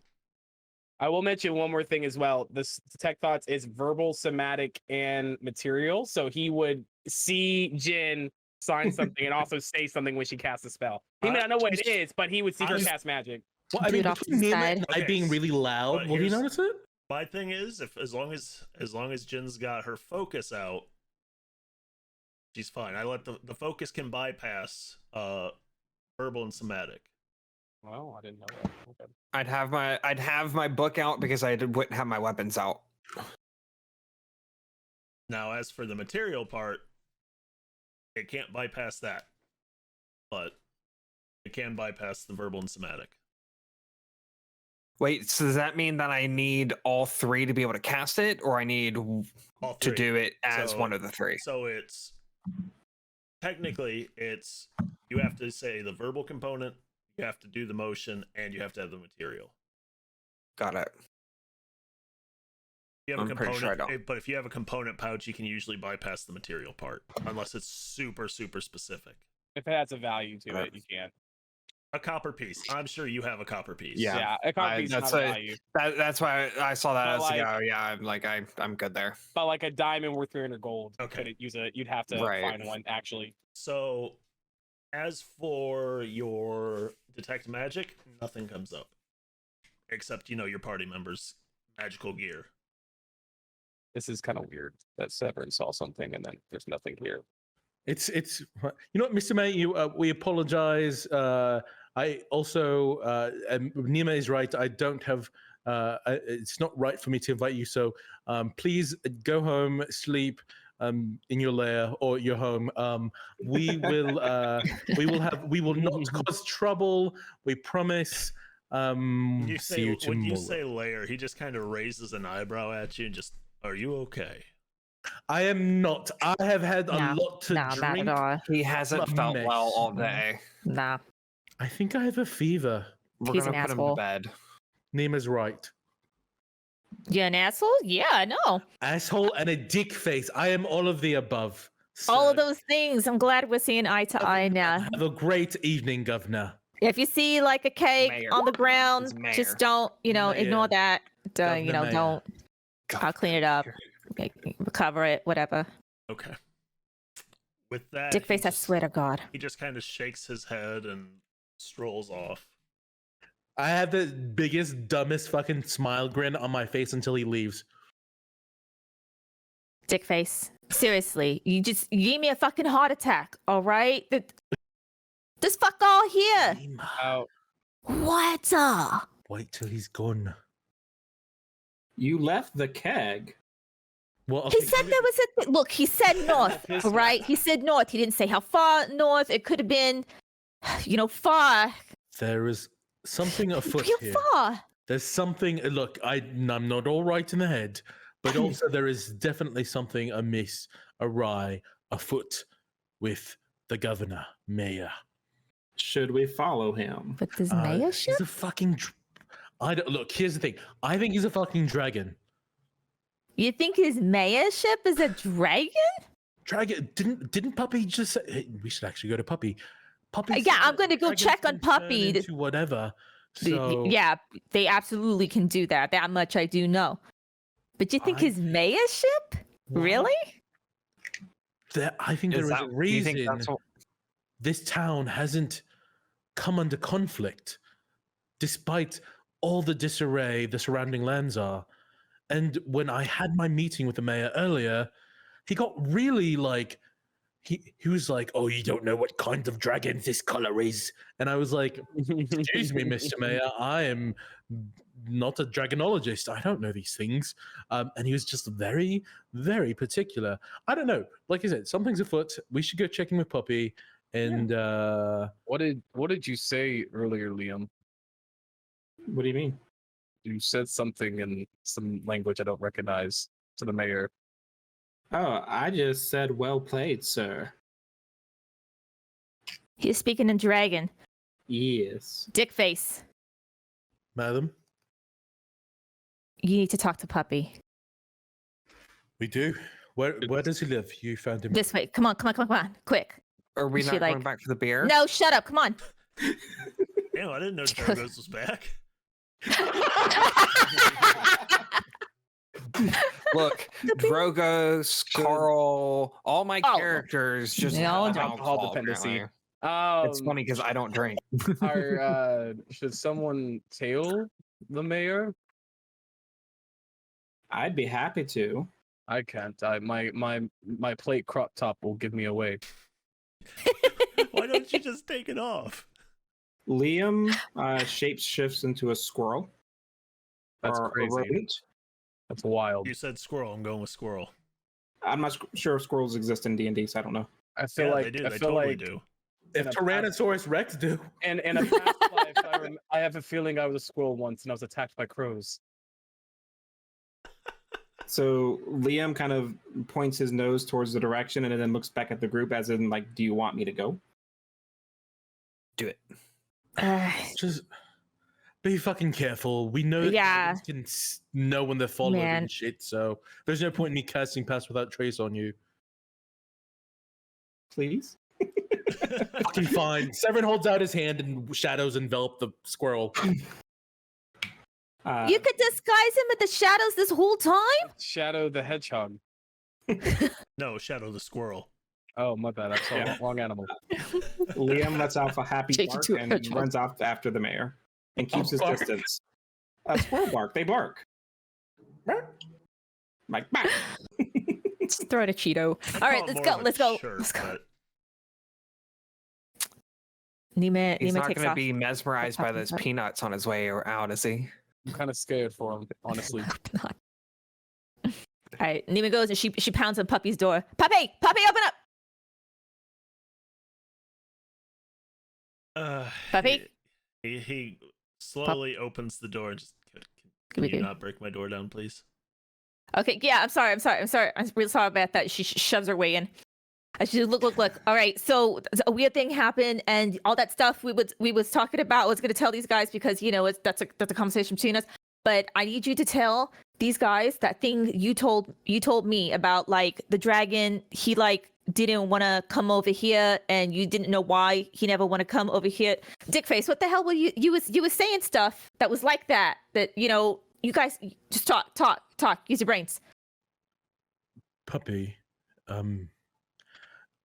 I will mention one more thing as well. This detect thoughts is verbal, somatic, and material. So he would see Jin sign something and also say something when she casts a spell. He may not know what it is, but he would see her cast magic. Well, I mean, Dude off to between the me and side. that guy Okay, being really loud, but will he here's- notice it? My thing is, as long as Jin's got her focus out, she's fine. I let the focus can bypass verbal and somatic. Well, I didn't know that. Okay. I'd have my book out because I wouldn't have my weapons out. Now, as for the material part, it can't bypass that, but it can bypass the verbal and somatic. Wait, so does that mean that I need all 3 to be able to cast it, or I need All to 3. do it as So- one of the 3? So it's technically you have to say the verbal component, you have to do the motion, and you have to have the material. Got it. You have a I'm pretty sure I component, but if you have a component pouch, you can usually bypass the material part, unless it's super specific. If it has a value to Right. it, you can. A copper piece. I'm sure you have a copper piece. Yeah. A copy is that's not a- value. That's why I saw that. But I was like, like- oh yeah, I'm good there. But like a diamond worth 300 gold. You Okay. couldn't use it. You'd have to Right. find one actually. So, as for your detect magic, nothing comes up, except your party members' magical gear. This is kind of weird that Severin saw something and then there's nothing here. It's you know what, Mr. May, we apologize. I also Nima is right. I don't have. It's not right for me to invite you. So please go home, sleep in your lair or your home. We will. We will not cause trouble. We promise. When you See you say when you tomorrow. say layer, he just kind of raises an eyebrow at you and just, "Are you okay?" I am not. I have had a Nah, lot to Nah, not drink. at all. He hasn't a felt mess. well all day. Nah. I think I have a fever. We're He's gonna an put him asshole. to bed. Nima's right. You're an asshole? Yeah, I know. Asshole and a dick face. I am all of the above. All of sir. those things. I'm glad we're seeing eye to eye now. Have a great evening, Governor. If you see like a cake Mayor. on the ground, It's mayor. just don't, Mayor. ignore that. Governor Mayor. Don't. I'll clean it up, recover it, whatever. Okay. With that, Dick face, he I just- swear to God. He just kind of shakes his head and strolls off. I have the biggest, dumbest fucking smile grin on my face until he leaves. Dick face. Seriously, you gave me a fucking heart attack, all right? This fuck all here. Nima, Oh, What? wait till he's gone. You left the keg. Well, He okay, said there was a look. He said north, This all right? He said north. He didn't say how far north. It could have been, far, there is something afoot real here. far. There's something. Look, I'm not all right in the head, but also there is definitely something amiss, awry, afoot with the governor, mayor. Should we follow him? But this Uh, mayorship? He's a fucking. I don't look. Here's the thing. I think he's a fucking dragon. You think his mayorship is a dragon? Dragon didn't Puppy just say hey, we should actually go to Puppy? Puppy. Yeah, said I'm that gonna go dragons check can on turn Puppy. into whatever. So Yeah, they absolutely can do that. That much I do know. But you think I- his mayorship? Why- Really? I think there is a do you reason think that's what- this town hasn't come under conflict, despite all the disarray the surrounding lands are. And when I had my meeting with the mayor earlier, he got really like he was like, "Oh, you don't know what kind of dragon this color is," and I was like, "Excuse me, Mr. Mayor, I am not a dragonologist. I don't know these things." And he was just very, very particular. I don't know. Like I said, something's afoot. We should go check in with Puppy. And what did you say earlier, Liam? What do you mean? You said something in some language I don't recognize to the mayor. Oh, I just said well played, sir. He's speaking in dragon. Yes. Dick face. madam, You need to talk to Puppy. we do. Where does he live? You found him. This way. Come on, quick. Are we She, not going like- back for the beer? No, shut up. Come on. Damn, I didn't know Dragos was back. Look, Drogos, Carl, all my Oh. characters just They have all alcohol alcohol dependency. apparently. It's funny because I don't drink. Should someone tail the mayor? I'd be happy to. I can't. My plate crop top will give me away. Why don't you just take it off? Liam shape shifts into a squirrel. That's or a crazy. rodent. That's wild. You said squirrel. I'm going with squirrel. I'm not sure if squirrels exist in D&D, so I don't know. I feel Yeah, like they do. I They feel totally like do. If in a Tyrannosaurus Rex do, in a past life I I have a feeling I was a squirrel once and I was attacked by crows. So Liam kind of points his nose towards the direction and then looks back at the group as in, like, do you want me to go? Do it. Just be fucking careful. We know that Yeah. dragons can know when they're followed Man. and shit, so there's no point in me casting Pass Without Trace on you. Please? Fucking fine. Severin holds out his hand and shadows envelop the squirrel. You could disguise him in the shadows this whole time? Shadow the hedgehog. No, Shadow the squirrel. Oh, my bad. I saw Yeah. wrong animal. Liam lets out a happy Change it bark to a and hedgehog. runs off after the mayor and keeps his bark. distance. Squirrel bark. They bark. Like, bark. Just throw in a Cheeto. All right, Call it let's more go. of a Let's go. chirp, Let's go. but Nima He's not takes going to off. be mesmerized by Puppy, those puppy. peanuts on his way out, is he? I'm kind of scared for him, honestly. Not. All right, Nima goes and she pounds on Puppy's door. Puppy, open up. Puppy? He slowly opens the door and just can Give you me- not break my door down, please? Okay, yeah, I'm sorry. I'm really sorry about that. She shoves her way in. And she look. All right, so a weird thing happened, and all that stuff we was talking about. I was gonna tell these guys because that's a conversation between us. But I need you to tell these guys that thing you told me about, like the dragon. He like didn't want to come over here, and you didn't know why he never want to come over here. Dickface, what the hell were you was saying stuff that was like that? That you guys just talk. Use your brains. Puppy,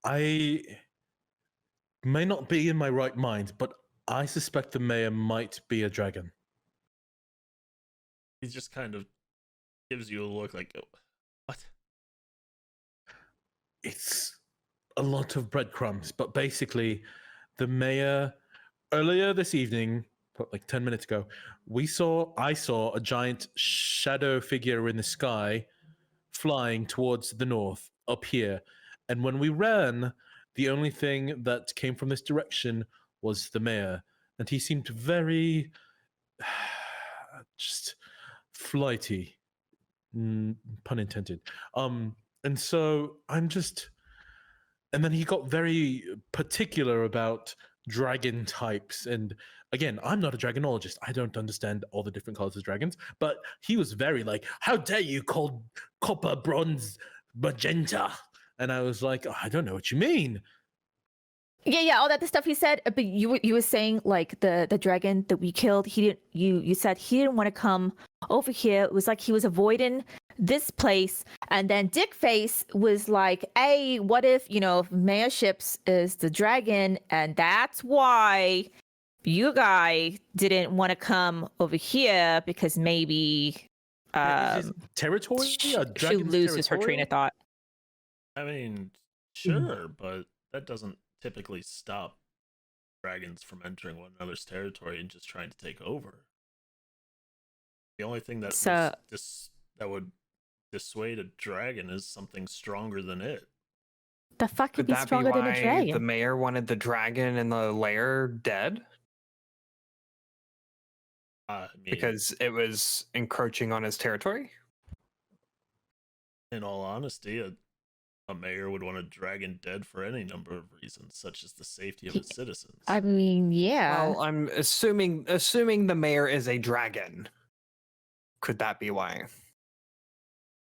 I may not be in my right mind, but I suspect the mayor might be a dragon. He just kind of gives you a look like, oh, what? It's a lot of breadcrumbs, but basically, the mayor earlier this evening, like 10 minutes ago, I saw a giant shadow figure in the sky flying towards the north up here. And when we ran, the only thing that came from this direction was the mayor. And he seemed very just flighty. Pun intended. And so I'm just, and then he got very particular about dragon types. And again, I'm not a dragonologist. I don't understand all the different colors of dragons, but he was very like, how dare you call copper, bronze, magenta? And I was like, I don't know what you mean. Yeah, all that stuff he said. But you were saying like the dragon that we killed. He didn't. You said he didn't want to come over here. It was like he was avoiding this place. And then Dickface was like, "Hey, what if Mayor Ships is the dragon, and that's why you guy didn't want to come over here because maybe Is it territory? she A dragon's loses her train of thought." I mean, sure, but that doesn't typically stop dragons from entering one another's territory and just trying to take over. The only thing that that would dissuade a dragon is something stronger than it. The fuck could Could be that be stronger than a why dragon? the mayor wanted the dragon in the lair dead? I mean, Because it was encroaching on his territory? in all honesty, a mayor would want a dragon dead for any number of reasons, such as the safety of its citizens. I mean, yeah. Well, I'm assuming the mayor is a dragon. Could that be why?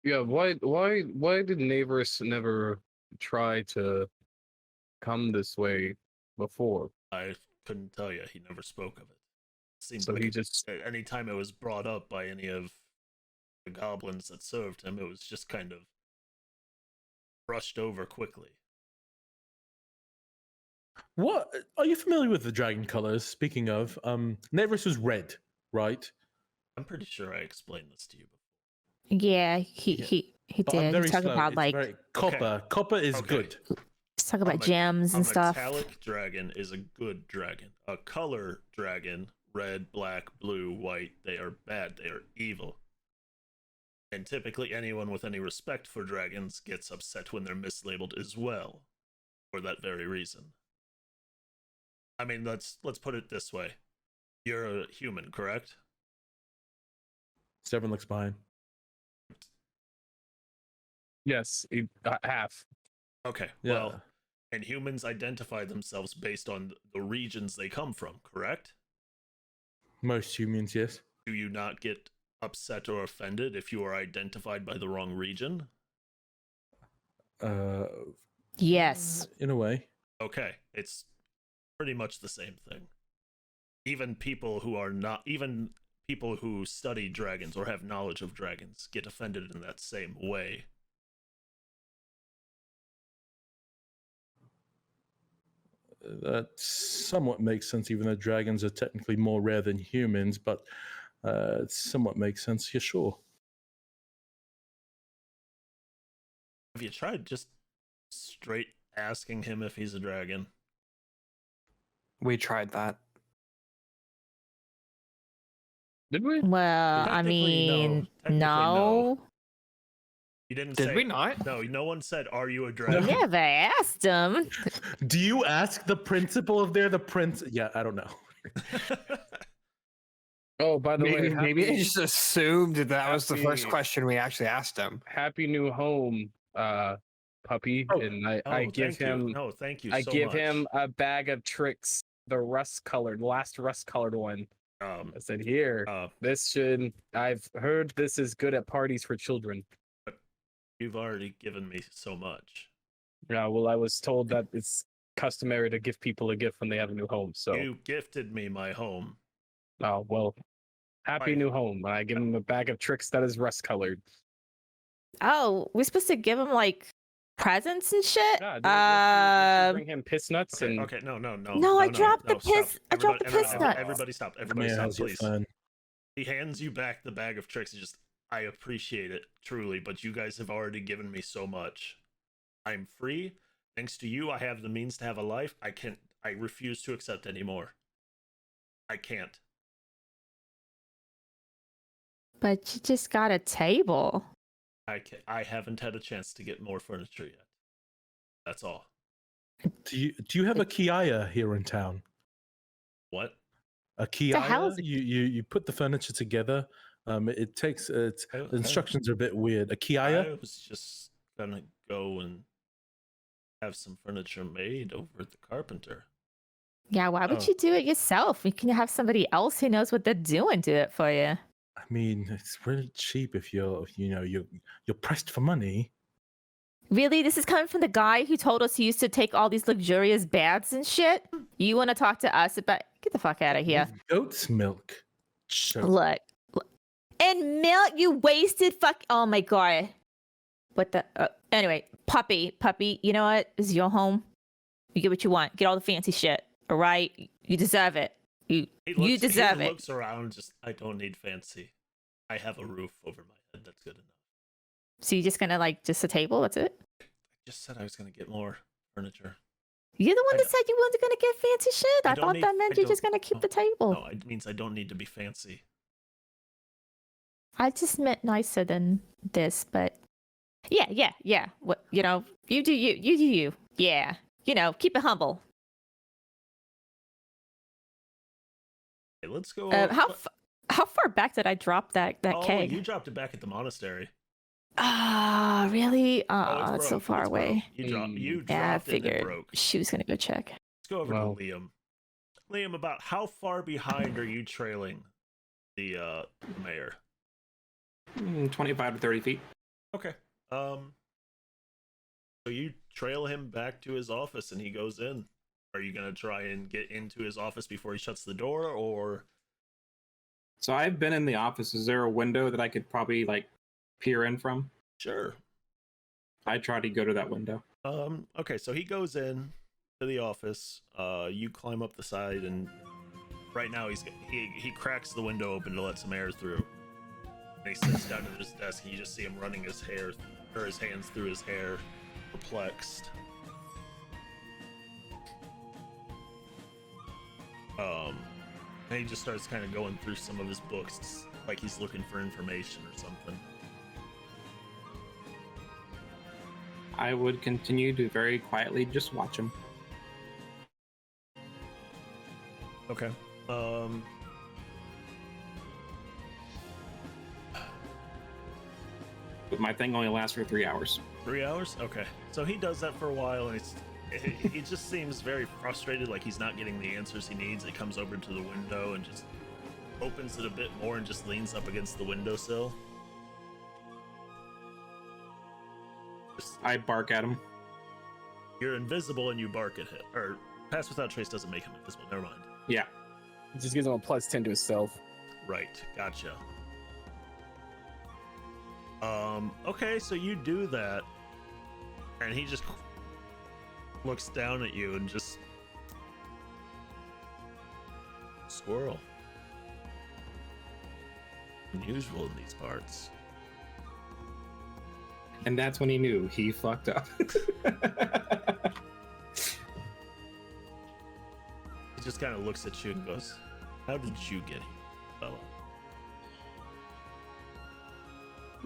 Yeah, why did Navrus never try to come this way before? I couldn't tell you. He never spoke of it. Seemed So like he just anytime it was brought up by any of the goblins that served him, it was just kind of brushed over quickly. What are you familiar with the dragon colors? Speaking of, Navrus was red, right? I'm pretty sure I explained this to you before. Yeah, he But I'm did. very Talk slow. about It's like very copper. Copper is Okay. good. talk about A gems and stuff. metallic dragon is a good dragon. A color dragon, red, black, blue, white, they are bad. They are evil. And typically anyone with any respect for dragons gets upset when they're mislabeled as well, for that very reason. I mean, let's put it this way. You're a human, correct? Severin looks behind. Yes, half. Okay. Yeah. Well, and humans identify themselves based on the regions they come from, correct? Most humans, yes. Do you not get upset or offended if you are identified by the wrong region? Yes. In a way. Okay, it's pretty much the same thing. Even people who study dragons or have knowledge of dragons get offended in that same way. That somewhat makes sense, even though dragons are technically more rare than humans, but it somewhat makes sense. Yeah, sure. Have you tried just straight asking him if he's a dragon? We tried that. Did we? Well, I Technically, no. mean, Technically, no. You didn't Did say. we not? No, no one said, "Are you a We dragon?" never asked him. Do you ask the principal if they're the prince? Yeah, I don't know. Oh, by the Maybe, way, maybe they happy- just assumed that was the first happy- question we actually asked him. happy new home, puppy, Oh. and I Oh, give thank you. him No, thank you I so give much. him a bag of tricks, the last rust colored one. I said, here, this should. I've heard this is good at parties for children. You've already given me so much. Yeah, well, I was told that it's customary to give people a gift when they have a new home. So, You gifted me my home. oh well, happy Right. new home. And I give him a bag of tricks that is rust colored. Oh, we're supposed to give him like presents and shit. Yeah, did you bring him piss nuts Okay, and okay, no. No, I dropped the stop. piss- I dropped the piss nuts. Everybody stop. Everybody Mayor, stop, how's your please. fan? He hands you back the bag of tricks. He just, I appreciate it, truly, but you guys have already given me so much. I'm free. Thanks to you, I have the means to have a life. I refuse to accept any more. I can't. But you just got a table. I haven't had a chance to get more furniture yet. That's all. Do you have a Kiaya here in town? What? A the hell Kiaya? is a- You put the furniture together. It takes the instructions are a bit weird. A Kiaya? I was just gonna go and have some furniture made over at the carpenter. Yeah, why would Oh. you do it yourself? You can have somebody else who knows what they're doing do it for you. I mean, it's really cheap if you're pressed for money. Really? This is coming from the guy who told us he used to take all these luxurious baths and shit? You want to talk to us about... Get the fuck out of here. With goat's milk. So, Look. And milk, you wasted fuck... Oh my god. What the... anyway, puppy, you know what? This is your home. You get what you want. Get all the fancy shit. All right? You deserve it. You deserve He it. looks around, just, I don't need fancy. I have a roof over my head. That's good enough. So you're just gonna like just a table? That's it? I just said I was gonna get more furniture. You're the one I that don't- said you wanted gonna get fancy shit. I I don't thought need- that meant I you're just don't- gonna keep no, the table. No, it means I don't need to be fancy. I just meant nicer than this, but yeah. What you do you. Yeah, keep it humble. Okay, let's go. How far back did I drop that Oh, keg? you dropped it back at the monastery. Ah, really? Oh, It's so broke. far It's away. broke. You dropped Yeah, I it and it figured broke. she was gonna go check. Let's go over Well. to Liam. Liam, about how far behind are you trailing the mayor? 25 to 30 feet. Okay. So you trail him back to his office and he goes in. Are you gonna try and get into his office before he shuts the door, or So I've been in the office. Is there a window that I could probably peer in from? sure? I try to go to that window. Okay, so he goes in to the office. You climb up the side, and right now he cracks the window open to let some air through. And he sits down at his desk, and you just see him running his hands through his hair, perplexed. And he just starts kind of going through some of his books, like he's looking for information or something. I would continue to very quietly just watch him. Okay. but my thing only lasts for 3 hours. 3 hours? Okay. So he does that for a while, and he just seems very frustrated, like he's not getting the answers he needs. He comes over to the window and just opens it a bit more and just leans up against the windowsill. I bark at him. You're invisible and you bark at him. Or Pass Without Trace doesn't make him invisible. Never mind. Yeah. It just gives him a +10 to his stealth. Right. Gotcha. Okay, so you do that, and he just looks down at you and just... Squirrel. Unusual in these parts. And that's when he knew he fucked up. He just kind of looks at you and goes, "How did you get here, fella?"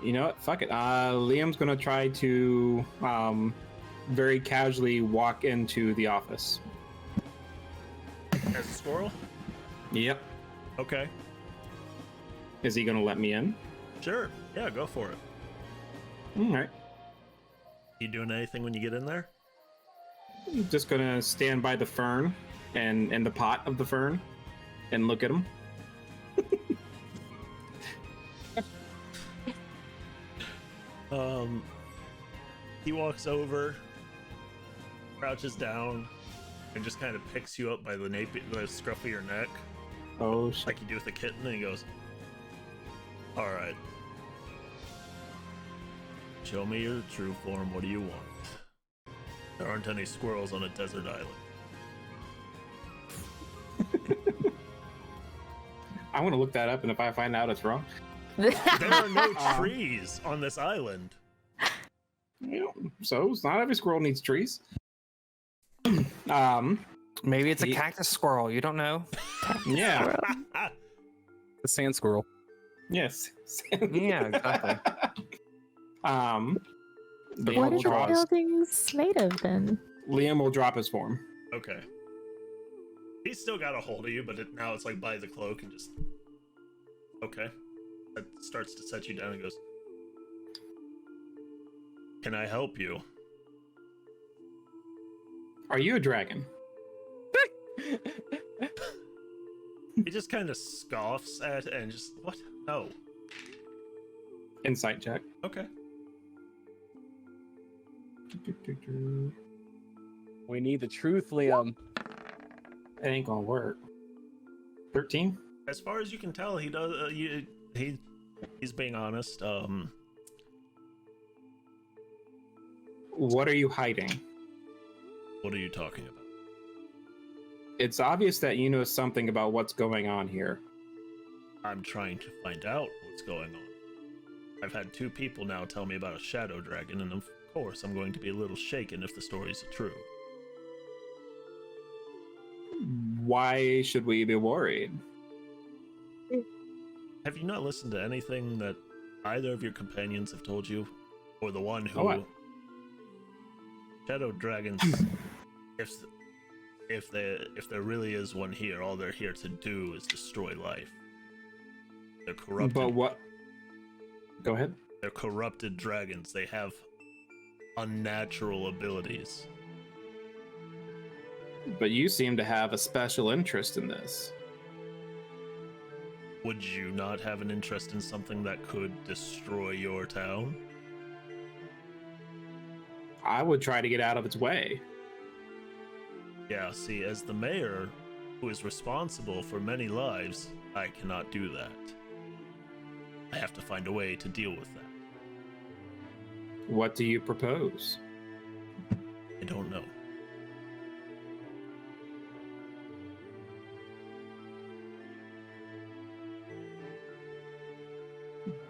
You know what? Fuck it. Liam's gonna try to very casually walk into the office. As a squirrel? Yep. Okay. Is he gonna let me in? Sure. Yeah, go for it. All right. You doing anything when you get in there? I'm just gonna stand by the fern and the pot of the fern and look at him. He walks over, crouches down, and just kind of picks you up by the scruff of your neck, Oh shit. like you do with a kitten, and he goes, "All right. Show me your true form. What do you want? There aren't any squirrels on a desert island." I want to look that up, and if I find out it's wrong, There are no trees on this island. so not every squirrel needs trees. Maybe it's a He- cactus squirrel. You don't know. Yeah. The sand squirrel. Yes. Yeah, exactly. Liam What will are the drop. buildings made of then? Liam will drop his form. Okay. He's still got a hold of you, but now it's like by the cloak and just... Okay. That starts to set you down and goes, "Can I help you?" Are you a dragon? He just kind of scoffs at it and just, "What? No." Insight check. Okay. We need the truth, Liam. It ain't gonna work. 13? As far as you can tell, he does. He's being honest. What are you hiding? What are you talking about? It's obvious that you know something about what's going on here. I'm trying to find out what's going on. I've had 2 people now tell me about a shadow dragon, and of course, I'm going to be a little shaken if the stories are true. Why should we be worried? Have you not listened to anything that either of your companions have told you, or the one who? Oh, what? Shadow dragons. if there really is one here, all they're here to do is destroy life. They're corrupted. But what? Go ahead. They're corrupted dragons. They have unnatural abilities. But you seem to have a special interest in this. Would you not have an interest in something that could destroy your town? I would try to get out of its way. Yeah, see, as the mayor, who is responsible for many lives, I cannot do that. I have to find a way to deal with that. What do you propose? I don't know.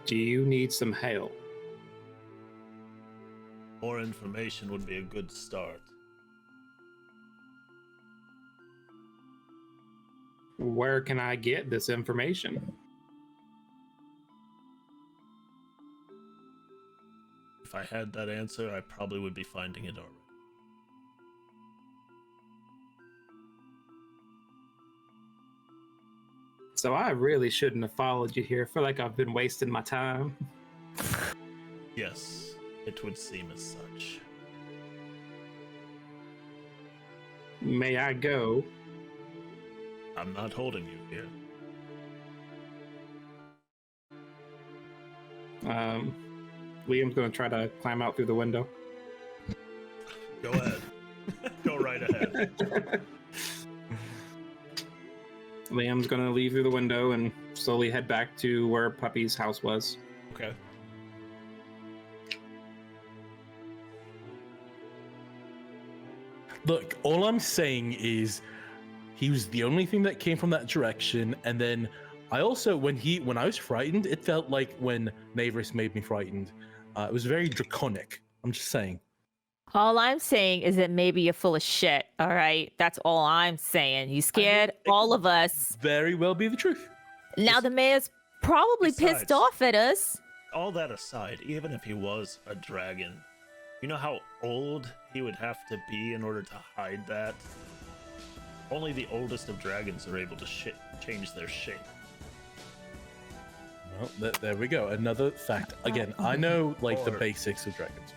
Do you need some help? More information would be a good start. Where can I get this information? If I had that answer, I probably would be finding it already. So I really shouldn't have followed you here. I feel like I've been wasting my time. Yes, it would seem as such. May I go? I'm not holding you here. Liam's gonna try to climb out through the window. Go ahead. Go right ahead. Liam's gonna leave through the window and slowly head back to where Puppy's house was. Okay. Look, all I'm saying is he was the only thing that came from that direction, and then I also when I was frightened, it felt like when Navrus made me frightened. It was very draconic. I'm just saying. All I'm saying is that maybe you're full of shit. All right, that's all I'm saying. You scared all of us. Very well be the truth. Now the mayor's probably Besides- pissed off at us. All that aside, even if he was a dragon, you know how old he would have to be in order to hide that? Only the oldest of dragons are able to change their shape. Well, there we go. Another fact. Again, I know like the Or- basics of dragons.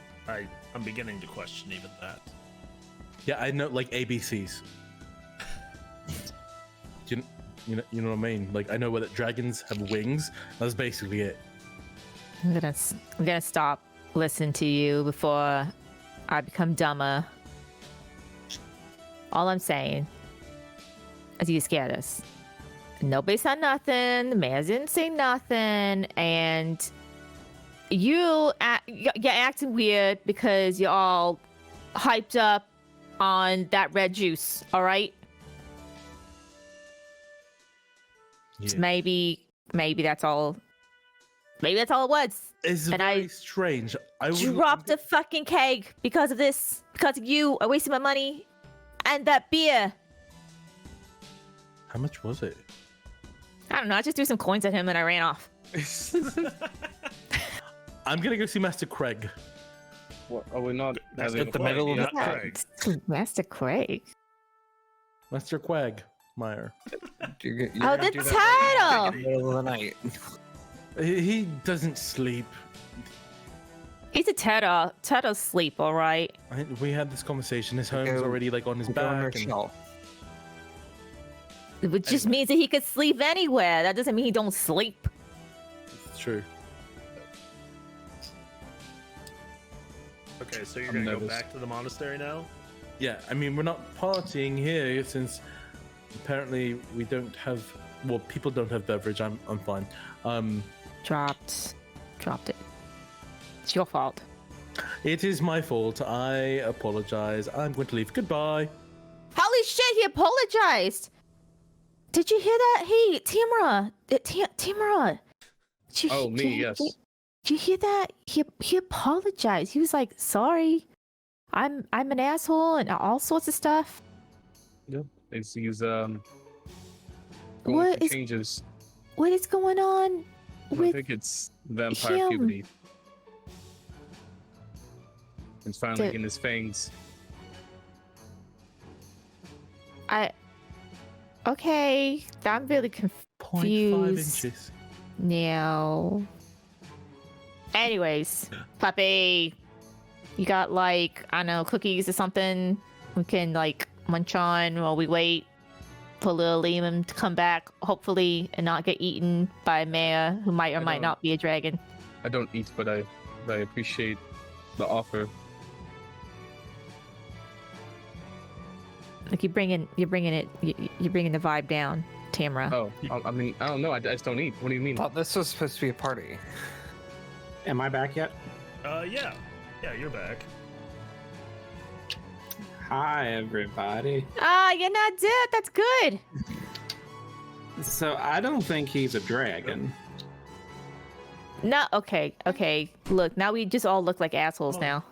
I'm beginning to question even that. Yeah, I know like ABCs. Do you know what I mean? Like I know whether dragons have wings. That's basically it. I'm gonna stop listening to you before I become dumber. All I'm saying is you scared us. Nobody said nothing. The mayor didn't say nothing, and you're acting weird because you're all hyped up on that red juice. All right. Yeah. Maybe that's all. Maybe that's all it was. It's And very I strange. I would Dropped a fucking keg because of this. Because of you. I wasted my money. And that beer. How much was it? I don't know. I just threw some coins at him and I ran off. I'm gonna go see Master Craig. What, are we not That's having at the a middle of party the yet? Craig. Master Craig. Master Quag Meyer. You're Oh, gonna the do that title. in the middle of the night. He doesn't sleep. He's a Tedder. Tedder's sleep, all right. We had this conversation. His home's Go- already like on his Go on your back. And shelf. It just means that he could sleep anywhere. That doesn't mean he don't sleep. it's true. Okay, so you're I'm gonna go nervous. back to the monastery now? Yeah, I mean we're not partying here since apparently we don't have. Well, people don't have beverage. I'm fine. Dropped it. It's your fault. It is my fault. I apologize. I'm going to leave. Goodbye. Holy shit, he apologized. Did you hear that? Hey, Tamara. Tamara. Oh, me, yes. Did you hear that? He apologized. He was like, sorry. I'm an asshole and all sorts of stuff. He's going What through is- changes. What is going on I with think it's vampire him? puberty. It's finally The- in his fangs. Okay, I'm really 0.5 confused inches. now. Anyways, puppy, you got like, I don't know, cookies or something we can like munch on while we wait for little Liam to come back, hopefully, and not get eaten by a mayor who might or I might don't- not be a dragon. I don't eat, but I appreciate the offer. Like you're bringing the vibe down, Tamara. Oh, I mean, I don't know. I just don't eat. What do you mean? Thought this was supposed to be a party. Am I back yet? Yeah. Yeah, you're back. Hi, everybody. Ah, you're not dead. That's good. So I don't think he's a dragon. No, okay. Look, now we just all look like assholes now.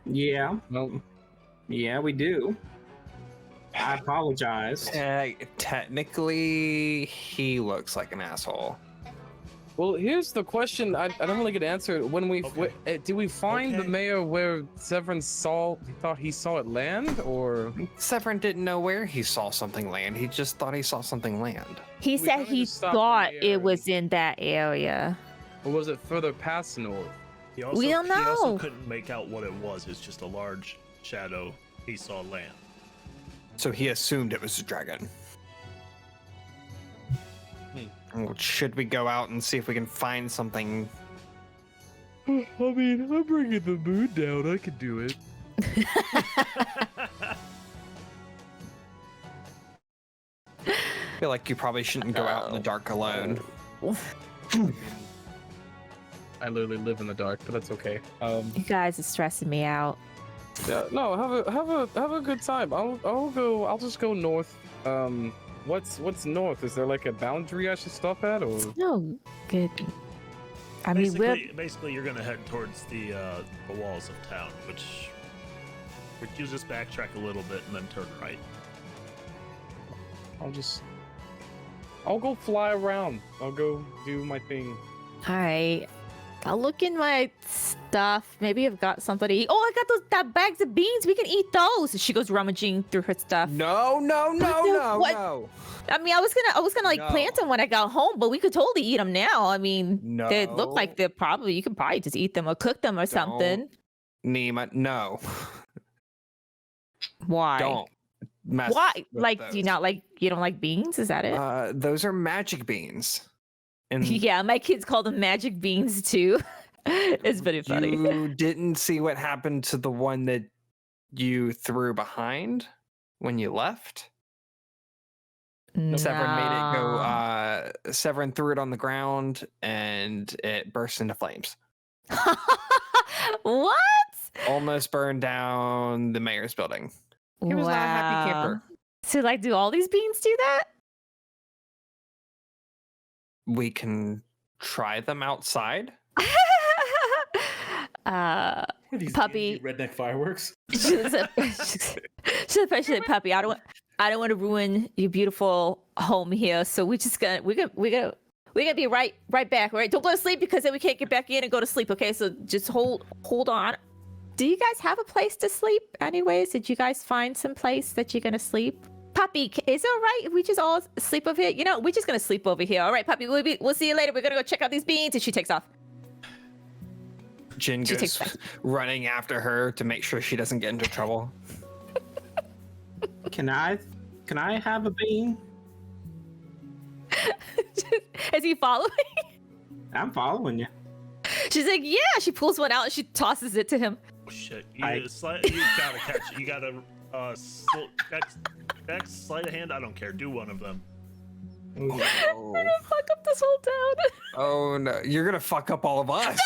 Yeah, Well, yeah, we do. I apologize. Technically, he looks like an asshole. well, here's the question. I don't really get an answer. When we Okay. did we find the Okay. mayor where Severin thought he saw it land, or Severin didn't know where he saw something land. He just thought he saw something land. He We said kinda he just stopped in thought the it was in that area. was it further past the north? He also, We don't He also know. couldn't make out what it was. It's just a large shadow he saw land. So he assumed it was a dragon. Well, should we go out and see if we can find something? I mean, I'm bringing the mood down. I could do it. I feel like you probably shouldn't go out in the dark alone. I literally live in the dark, but that's okay. You guys are stressing me out. Yeah, no, have a good time. I'll just go north. What's north? Is there like a boundary I should stop at, or? No, good. I mean, Basically, you're gonna head towards the walls of town, which you just backtrack a little bit and then turn right. I'll go fly around. I'll go do my thing. all right. I'll look in my stuff. Maybe I've got somebody. Oh, I got that bags of beans. We can eat those. She goes rummaging through her stuff. No. I mean, I was gonna like No. plant them when I got home, but we could totally eat them now. I mean, they look like No. you could probably just eat them or cook them or something. Nima, no. Why? Don't mess Why? with Like, those. do you don't like beans? Is that it? Those are magic beans. And Yeah, my kids call them magic beans too. It's very funny. you didn't see what happened to the one that you threw behind when you left? Severin made it go. Severin threw it on the ground, and it burst into flames. What? Almost burned down the mayor's building. He was not a happy camper. So, like, do all these beans do that? We can try them outside. These Puppy. redneck fireworks. She's a passionate puppy. I don't want to ruin your beautiful home here. So we're gonna be right back. All right, don't go to sleep because then we can't get back in and go to sleep. Okay, so just hold on. Do you guys have a place to sleep? Anyways, did you guys find some place that you're gonna sleep? Puppy, is it all right if we just all sleep over here? You know, we're just gonna sleep over here. All right, Puppy, we'll see you later. We're gonna go check out these beans. And she takes off. Jin She takes goes running after her to make sure she doesn't get into trouble. Can I have a bean? Is he following? I'm following you. She's like, yeah. She pulls one out and she tosses it to him. Oh shit! You I- gotta catch it. You gotta sleight of hand. I don't care. Do one of them. We're gonna fuck up this whole town. Oh no, you're gonna fuck up all of us.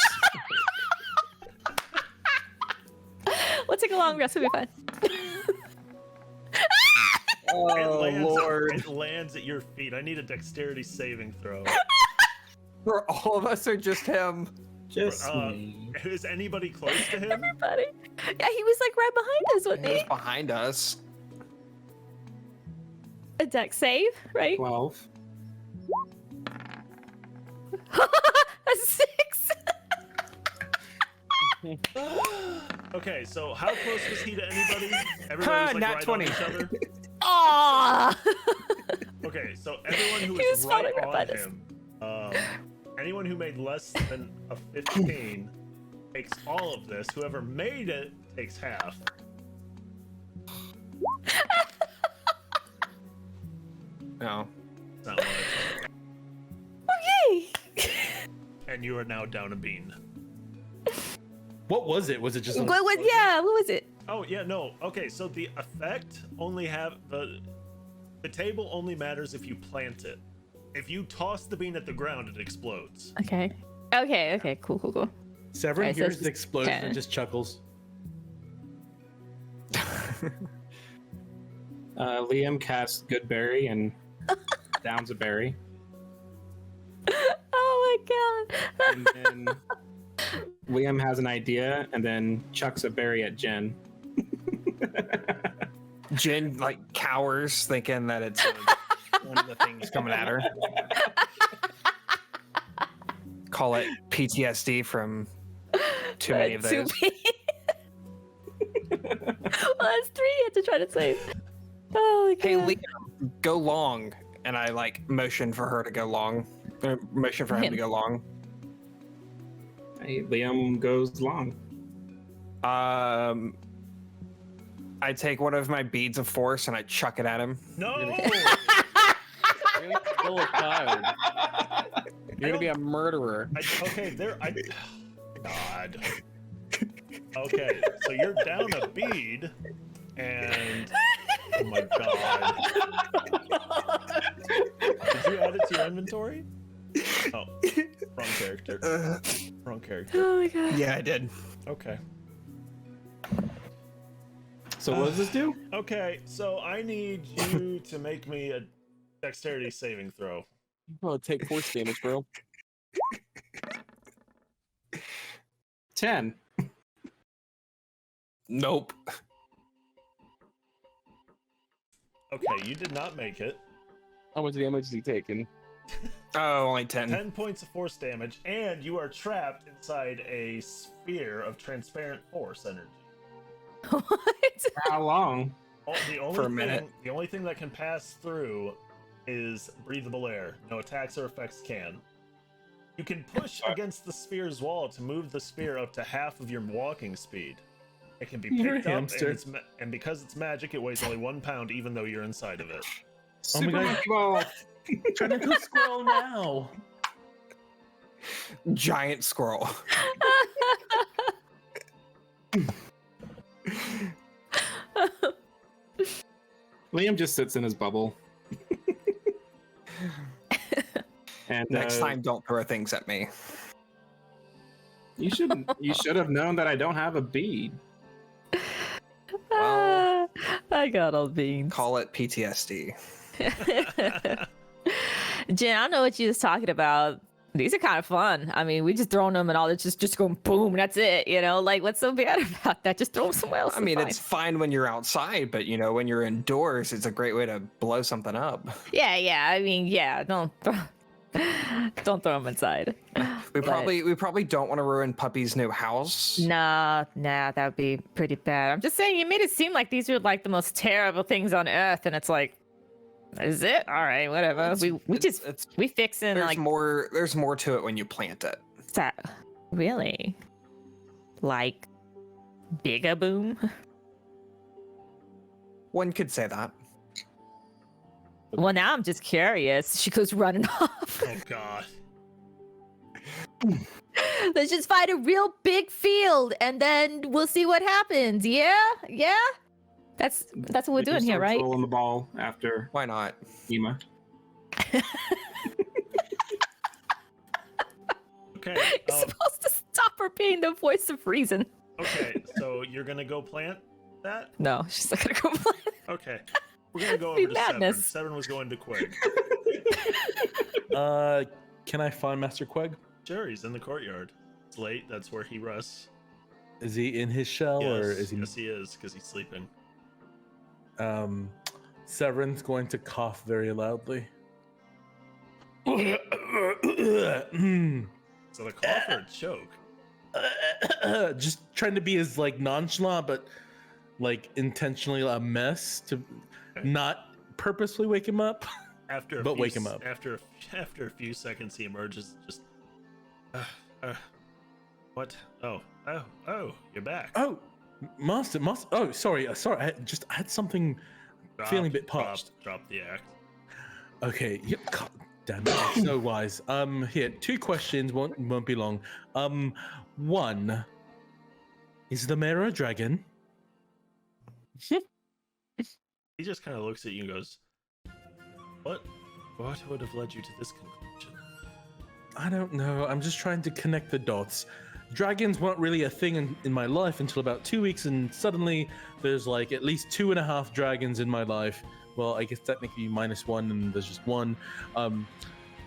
We'll take a long rest. We'll be fine. It lands at your feet. I need a dexterity saving throw. For all of us or just him? Just me. Is anybody close to him? Everybody. Yeah, he was like right behind us, wasn't He was he? behind us. A deck save, right? 12. A 6. Okay, so how close was he to anybody? Everybody was like Nat right 20. on each other. Aww. Okay, so everyone who He was was right falling right on behind him, anyone who made less than a 15 takes all of this. Whoever made it takes half. No. It's not what I Okay. and you are now down a bean. What was it? Was it just? What was it? Oh yeah, no. Okay, so the effect only have the table only matters if you plant it. If you toss the bean at the ground, it explodes. Okay, cool. Severin Alright, so hears it's the explosion 10. and just chuckles. Liam casts Goodberry and downs a berry. Oh my god. And then Liam has an idea and then chucks a berry at Jen. Jin like cowers, thinking that it's like, one of the things coming at her. Call it PTSD from too many of those. Well, that's 3 you have to try to save. Oh my god. Hey, Liam, go long, and I like motion for her to go long. Motion for him to go long. Hey, Liam goes long. I take one of my beads of force and I chuck it at him. No. You're gonna kill a child. You're gonna be a murderer. Okay, there. God. Okay, so you're down a bead, and oh my god. Did you add it to your inventory? Oh, wrong character. Wrong character. Oh my god. Yeah, I did. Okay. So what does this do? Okay, so I need you to make me a dexterity saving throw. Bro, take force damage, bro. 10. Nope. Okay, you did not make it. How much damage is he taking? Oh, only 10. 10 points of force damage, and you are trapped inside a sphere of transparent force energy. What? How long? The only For a minute. The only thing that can pass through is breathable air. No attacks or effects can. You can push against the sphere's wall to move the sphere up to half of your walking speed. It can be You're a picked up, hamster. and because it's magic, it weighs only 1 pound, even though you're inside of it. Oh my Super God. Monkey Ball. Turn into a squirrel now. Giant squirrel. Liam just sits in his bubble. And Next time, don't throw things at me. you should have known that I don't have a bead. Well, I got all beans. Call it PTSD. Jen, I don't know what you was talking about. These are kind of fun. I mean, we just throwing them and all. It's just going boom. That's it. You know, like what's so bad about that? Just throw them somewhere else. I mean, fine. it's fine when you're outside, but you know, when you're indoors, it's a great way to blow something up. Yeah. I mean, yeah. Don't throw them inside. We But- probably don't want to ruin Puppy's new house. Nah, that would be pretty bad. I'm just saying, you made it seem like these were like the most terrible things on earth, and it's like, is it? All right, whatever. We fixing There's like more to it when you plant it. that. Really? Like Bigaboom? One could say that. Well, now I'm just curious. She goes running off. Oh god. Let's just find a real big field, and then we'll see what happens. Yeah. That's what we're We can doing here, start right? Rolling the ball after Why not? Ema. Okay. You're supposed to stop her being the voice of reason. Okay, so you're gonna go plant that? No, she's not gonna go play. Okay. We're gonna go Be over to Severn. madness. Severn was going to Quig. Can I find Master Queg? Sure, he's in the courtyard. It's late, that's where he rests. Is he in his shell or Yes, is he? yes, he is, because he's sleeping. Severin's going to cough very loudly. Is it a cough or a choke? Just trying to be as like nonchalant, but like intentionally a mess to not purposely wake him up. After a But few wake him up. After a few seconds, he emerges. Just, what? Oh, you're back. Oh, master. Oh, sorry. I had something. Feeling a bit parched. Drop the act. Okay. Yeah, God damn it. I'm so wise. Here, 2 questions. Won't be long. One. Is the mayor a dragon? He just kind of looks at you and goes, "What? What would have led you to this conclusion?" I don't know. I'm just trying to connect the dots. Dragons weren't really a thing in my life until about 2 weeks, and suddenly there's like at least 2.5 dragons in my life. Well, I guess technically -1, and there's just one.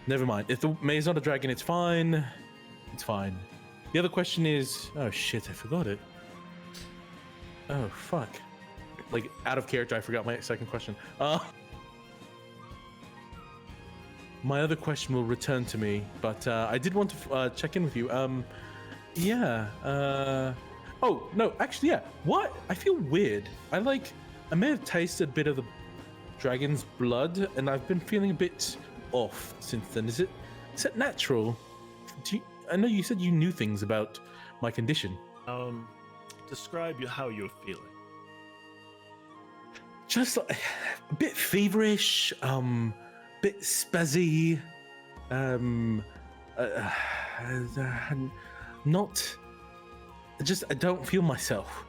Never mind. If the mayor's not a dragon, it's fine. It's fine. The other question is, oh shit, I forgot it. Oh fuck. Like out of character, I forgot my second question. My other question will return to me, but I did want to check in with you. Oh no, actually, yeah. What? I feel weird. I may have tasted a bit of the dragon's blood, and I've been feeling a bit off since then. Is it natural? I know you said you knew things about my condition. Describe how you're feeling. Just like, a bit feverish, bit spazzy, uh, not. I don't feel myself.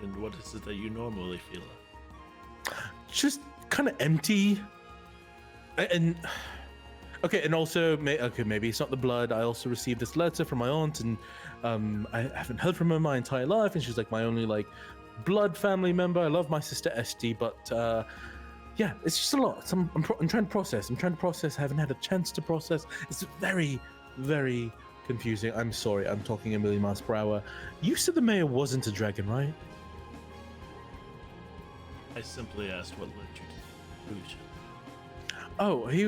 And what is it that you normally feel like? Just kind of empty. And okay, and also maybe it's not the blood. I also received this letter from my aunt, and I haven't heard from her my entire life, and she's like my only like blood family member. I love my sister Esty, but yeah, it's just a lot. I'm trying to process. I haven't had a chance to process. It's very, very confusing. I'm sorry. I'm talking a million miles per hour. You said the mayor wasn't a dragon, right? I simply asked what led you to the conclusion. Oh, he.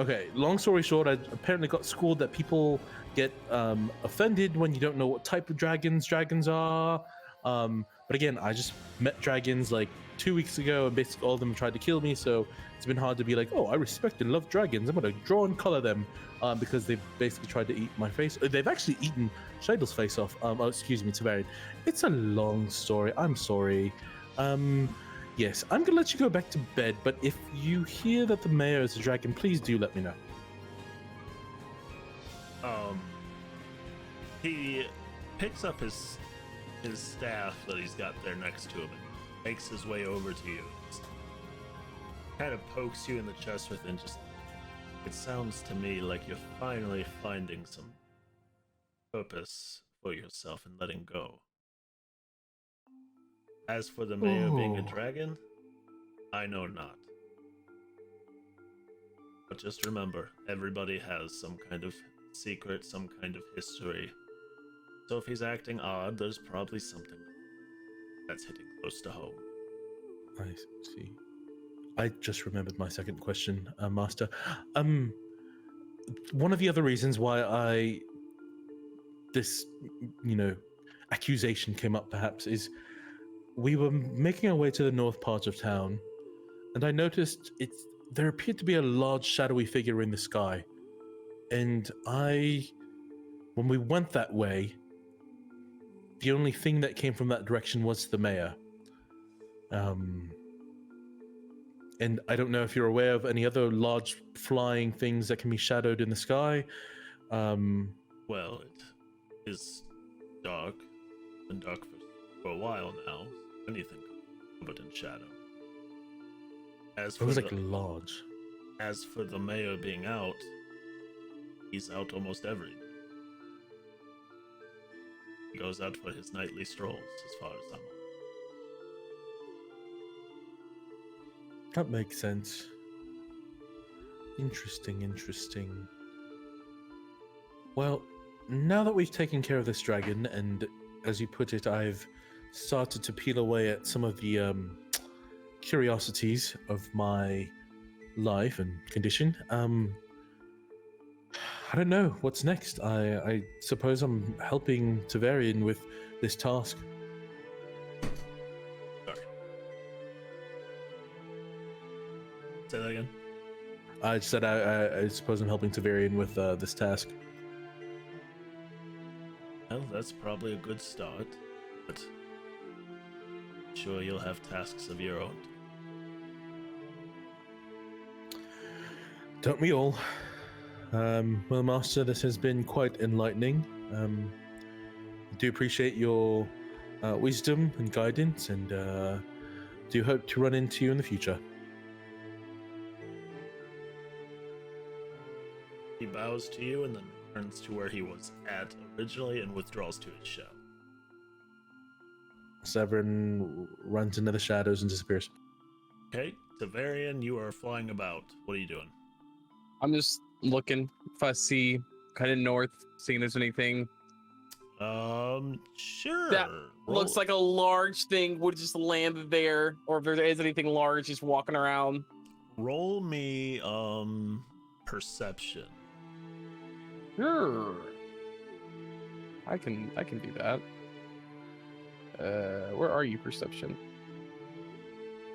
Okay. Long story short, I apparently got schooled that people get offended when you don't know what type of dragons are. But again, I just met dragons like 2 weeks ago, and basically all of them tried to kill me. So it's been hard to be like, oh, I respect and love dragons. I'm gonna draw and color them, because they've basically tried to eat my face. They've actually eaten Shadow's face off. Oh, excuse me, Tavarian. It's a long story. I'm sorry. Yes, I'm gonna let you go back to bed, but if you hear that the mayor is a dragon, please do let me know. He picks up his staff that he's got there next to him and makes his way over to you. Kind of pokes you in the chest with it, and just, it sounds to me like you're finally finding some purpose for yourself and letting go. As for the mayor being a dragon, I know not. But just remember, everybody has some kind of secret, some kind of history. So if he's acting odd, there's probably something that's hitting close to home. I see. I just remembered my second question, Master. One of the other reasons why this, accusation came up perhaps is we were making our way to the north part of town, and I noticed there appeared to be a large shadowy figure in the sky. And when we went that way, the only thing that came from that direction was the mayor. And I don't know if you're aware of any other large flying things that can be shadowed in the sky. Well, it is dark, and dark for a while now. Anything covered in shadow. It was like large. As for the mayor being out, he's out almost every day. He goes out for his nightly strolls, as far as I'm aware. That makes sense. Interesting. Well, now that we've taken care of this dragon, and as you put it, I've started to peel away at some of the curiosities of my life and condition, I don't know what's next. I suppose I'm helping Tavarian with this task. Sorry. Say that again. I said I suppose I'm helping Tavarian with this task. Well, that's probably a good start, but I'm sure you'll have tasks of your own. Don't we all? Well, Master, this has been quite enlightening. I do appreciate your wisdom and guidance, and do hope to run into you in the future. He bows to you and then turns to where he was at originally and withdraws to his shell. Severin runs into the shadows and disappears. Okay, Tavarian, you are flying about. What are you doing? I'm just looking if I see kind of north, seeing if there's anything. Sure. That looks like a large thing would just land there, or if there is anything large just walking around. Roll me, perception. Sure. I can do that. Where are you, perception?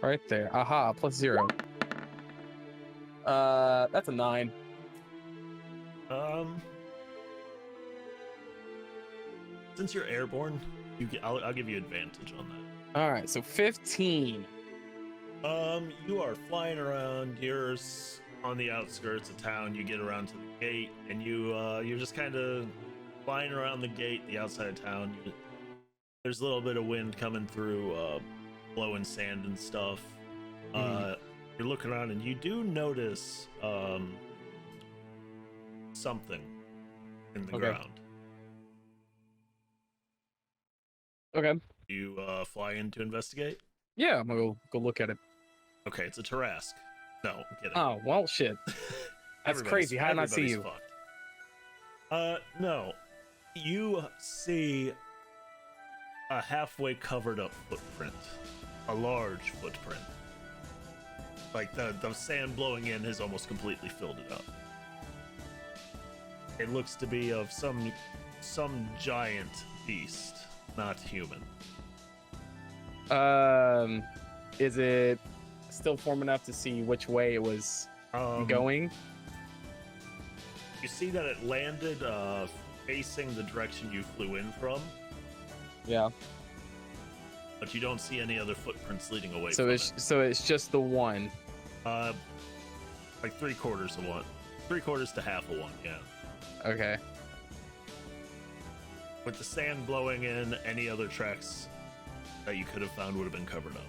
Right there. Aha, +0. That's a 9. Since you're airborne, I'll give you advantage on that. All right, so 15. You are flying around. You're on the outskirts of town. You get around to the gate, and you're just kind of flying around the gate, the outside of town. There's a little bit of wind coming through, blowing sand and stuff. You're looking around, and you do notice something in the ground. Okay. You fly in to investigate? Yeah, I'm gonna go look at it. Okay, it's a Tarrasque. No, I'm kidding. Oh, well, shit. That's crazy. How did I not see you? Fucked. No. You see a halfway covered up footprint. A large footprint. Like the sand blowing in has almost completely filled it up. It looks to be of some giant beast, not human. Is it still form enough to see which way it was going? You see that it landed facing the direction you flew in from. Yeah. But you don't see any other footprints leading away So from it's just the one. Like 3/4 of one. 3/4 to half of one, yeah. Okay. With the sand blowing in, any other tracks that you could have found would have been covered up.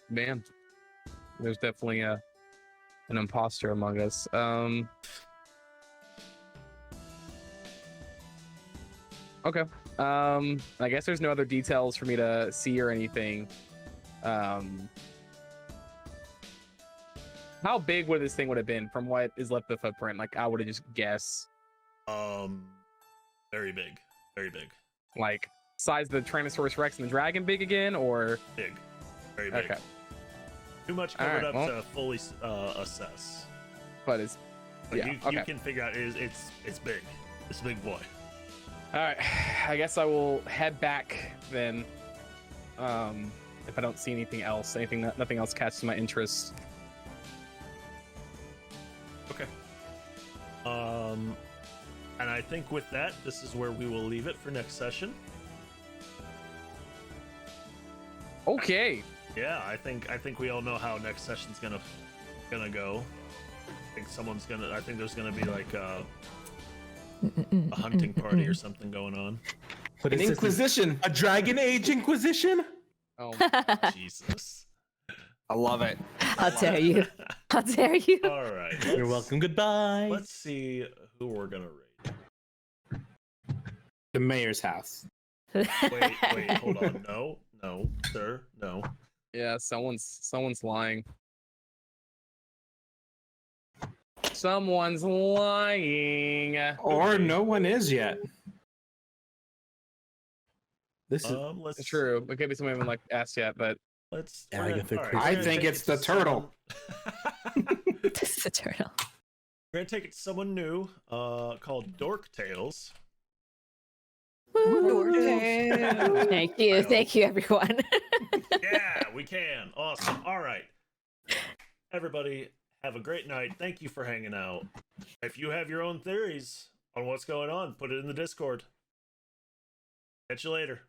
Man, there's definitely an imposter among us. Okay. I guess there's no other details for me to see or anything. How big would this thing would have been from what is left of the footprint? Like, I would have just guessed. Very big. Very big. Like, size of the Tyrannosaurus Rex and the dragon big again, or? Big. Very big. Okay. Too much covered up to fully assess. But it's... But yeah, you can figure out it's big. It's a big boy. All right, I guess I will head back then. If I don't see anything else, nothing else catches my interest. Okay. And I think with that, this is where we will leave it for next session. Okay. Yeah, I think we all know how next session's gonna go. I think there's gonna be like a hunting party or something going on. What An is this? Inquisition. A Dragon Age Inquisition? Oh, Jesus. I love it. How dare you? How dare you? All right. You're welcome. Goodbye. Let's see who we're gonna raid. The mayor's house. Wait, hold on. No, sir, no. yeah, someone's lying. Someone's lying. Or no one is yet. This is Let's It's true. It could be someone even like asked yet, but Let's. Yeah, we're I gonna- get the all right, creep. we're I gonna think take it's it the to turtle. someone- This is a turtle. We're gonna take it to someone new, called Dork Tales. Thank you, everyone. Yeah, we can. Awesome. All right, everybody, have a great night. Thank you for hanging out. If you have your own theories on what's going on, put it in the Discord. Catch you later.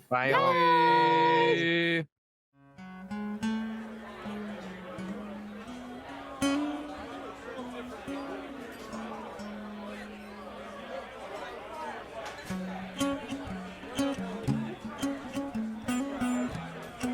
Bye. Bye.